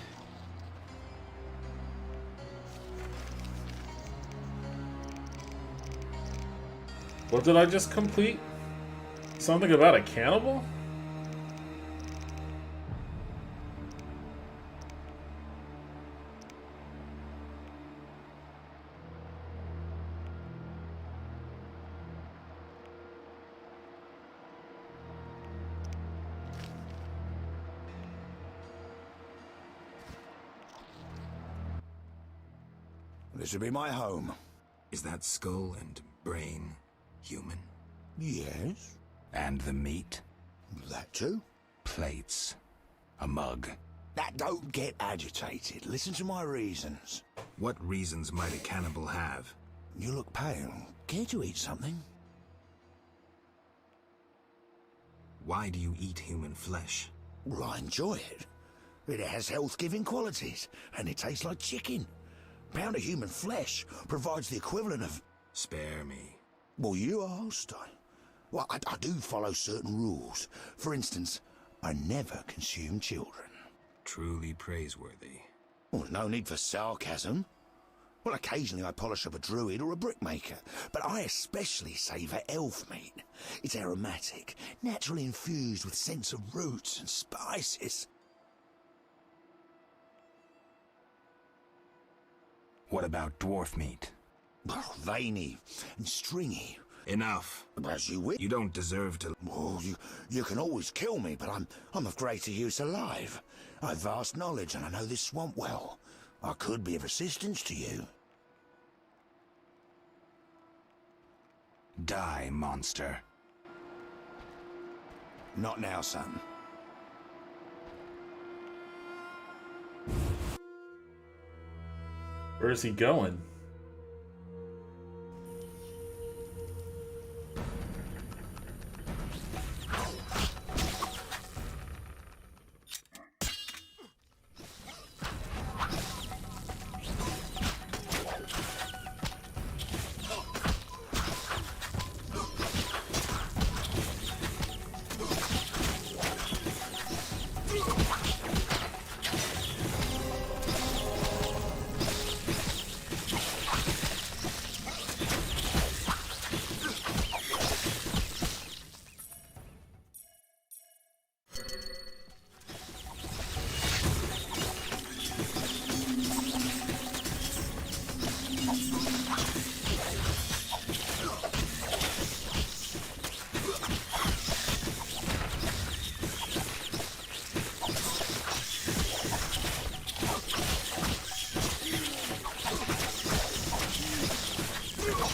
What did I just complete? Something about a cannibal? This will be my home. Is that skull and brain human? Yes. And the meat? That too. Plates. A mug. That don't get agitated. Listen to my reasons. What reasons might a cannibal have? You look pale. Care to eat something? Why do you eat human flesh? Well, I enjoy it. It has health-giving qualities, and it tastes like chicken. A pound of human flesh provides the equivalent of... Spare me. Well, you asked. I do follow certain rules. For instance, I never consume children. Truly praiseworthy. Well, no need for sarcasm. Well, occasionally I polish up a druid or a brickmaker, but I especially savour elf meat. It's aromatic, naturally infused with scents of roots and spices. What about dwarf meat? Oh, veiny and stringy. Enough. As you wish. You don't deserve to... Oh, you can always kill me, but I'm of greater use alive. I've vast knowledge and I know this swamp well. I could be of assistance to you. Die, monster. Not now, son. Where is he going?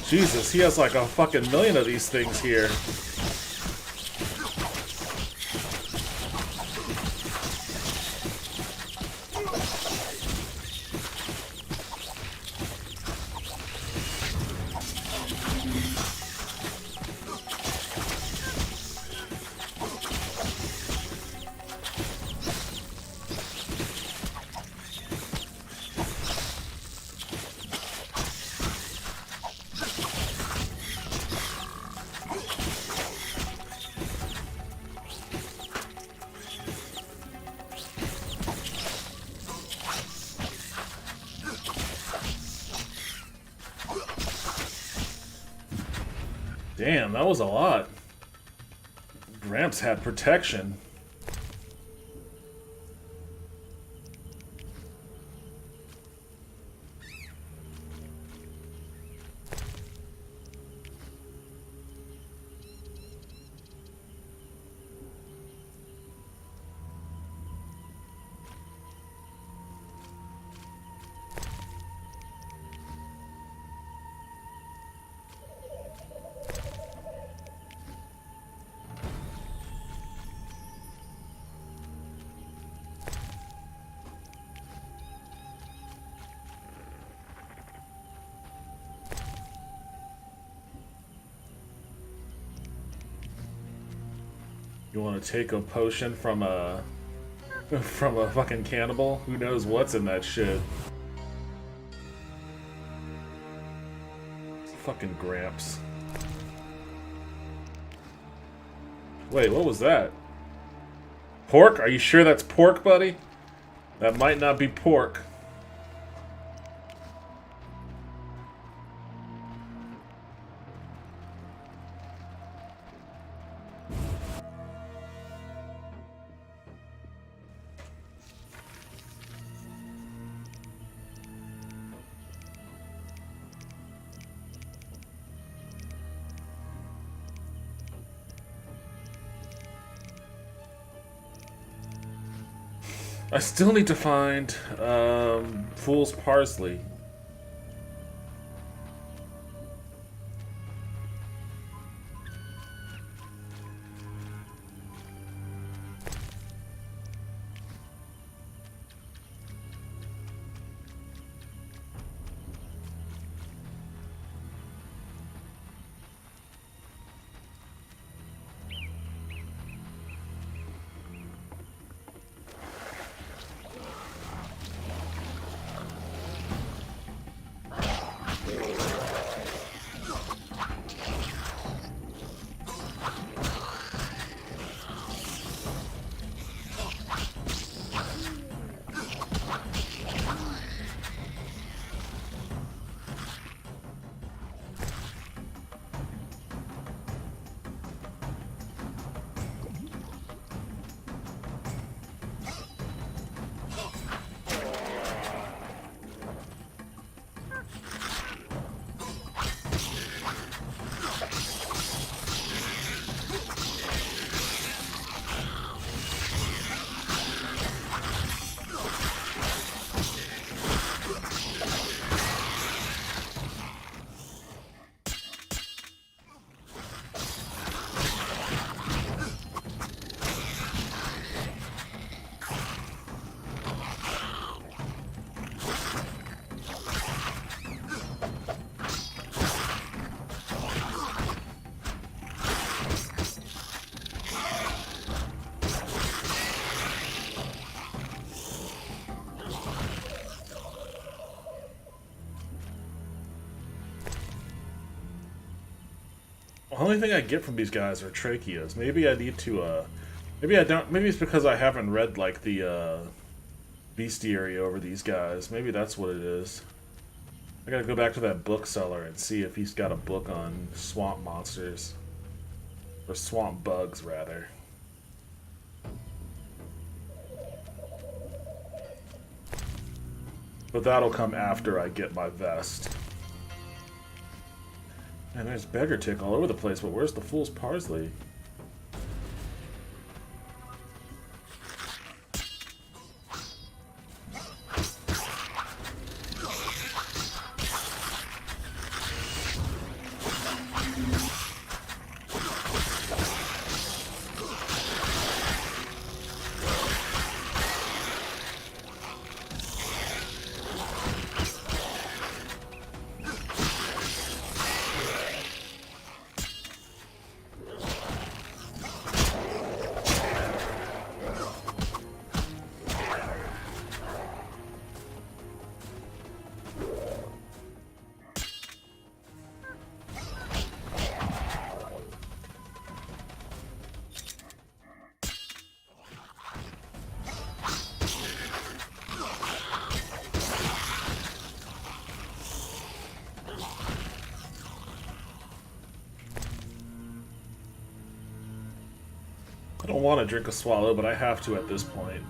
Jesus, he has like a fucking million of these things here. Damn, that was a lot. Gramps had protection. You want to take a potion from a fucking cannibal? Who knows what's in that shit? Fucking Gramps. Wait, what was that? Pork? Are you sure that's pork, buddy? That might not be pork. I still need to find Fool's Parsley. The only thing I get from these guys are tracheas. Maybe I need to, maybe I don't, maybe it's because I haven't read, like, the, bestiary over these guys. Maybe that's what it is. I gotta go back to that bookseller and see if he's got a book on swamp monsters. Or swamp bugs, rather. But that'll come after I get my vest. And there's beggar tick all over the place, but where's the Fool's Parsley? I don't want to drink a swallow, but I have to at this point.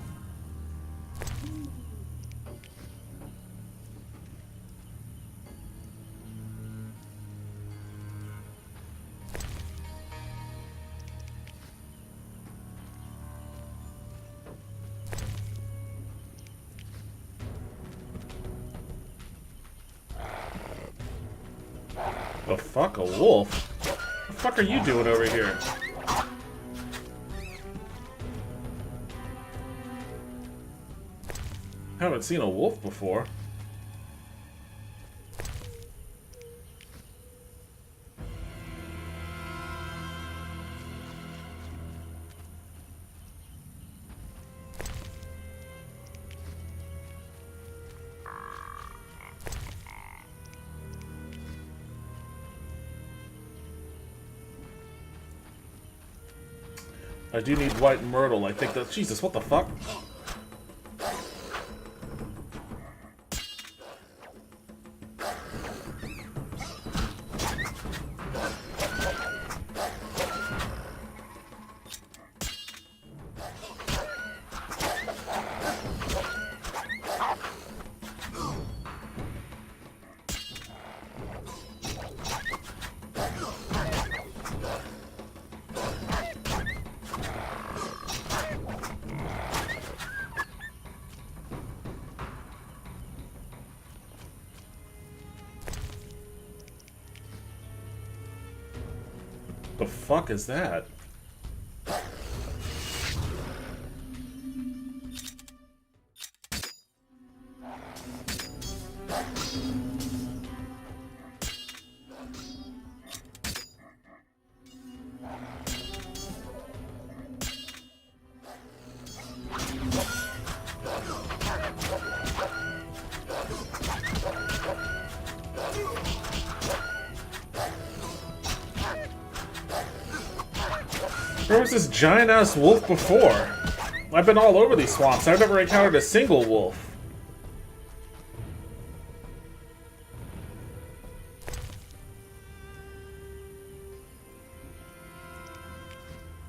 The fuck? A wolf? What the fuck are you doing over here? Haven't seen a wolf before. I do need white myrtle. I think that... Jesus, what the fuck? The fuck is that? Where was this giant-ass wolf before? I've been all over these swamps. I've never encountered a single wolf.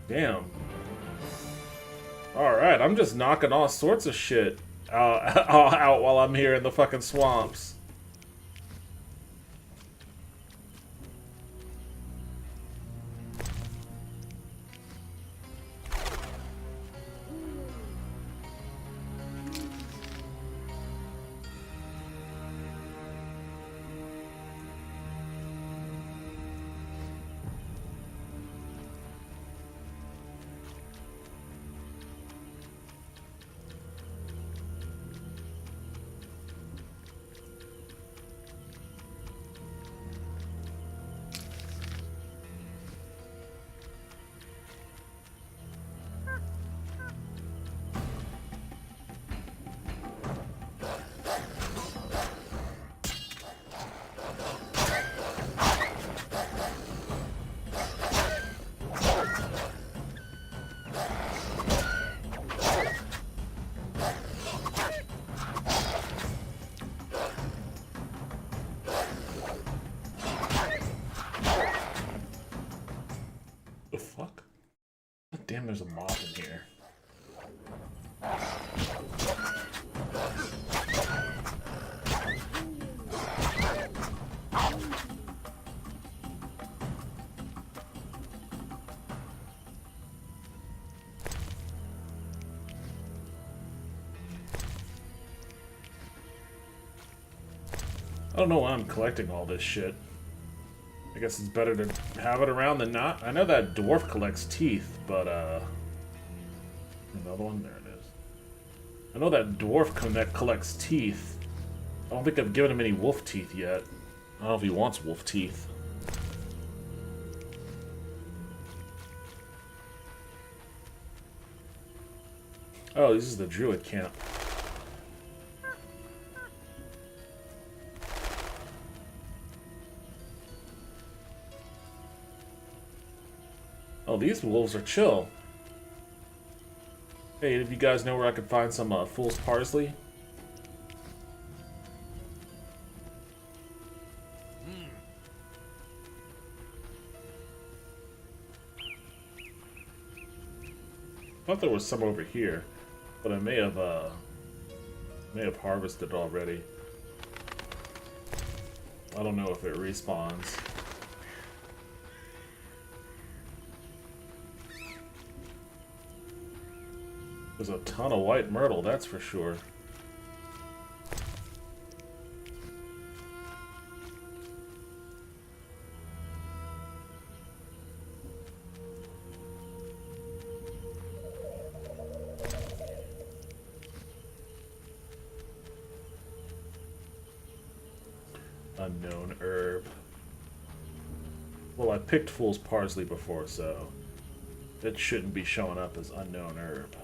Damn. Alright, I'm just knocking all sorts of shit out while I'm here in the fucking swamps. Damn, there's a mob in here. I don't know why I'm collecting all this shit. I guess it's better to have it around than not. I know that dwarf collects teeth, but, another one? There it is. I know that dwarf collects teeth. I don't think I've given him any wolf teeth yet. I don't know if he wants wolf teeth. Oh, this is the druid camp. Oh, these wolves are chill. Hey, if you guys know where I could find some fool's parsley? I thought there was some over here, but I may have harvested already. I don't know if it respawns. There's a ton of white myrtle, that's for sure. Unknown herb. Well, I picked fool's parsley before, so it shouldn't be showing up as unknown herb.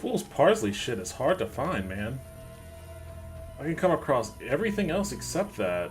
fool's parsley shit is hard to find, man. I can come across everything else except that.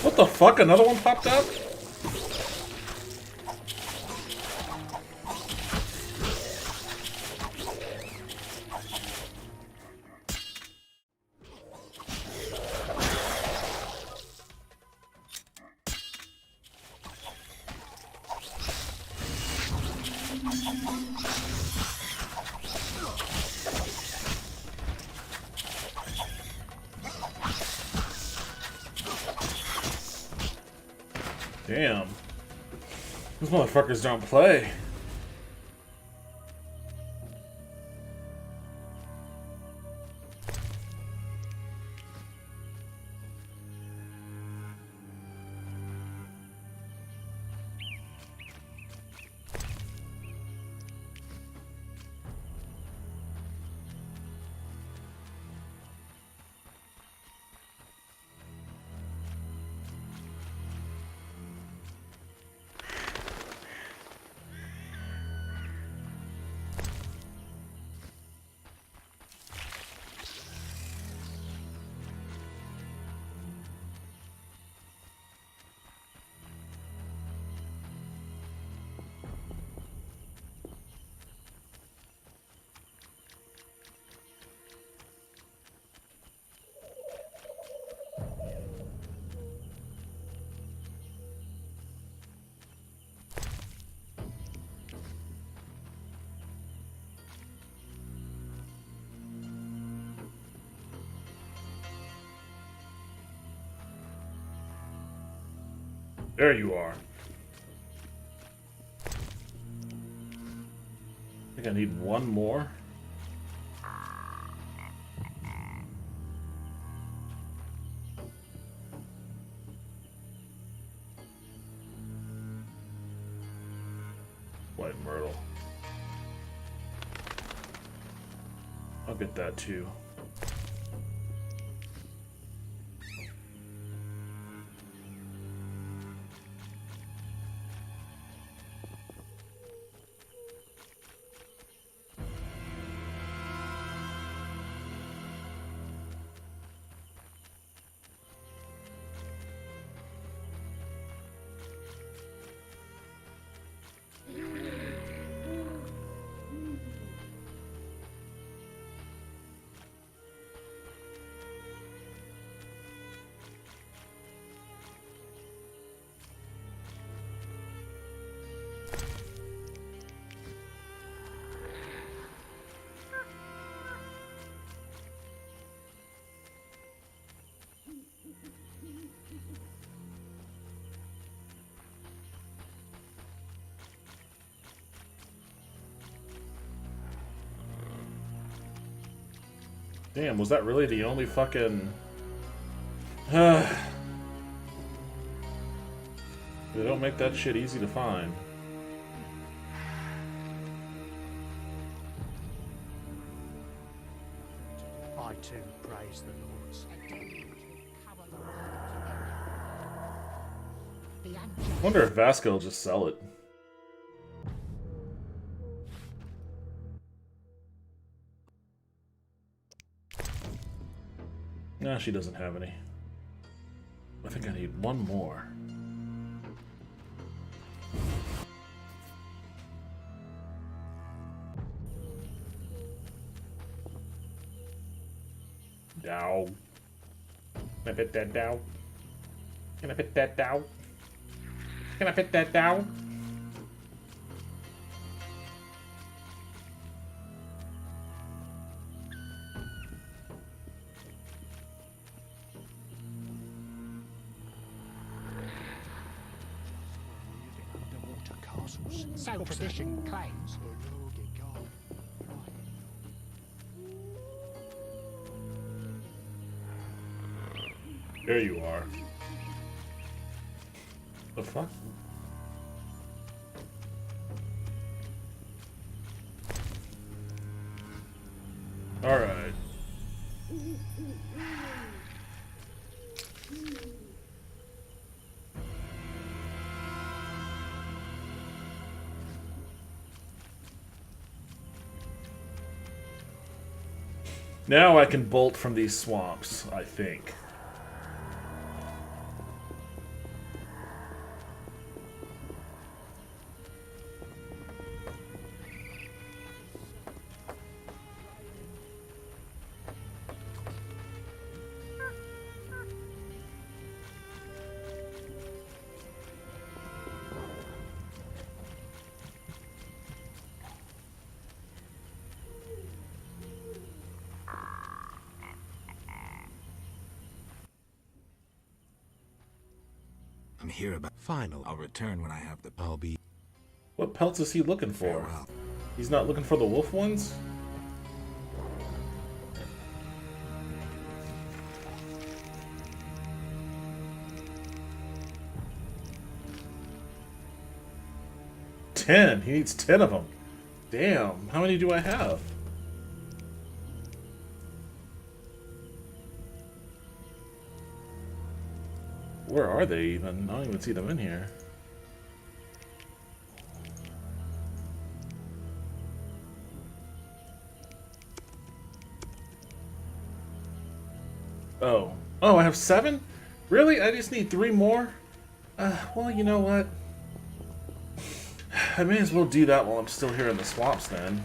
What the fuck? Another one popped up? Damn. These motherfuckers don't play. There you are. I think I need one more. White myrtle. I'll get that too. Damn, was that really the only fucking... They don't make that shit easy to find. I too praise the Lords. I wonder if Vasco will just sell it. Nah, she doesn't have any. I think I need one more. Dow. I bet that dow. Can I put that down? Can I put that down? Underwater castles. So tradition claims. There you are. The fuck? Alright. Now I can bolt from these swamps, I think. I'm here about final. I'll return when I have the. I'll be. What pelts is he looking for? He's not looking for the wolf ones? He needs 10 of them. Damn, how many do I have? Where are they even? I don't even see them in here. Oh. Oh, I have 7? Really? I just need 3 more? Well, you know what? I may as well do that while I'm still here in the swamps then.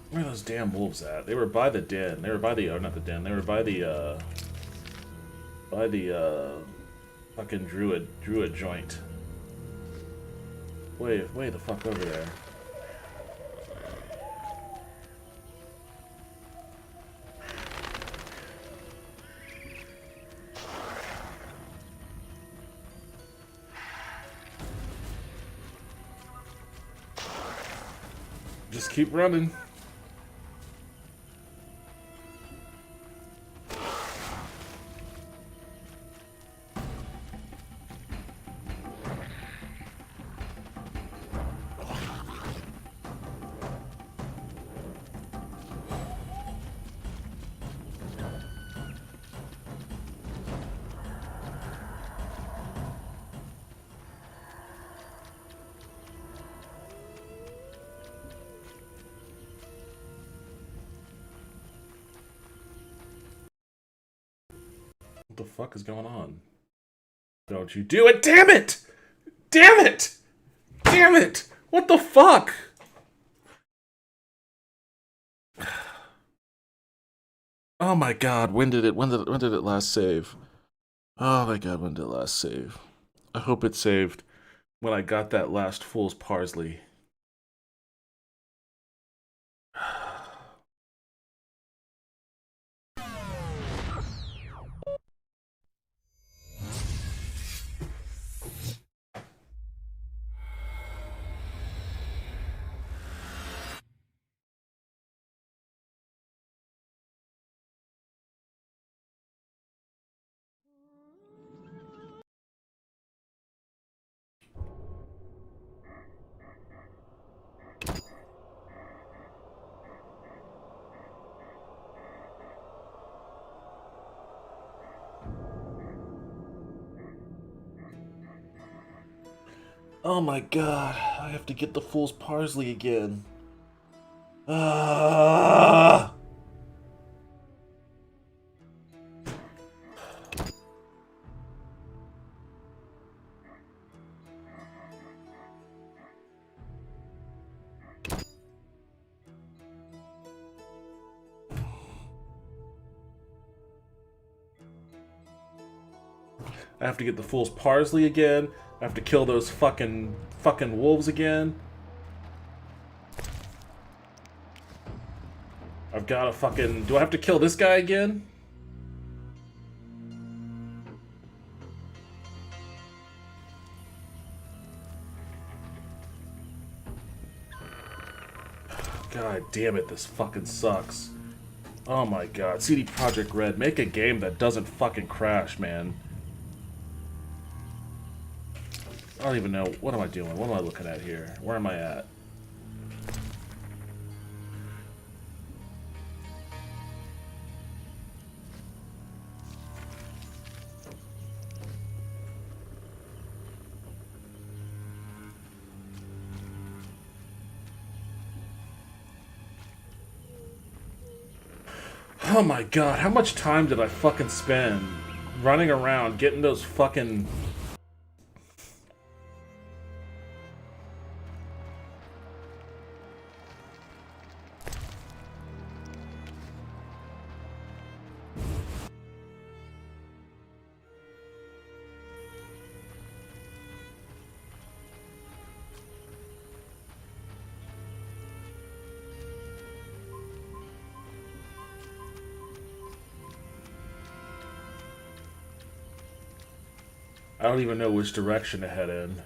Where are those damn wolves at? They were by the den. They were by the, oh, not the den. They were by the fucking druid joint. Way the fuck over there. Just keep running. What the fuck is going on? Don't you do it! Damn it! Damn it! Damn it! What the fuck? Oh my god, when did it last save? Oh my god, when did it last save? I hope it saved when I got that last fool's parsley. Oh my god, I have to get the fool's parsley again. Ah! I have to get the fool's parsley again. I have to kill those fucking wolves again. I've got to fucking... Do I have to kill this guy again? God damn it, this fucking sucks. Oh my god. CD Projekt Red, make a game that doesn't fucking crash, man. I don't even know. What am I doing? What am I looking at here? Where am I at? Oh my god, how much time did I fucking spend running around getting those fucking... I don't even know which direction to head in.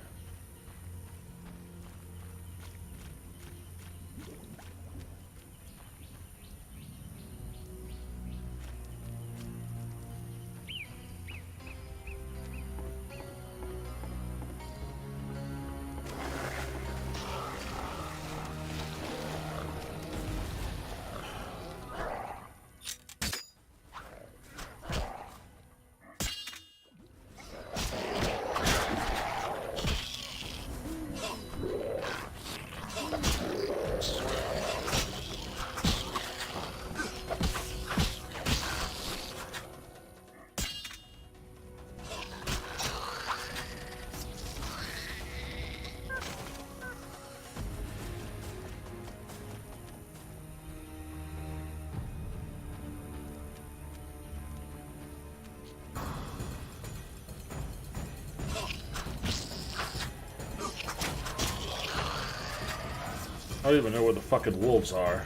I don't even know where the fucking wolves are.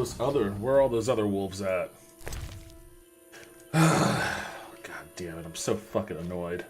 Where are all those other wolves at? God damn it, I'm so fucking annoyed.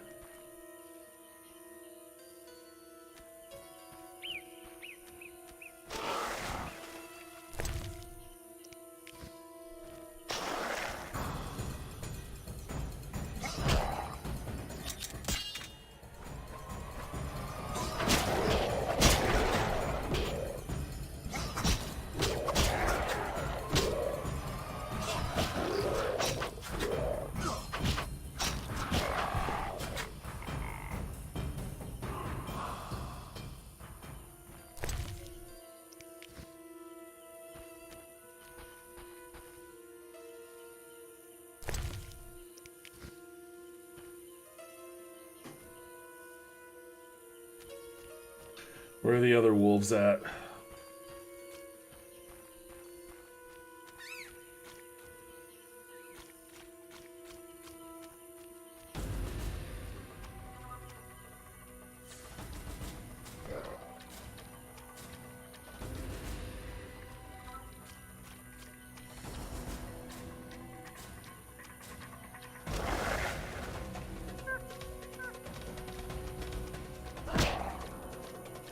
Where are the other wolves at?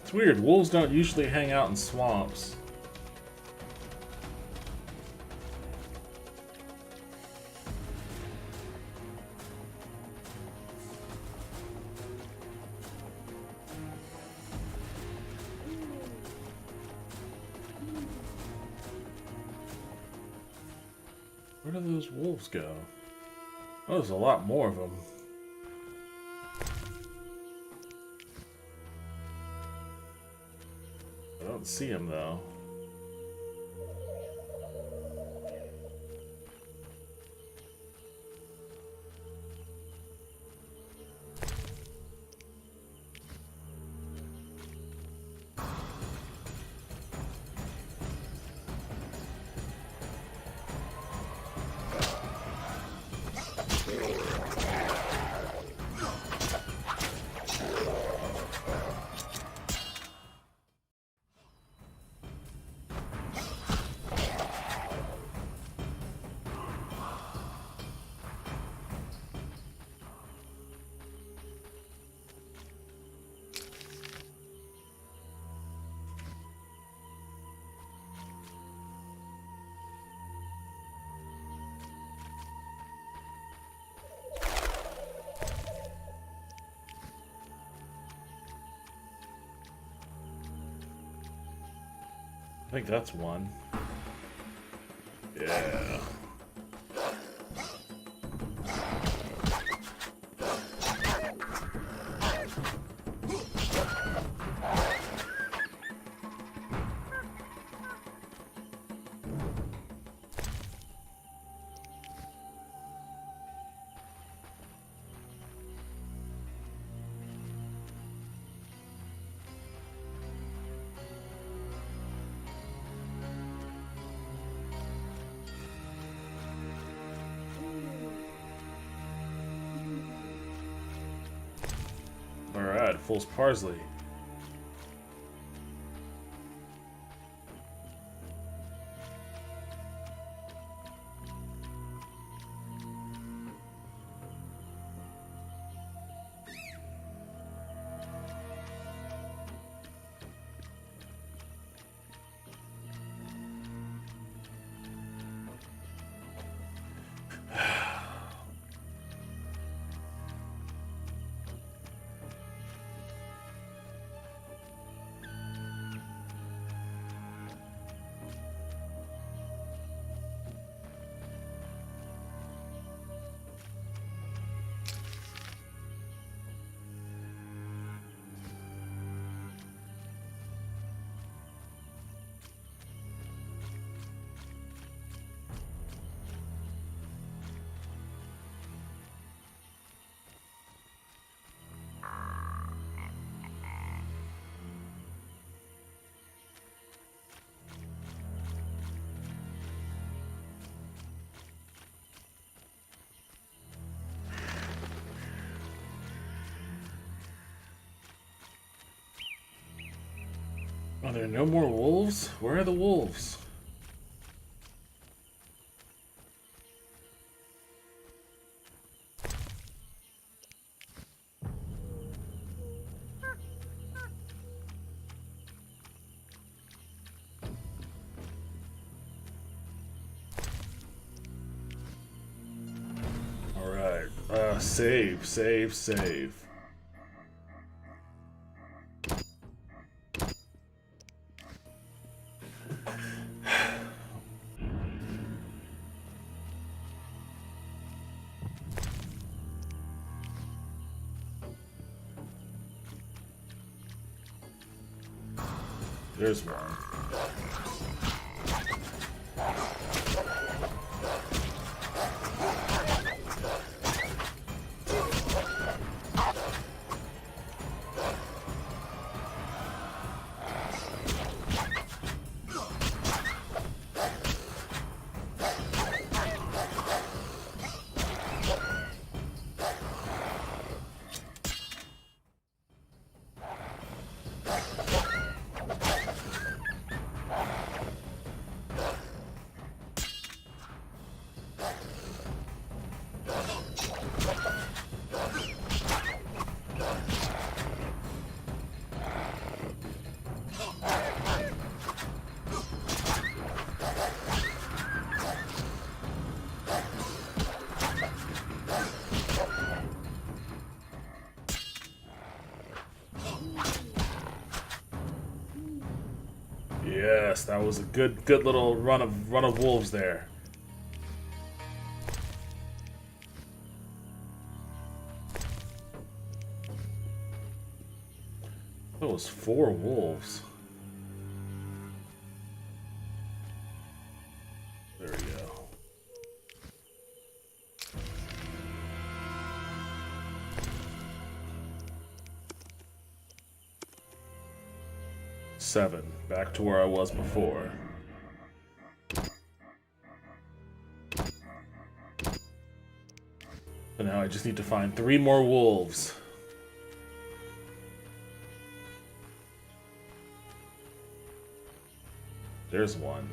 It's weird, wolves don't usually hang out in swamps. Where do those wolves go? Oh, there's a lot more of them. I don't see him though. I think that's one. Yeah. Alright, Fool's Parsley. Are there no more wolves? Where are the wolves? Save, save, save. There's one. Yes, that was a good little run of wolves there. That was 4 wolves. There we go. Seven. Back to where I was before. So now I just need to find 3 more wolves. There's one.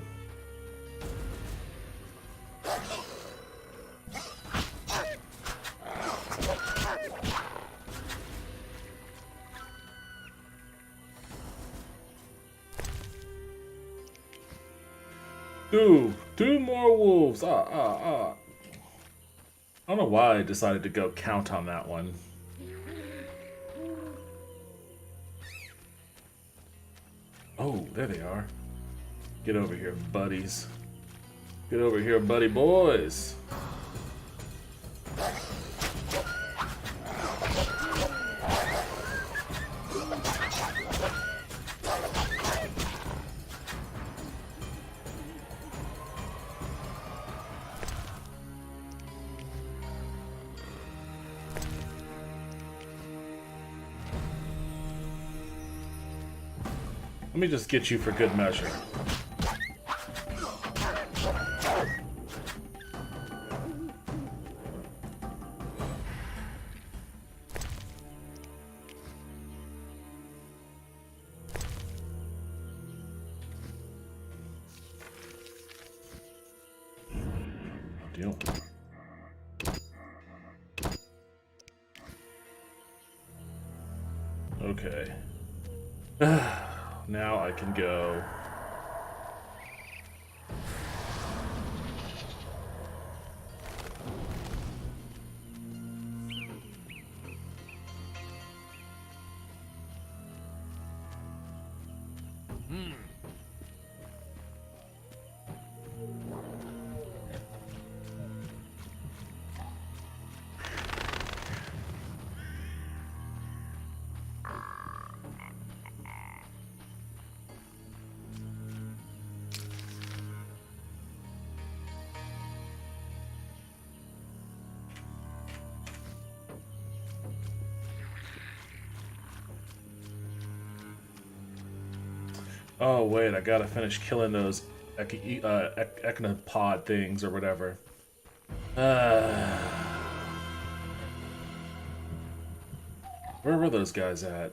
Two more wolves. I don't know why I decided to go count on that one. Oh, there they are. Get over here, buddies. Get over here, buddy boys. Let me just get you for good measure. Deal. Okay. Now I can go. Oh wait, I gotta finish killing those echinopod things or whatever. Where were those guys at?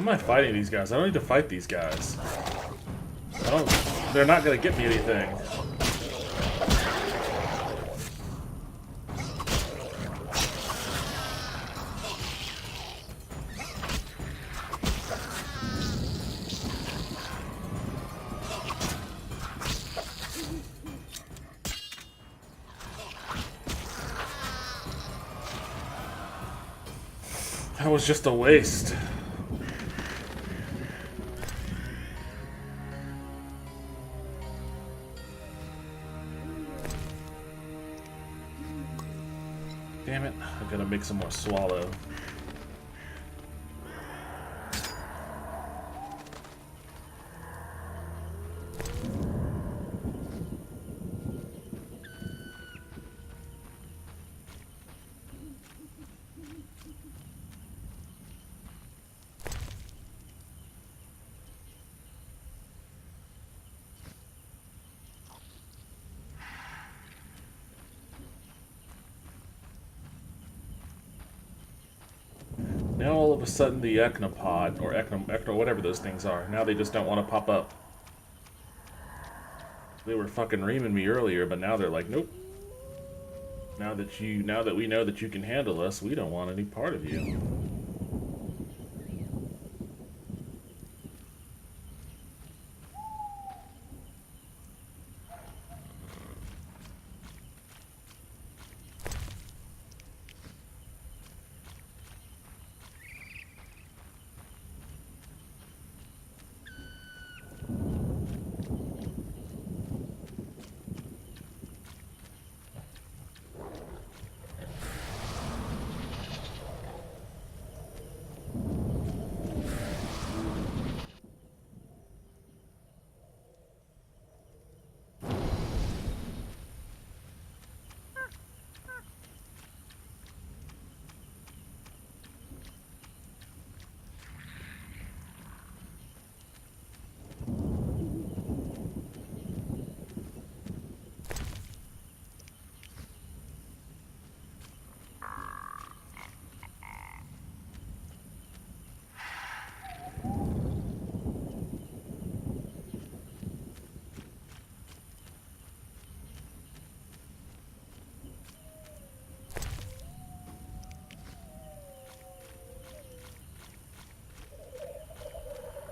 am I fighting these guys? I don't need to fight these guys. They're not gonna get me anything. That was just a waste. Damn it, I gotta make some more swallow. Now all of a sudden the Echnopod, or Echno, whatever those things are, now they just don't want to pop up. They were fucking reaming me earlier, but now they're like, nope. Now that we know that you can handle us, we don't want any part of you.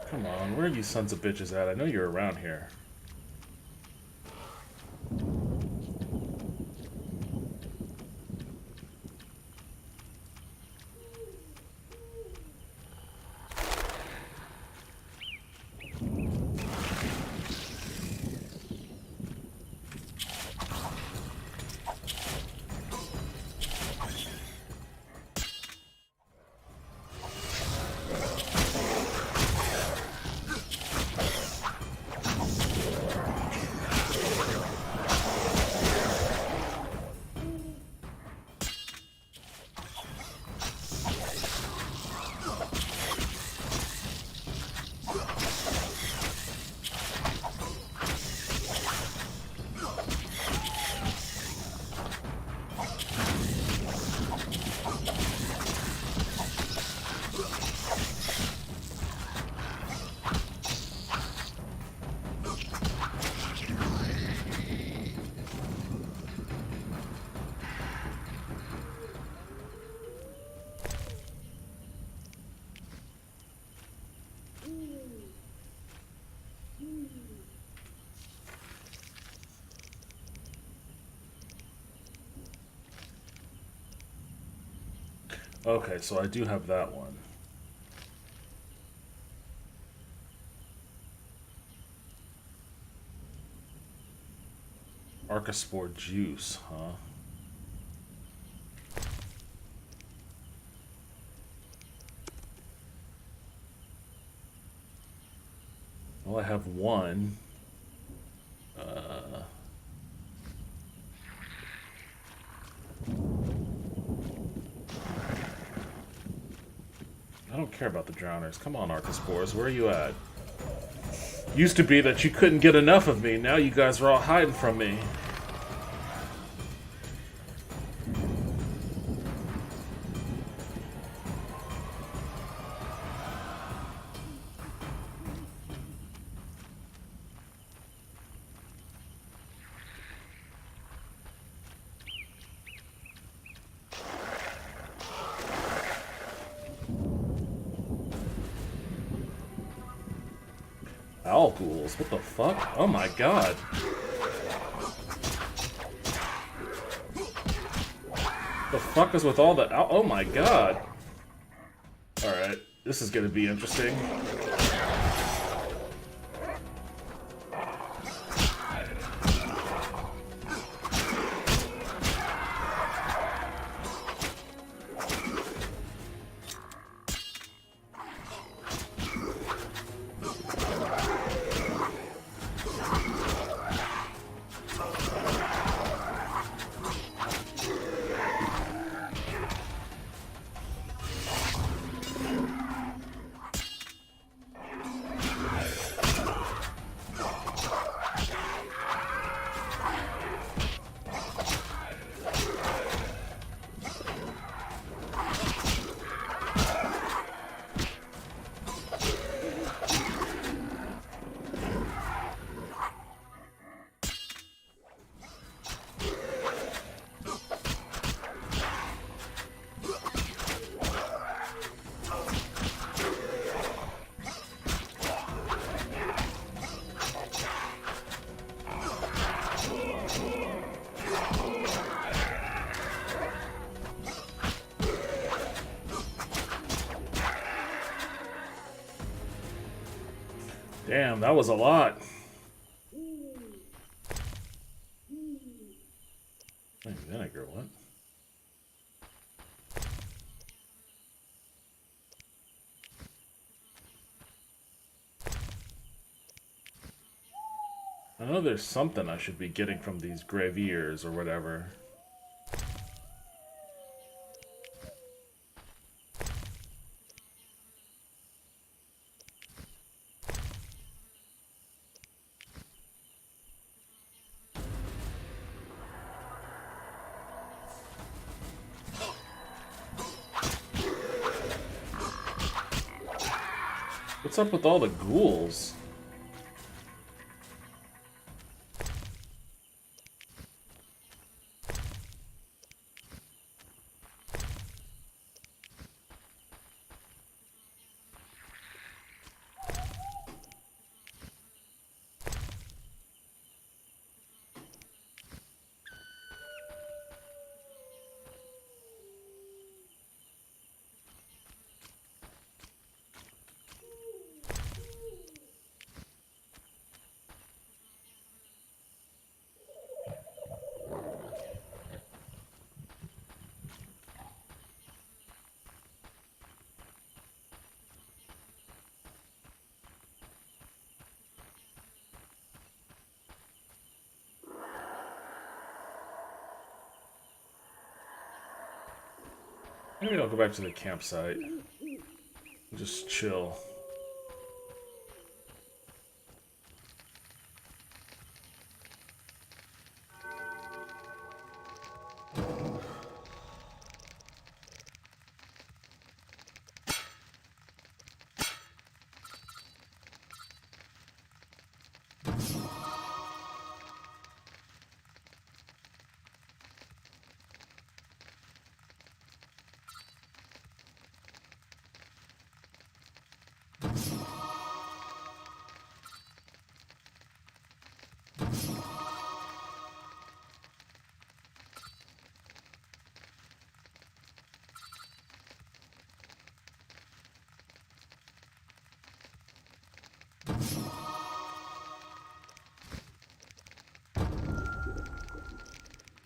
Come on, where are you sons of bitches at? I know you're around here. Okay, so I do have that one. Archospore juice, huh? Well, I have one. I don't care about the drowners. Come on, Archospores, where are you at? Used to be that you couldn't get enough of me. Now you guys are all hiding from me. Owl ghouls. What the fuck? Oh my god. The fuck is with all the owl? Oh my god. Alright, this is gonna be interesting. Damn, that was a lot. Vinegar, what? I know there's something I should be getting from these graviers or whatever. What's up with all the ghouls? Maybe I'll go back to the campsite and just chill.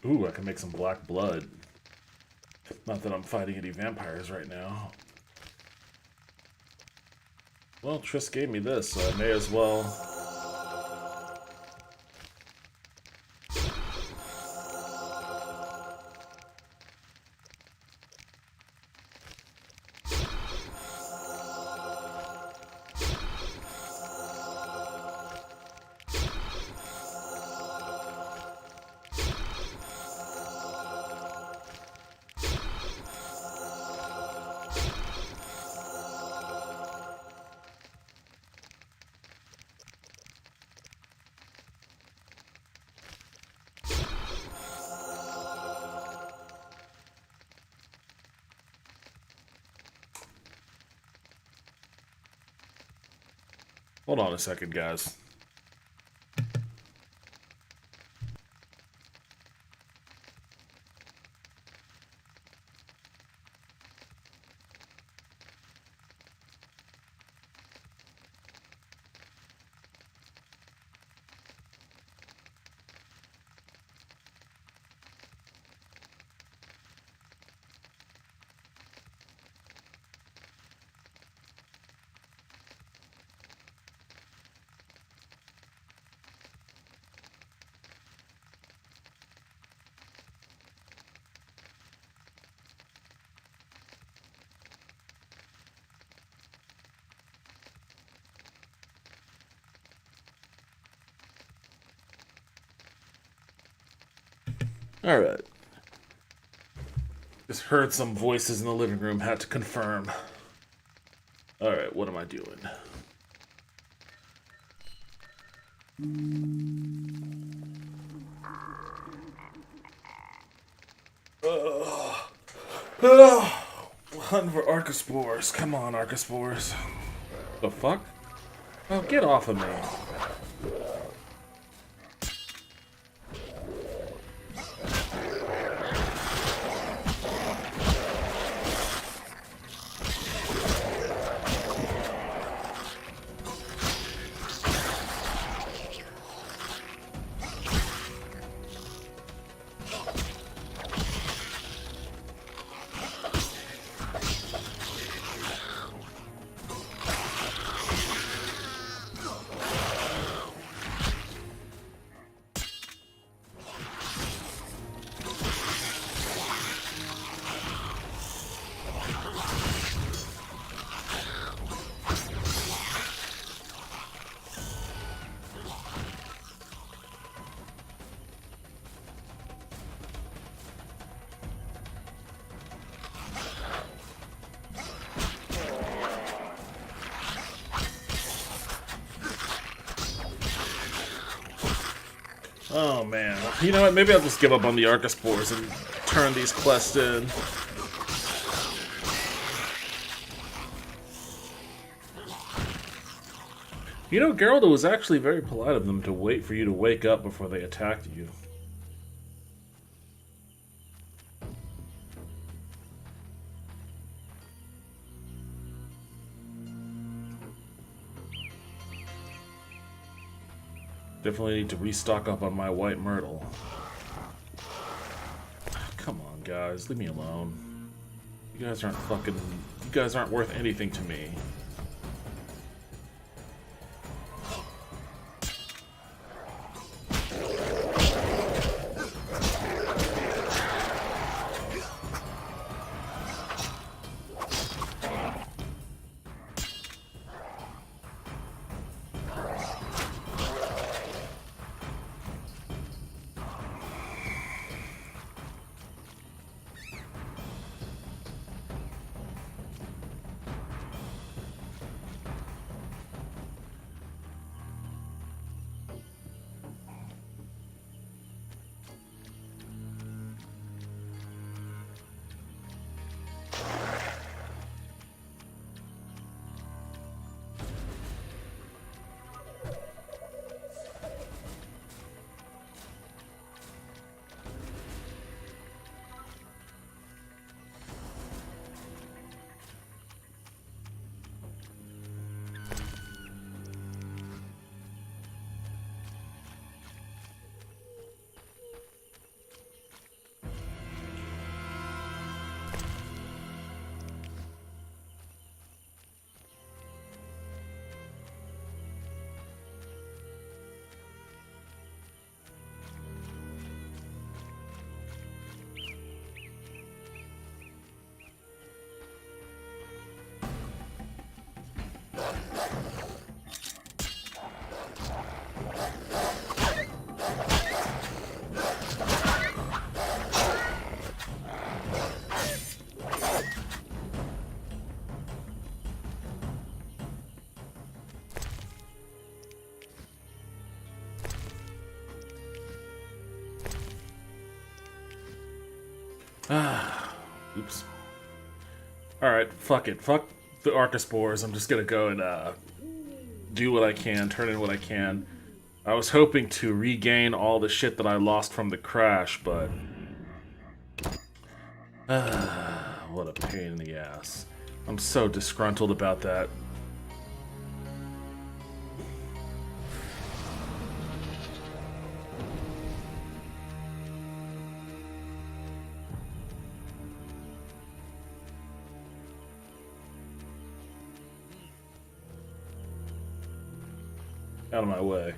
Ooh, I can make some black blood. Not that I'm fighting any vampires right now. Well, Triss gave me this, so I may as well. Hold on a second, guys. Alright. Just heard some voices in the living room, had to confirm. Alright, what am I doing? Hunting for Archospores. Come on, Archospores. The fuck? Oh, get off of me. Oh man. You know what, maybe I'll just give up on the Archospores and turn these quests in. You know, Geralt, it was actually very polite of them to wait for you to wake up before they attacked you. Definitely need to restock up on my white myrtle. Come on, guys, leave me alone. You guys aren't fucking... You guys aren't worth anything to me. Oops. Alright, fuck it. Fuck the Archospores. I'm just gonna go and, do what I can, turn in what I can. I was hoping to regain all the shit that I lost from the crash, but... what a pain in the ass. I'm so disgruntled about that. Out of my way.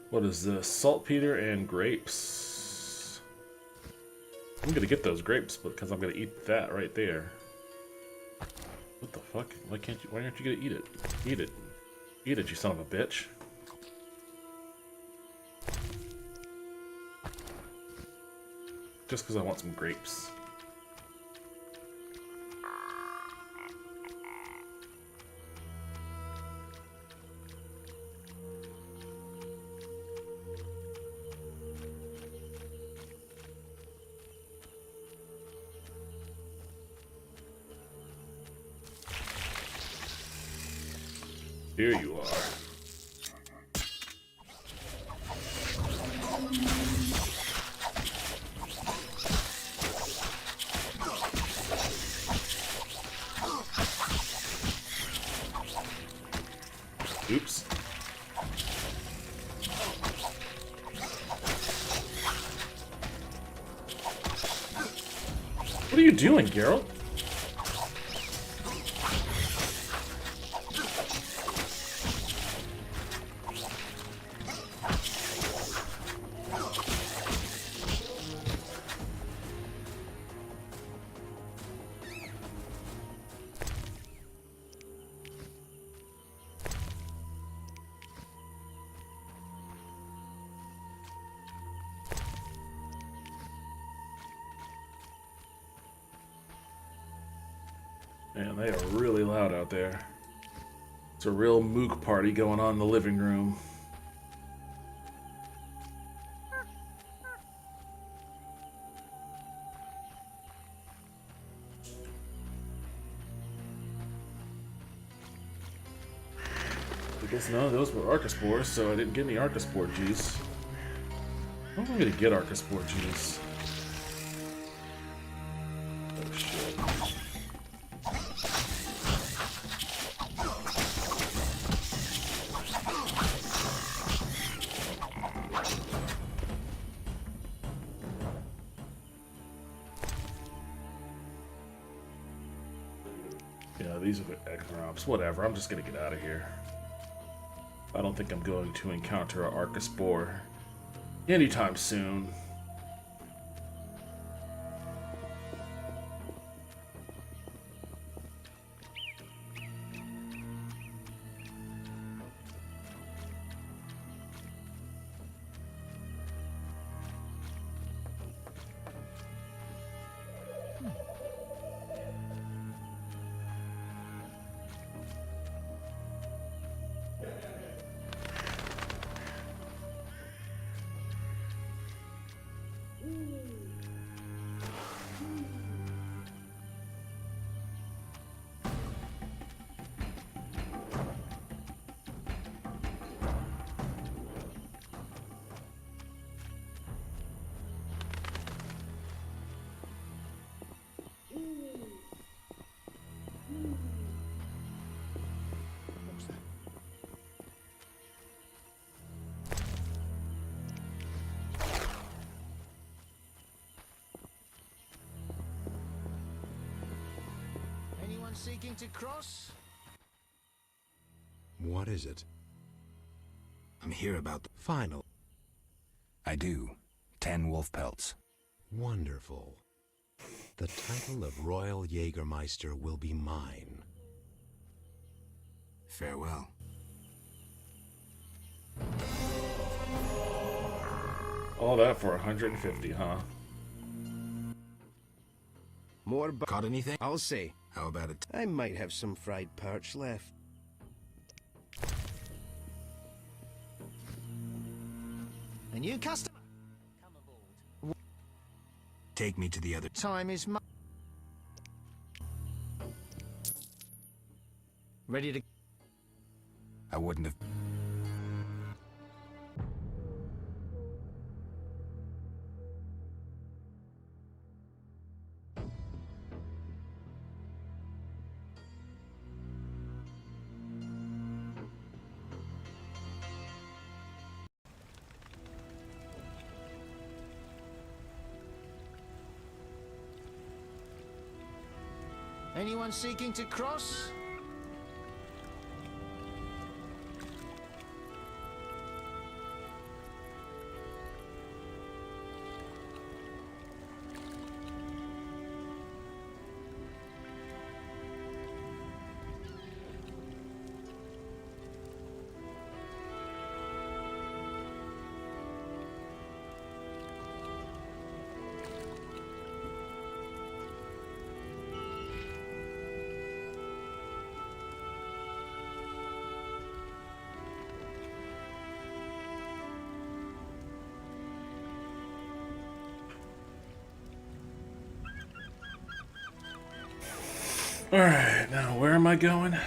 What is this? Saltpeter and grapes. I'm gonna get those grapes because I'm gonna eat that right there. What the fuck? Why aren't you gonna eat it? Eat it. Eat it, you son of a bitch. Just because I want some grapes. Here you are. Oops. What are you doing, Geralt? Man, they are really loud out there. It's a real mook party going on in the living room. I guess none of those were Archospores, so I didn't get any Archospore juice. How am I gonna get Archospore juice? Oh shit. Yeah, these are the Ekrops. Whatever, I'm just gonna get out of here. I don't think I'm going to encounter an Archospore anytime soon. Anyone seeking to cross? What is it? I'm here about the Final. I do. 10 wolf pelts. Wonderful. The title of Royal Jägermeister will be mine. Farewell. All that for 150, huh? More Caught anything? I'll say. How about it? I might have some fried perch left. A new customer. Take me to the other. Time is Ready to... I wouldn't have. Anyone seeking to cross? Alright, now where am I going?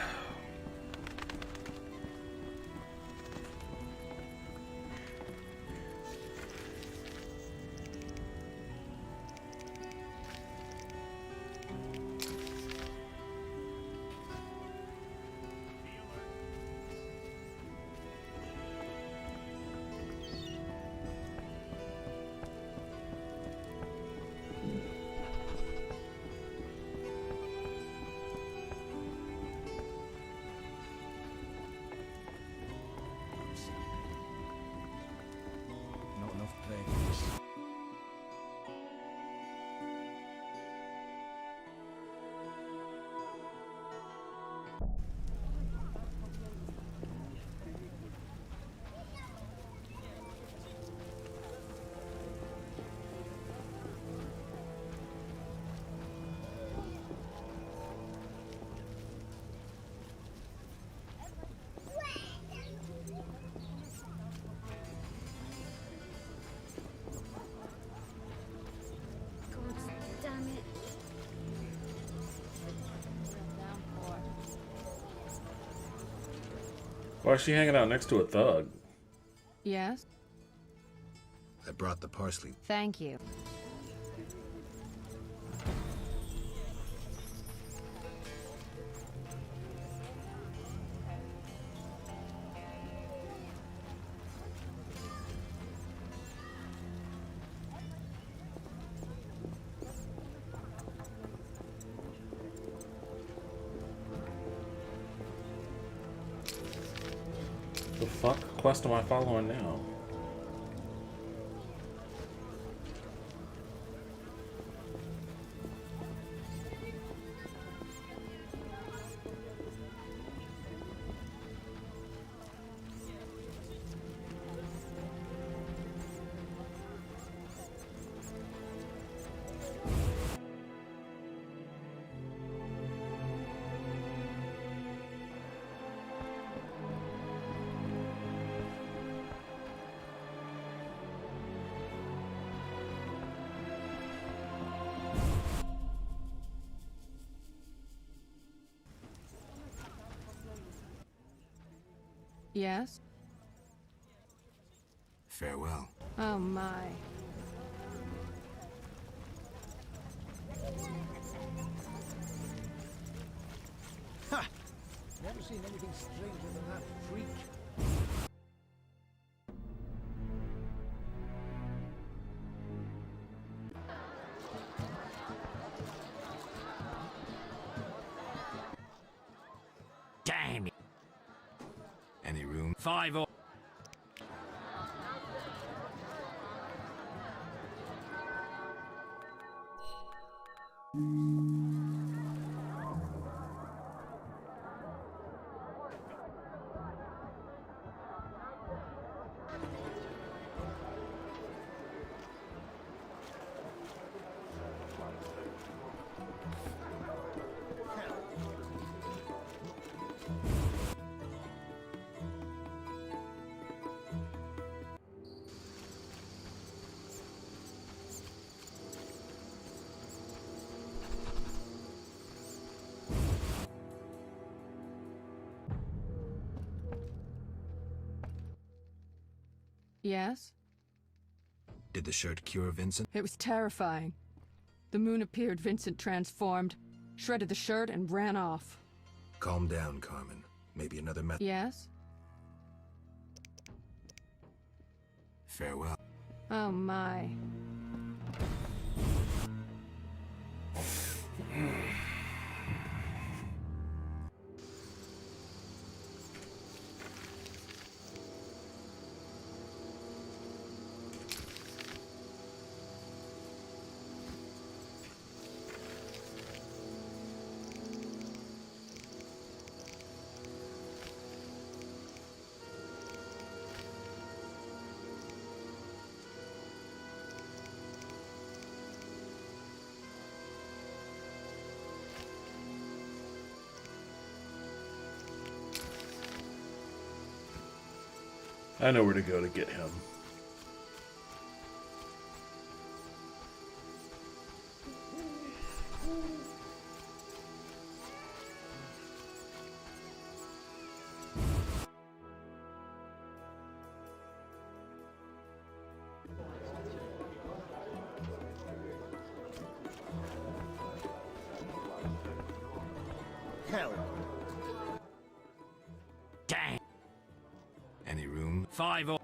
Not enough play for this. God damn it. Why is she hanging out next to a thug? Yes? I brought the parsley. Thank you. The fuck quest am I following now? Yes? Farewell. Oh my. Ha! Never seen anything stranger than that freak. 5 all. Yes? Did the shirt cure Vincent? It was terrifying. The moon appeared, Vincent transformed, shredded the shirt, and ran off. Calm down, Carmen. Maybe another method. Yes? Farewell. Oh my. I know where to go to get him. Hell. Dang. Any room? 5 all.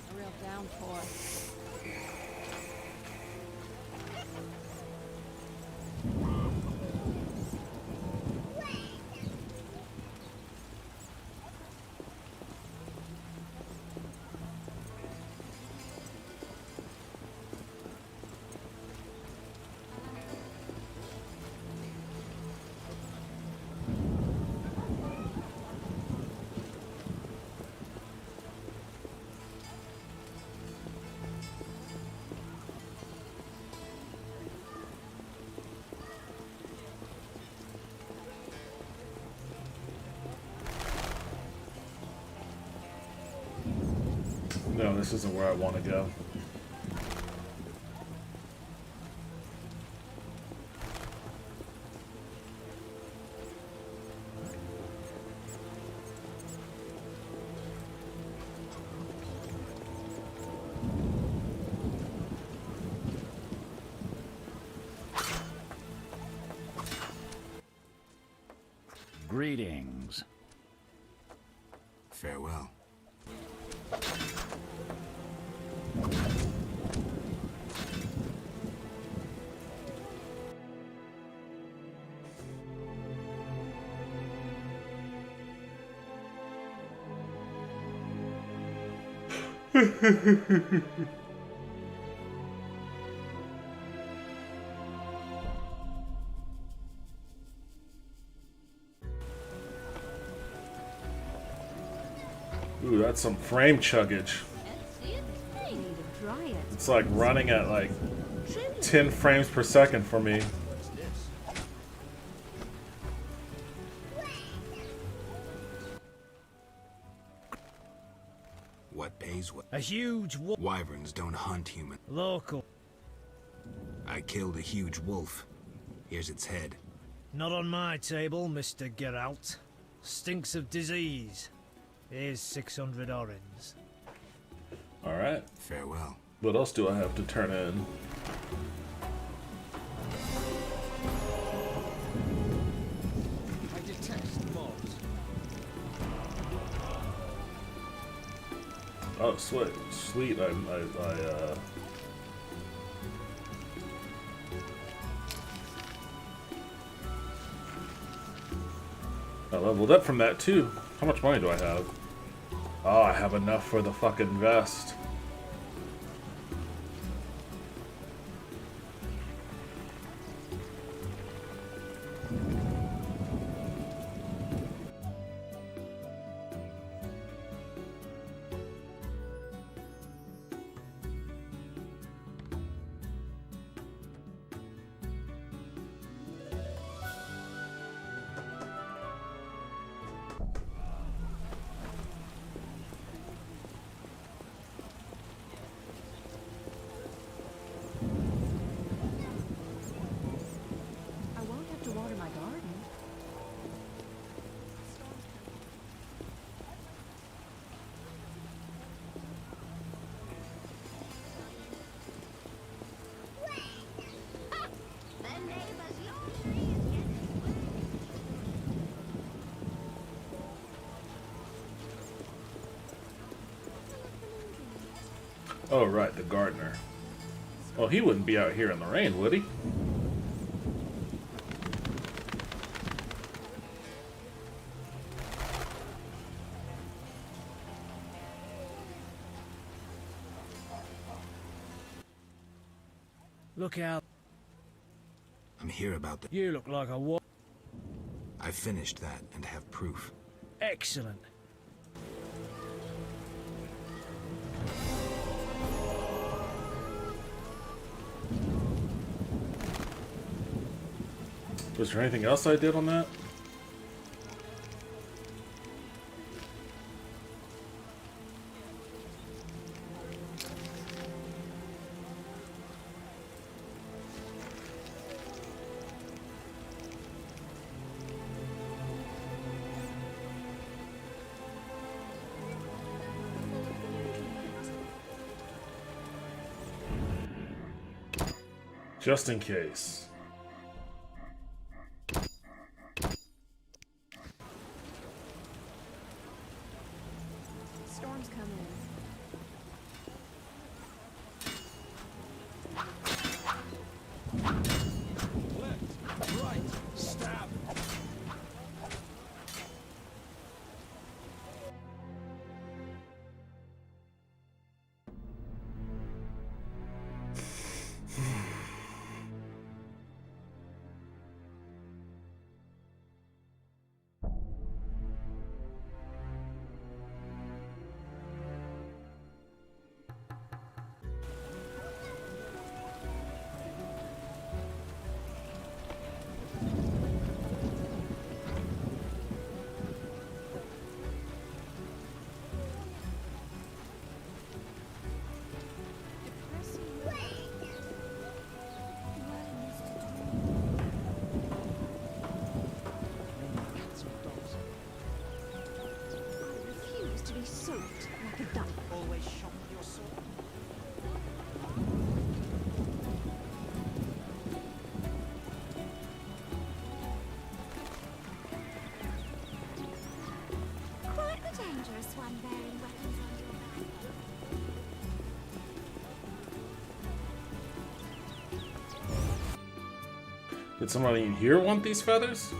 A real downpour. No, this isn't where I want to go. Greetings. Farewell. Ooh, that's some frame chuggage. It's like running at like 10 frames per second for me. What pays what? A huge Wyverns don't hunt human. local. I killed a huge wolf. Here's its head. Not on my table, Mr. Geralt. Stinks of disease. Here's 600 orens. Alright. Farewell. What else do I have to turn in? I detest mobs. Oh, sweet. Sweet. I leveled up from that too. How much money do I have? Oh, I have enough for the fucking vest. I won't have to water my garden. Oh, right, the gardener. Well, he wouldn't be out here in the rain, would he? Look out. I'm here about the... You look like a what? I finished that and have proof. Excellent. Was there anything else I did on that? Just in case. Storm's coming. Left, right, stab. Refuse to be soaked like a duck. Always shop your sword. Quite the dangerous one bearing weapons on your back. Did somebody in here want these feathers?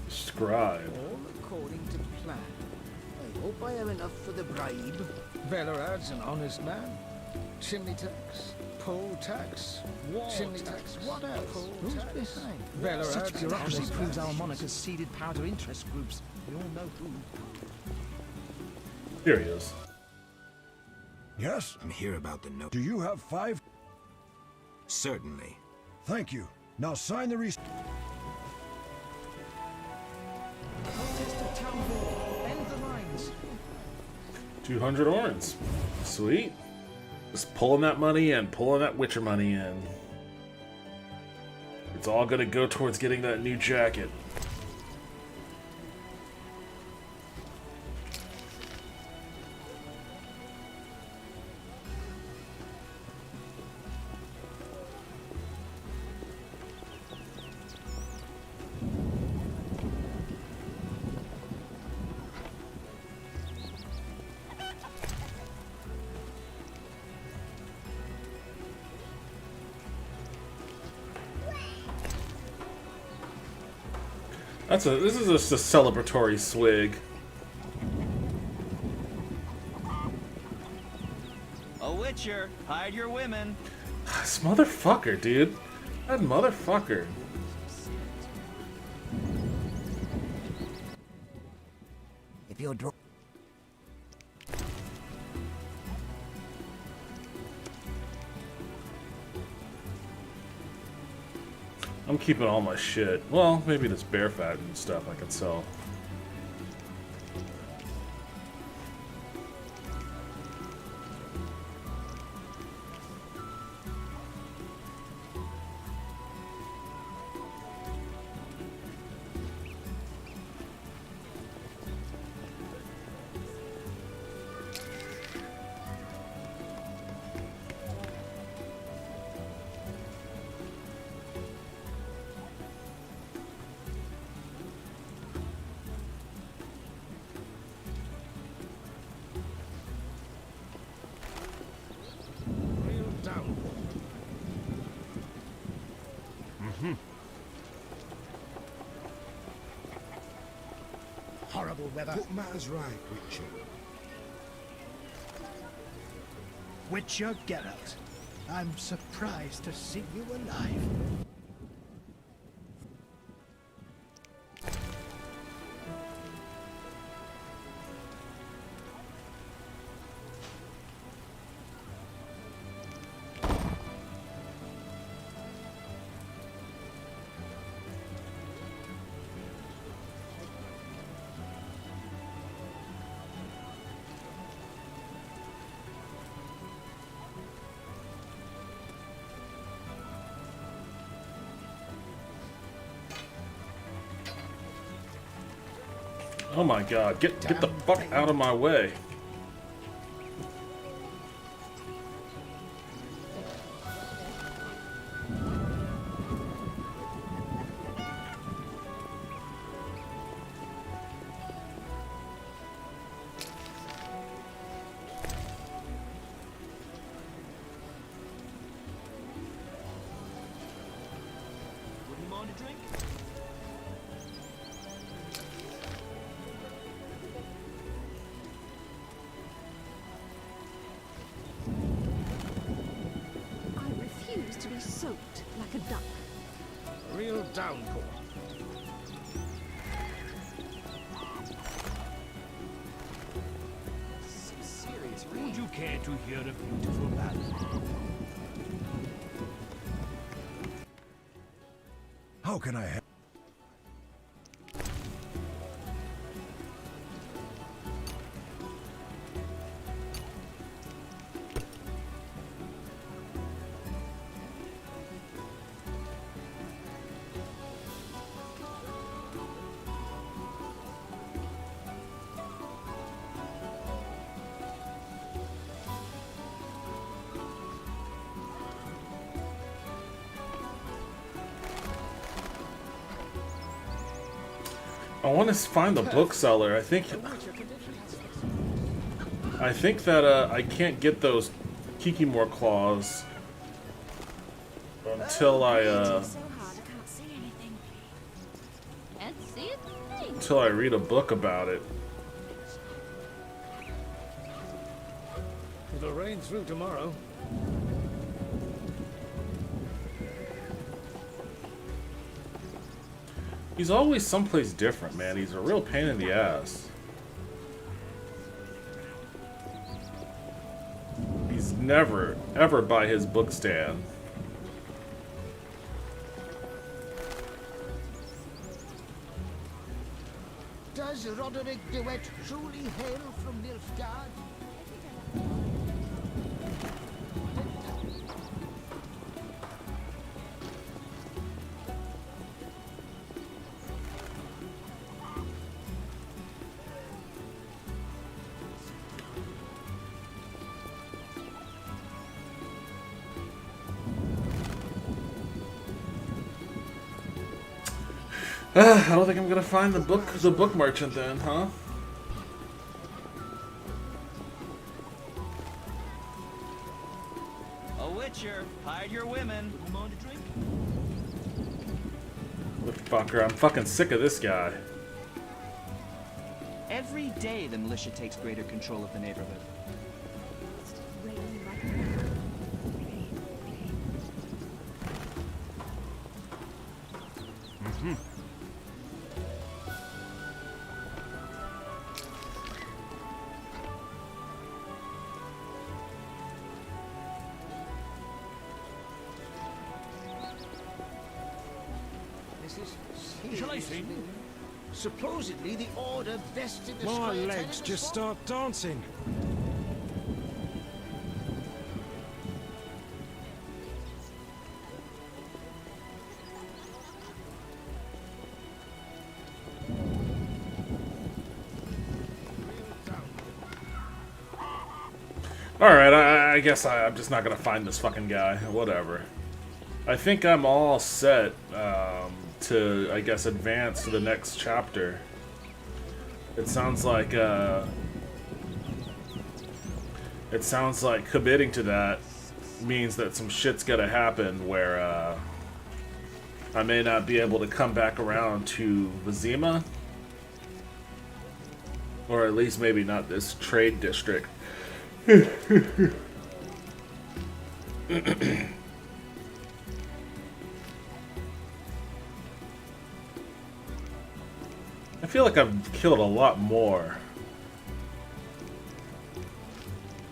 Scribe. All according to plan. I hope I have enough for the bribe. Bellerad's an honest man. Chimney tax, poll tax, chimney tax. What else? Who's behind? Bellerad's Such an bureaucracy honest proves man. our monarch has ceded power to interest groups. We all know who. Here he is. Yes? I'm here about the note. Do you have 5? Certainly. Thank you. Now sign the Protest at Town Hall. End the lines. 200 orns. Sweet. Just pulling that money in, pulling that Witcher money in. It's all gonna go towards getting that new jacket. This is just a celebratory swig. A Witcher, hide your women. This motherfucker, dude. That motherfucker. If you're I'm keeping all my shit. Well, maybe this bear fat and stuff I can sell. Horrible weather. Put matters right, Witcher. Witcher Geralt. I'm surprised to see you alive. Oh my god, get the fuck out of my way. Wouldn't mind a drink? To be soaked like a duck. Real downpour. Some serious Would rain. you care to hear a beautiful ballad? How can I help? I want to find the bookseller. I think that I can't get those Kikimor claws until I read a book about it. It'll rain through tomorrow. He's always someplace different, man. He's a real pain in the ass. He's never, ever by his book stand. Does Roderick DeWitt truly hail from Nilfgaard? I don't think I'm gonna find the book merchant then, huh? A witcher, hide your women. You want a drink? Fucker, I'm fucking sick of this guy. Every day the militia takes greater control of the neighborhood. Mm-hmm. Shall I sing? Supposedly the order vested the My Squire legs Tenant just as start dancing. Alright, I guess I'm just not gonna find this fucking guy. Whatever. I think I'm all set to, I guess, advance to the next chapter. It sounds like committing to that means that some shit's gonna happen where I may not be able to come back around to Vizima. Or at least maybe not this trade district. I feel like I've killed a lot more.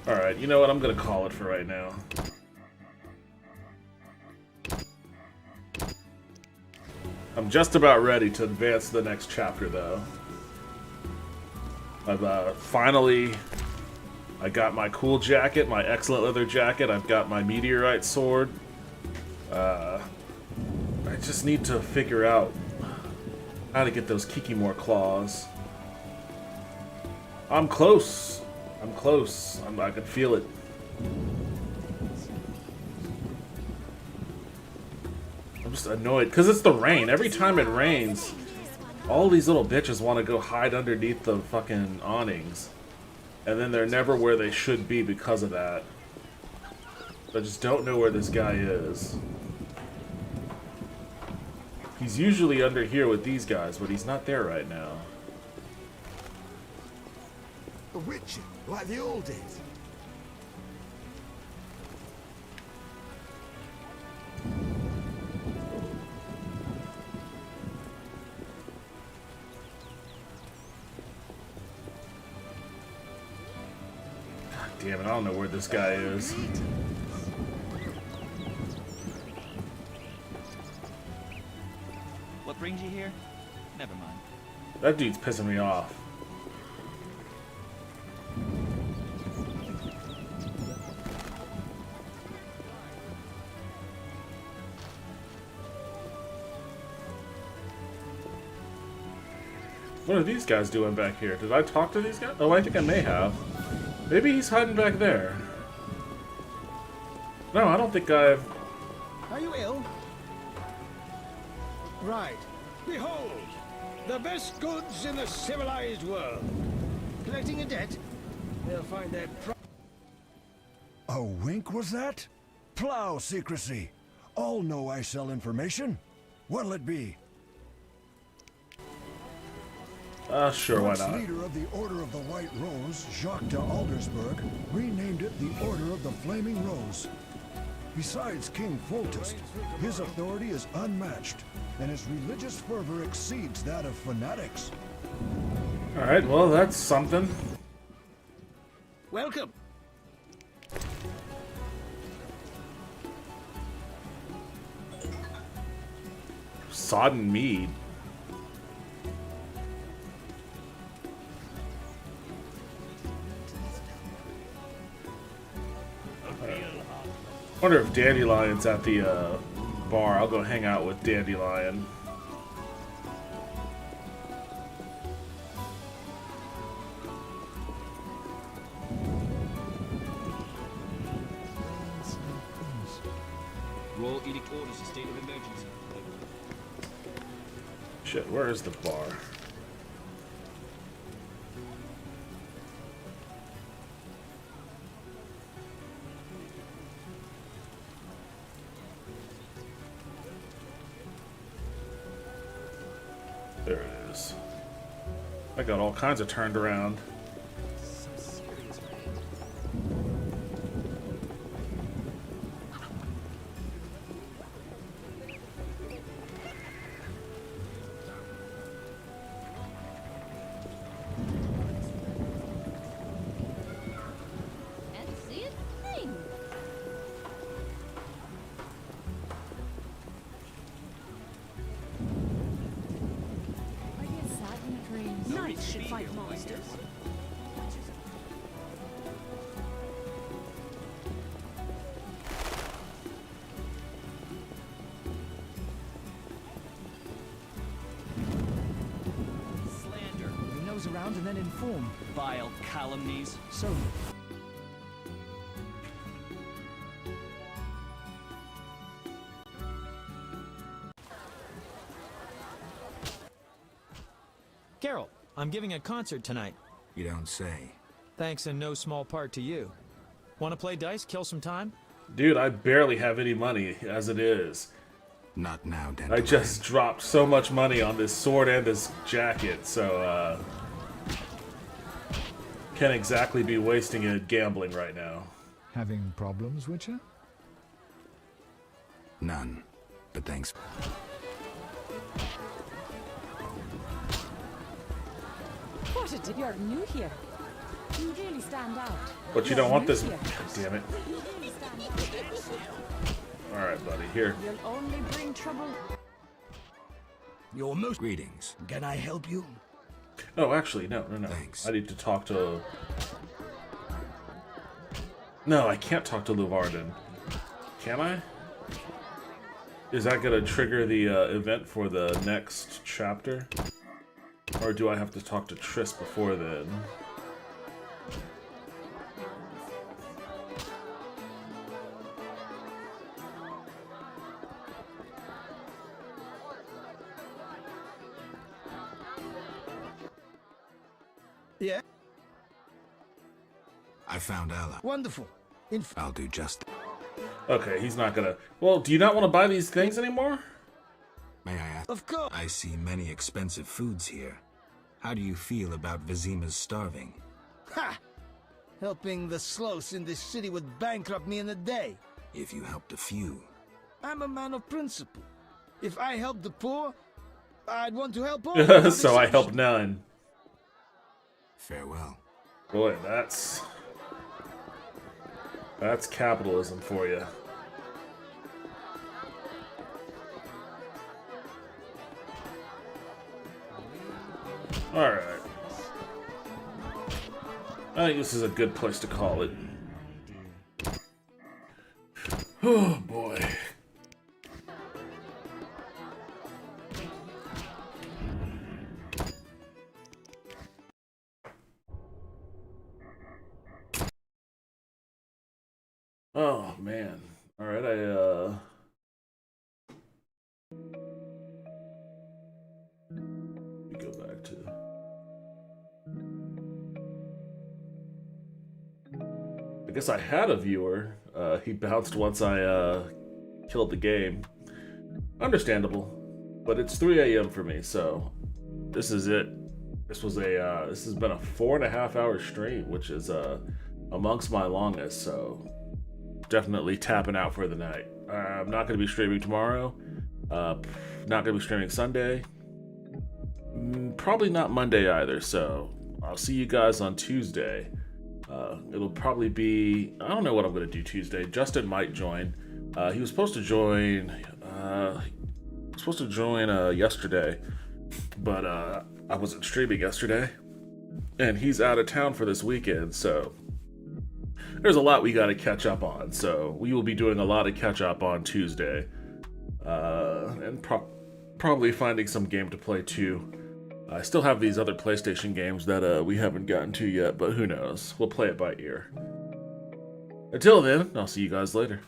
Alright, you know what? I'm gonna call it for right now. I'm just about ready to advance to the next chapter, though. I've finally... I got my cool jacket, my excellent leather jacket. I've got my meteorite sword. I just need to figure out how to get those Kikimor claws. I'm close. I'm close. I can feel it. I'm just annoyed because it's the rain. Every time it rains, all these little bitches want to go hide underneath the fucking awnings. And then they're never where they should be because of that. I just don't know where this guy is. He's usually under here with these guys, but he's not there right now. A witcher, like the old days. Damn it, I don't know where this guy is. What brings you here? Never mind. That dude's pissing me off. What are these guys doing back here? Did I talk to these guys? Oh, I think I may have. Maybe he's hiding back there. No, I don't think I've... Are you ill? Right. Behold, the best goods in the civilized world. Collecting a debt? They'll find their A wink was that? Plow secrecy. All know I sell information. What'll it be? Sure, why Once not? leader of the Order of the White Rose, Jacques de Aldersburg, renamed it the Order of the Flaming Rose. Besides King Foltest, his authority is unmatched, and his religious fervor exceeds that of fanatics. Alright, well, that's something. Welcome. Sodden mead. Wonder if Dandelion's at the bar. I'll go hang out with Dandelion. Royal Edict orders a state of emergency. Shit, where is the bar? There it is. I got all kinds of turned around. Knights should fight monsters. Slander. He nose around and then inform. Vile calumnies. So. Geralt, I'm giving a concert tonight. You don't say. Thanks in no small part to you. Want to play dice, kill some time? Dude, I barely have any money as it is. Not now, Dandelion. I just dropped so much money on this sword and this jacket, so can't exactly be wasting it gambling right now. Having problems, Witcher? None. But thanks. What a dip. You're new here. You really stand out. But you don't want this. God damn it. You really stand out. Alright, buddy, here. You'll only bring trouble. You're most... Greetings. Can I help you? Oh, actually, no. Thanks. I need to talk to... No, I can't talk to Luvarden. Can I? Is that going to trigger the event for the next chapter? Or do I have to talk to Triss before then? Yeah? I found Allah. Wonderful. I'll do just. Okay, he's not gonna... Well, do you not want to buy these things anymore? May I ask? Of course. I see many expensive foods here. How do you feel about Vizima's starving? Ha! Helping the sloths in this city would bankrupt me in a day. If you helped a few. I'm a man of principle. If I help the poor, I'd want to help all. So I help none. Farewell. Boy, that's capitalism for you. Alright. I think this is a good place to call it. Oh boy. Oh man. Alright, let me go back to... I guess I had a viewer. He bounced once I killed the game. Understandable. But it's 3 a.m. for me, so this is it. This was a this has been a 4.5 hour stream, which is amongst my longest, so definitely tapping out for the night. I'm not going to be streaming tomorrow. Not going to be streaming Sunday. Probably not Monday either, so I'll see you guys on Tuesday. It'll probably be... I don't know what I'm going to do Tuesday. Justin might join. He was supposed to join... yesterday, but I wasn't streaming yesterday. And he's out of town for this weekend, so... there's a lot we got to catch up on. So we will be doing a lot of catch up on Tuesday, and probably finding some game to play too. I still have these other PlayStation games that we haven't gotten to yet, but who knows? We'll play it by ear. Until then, I'll see you guys later.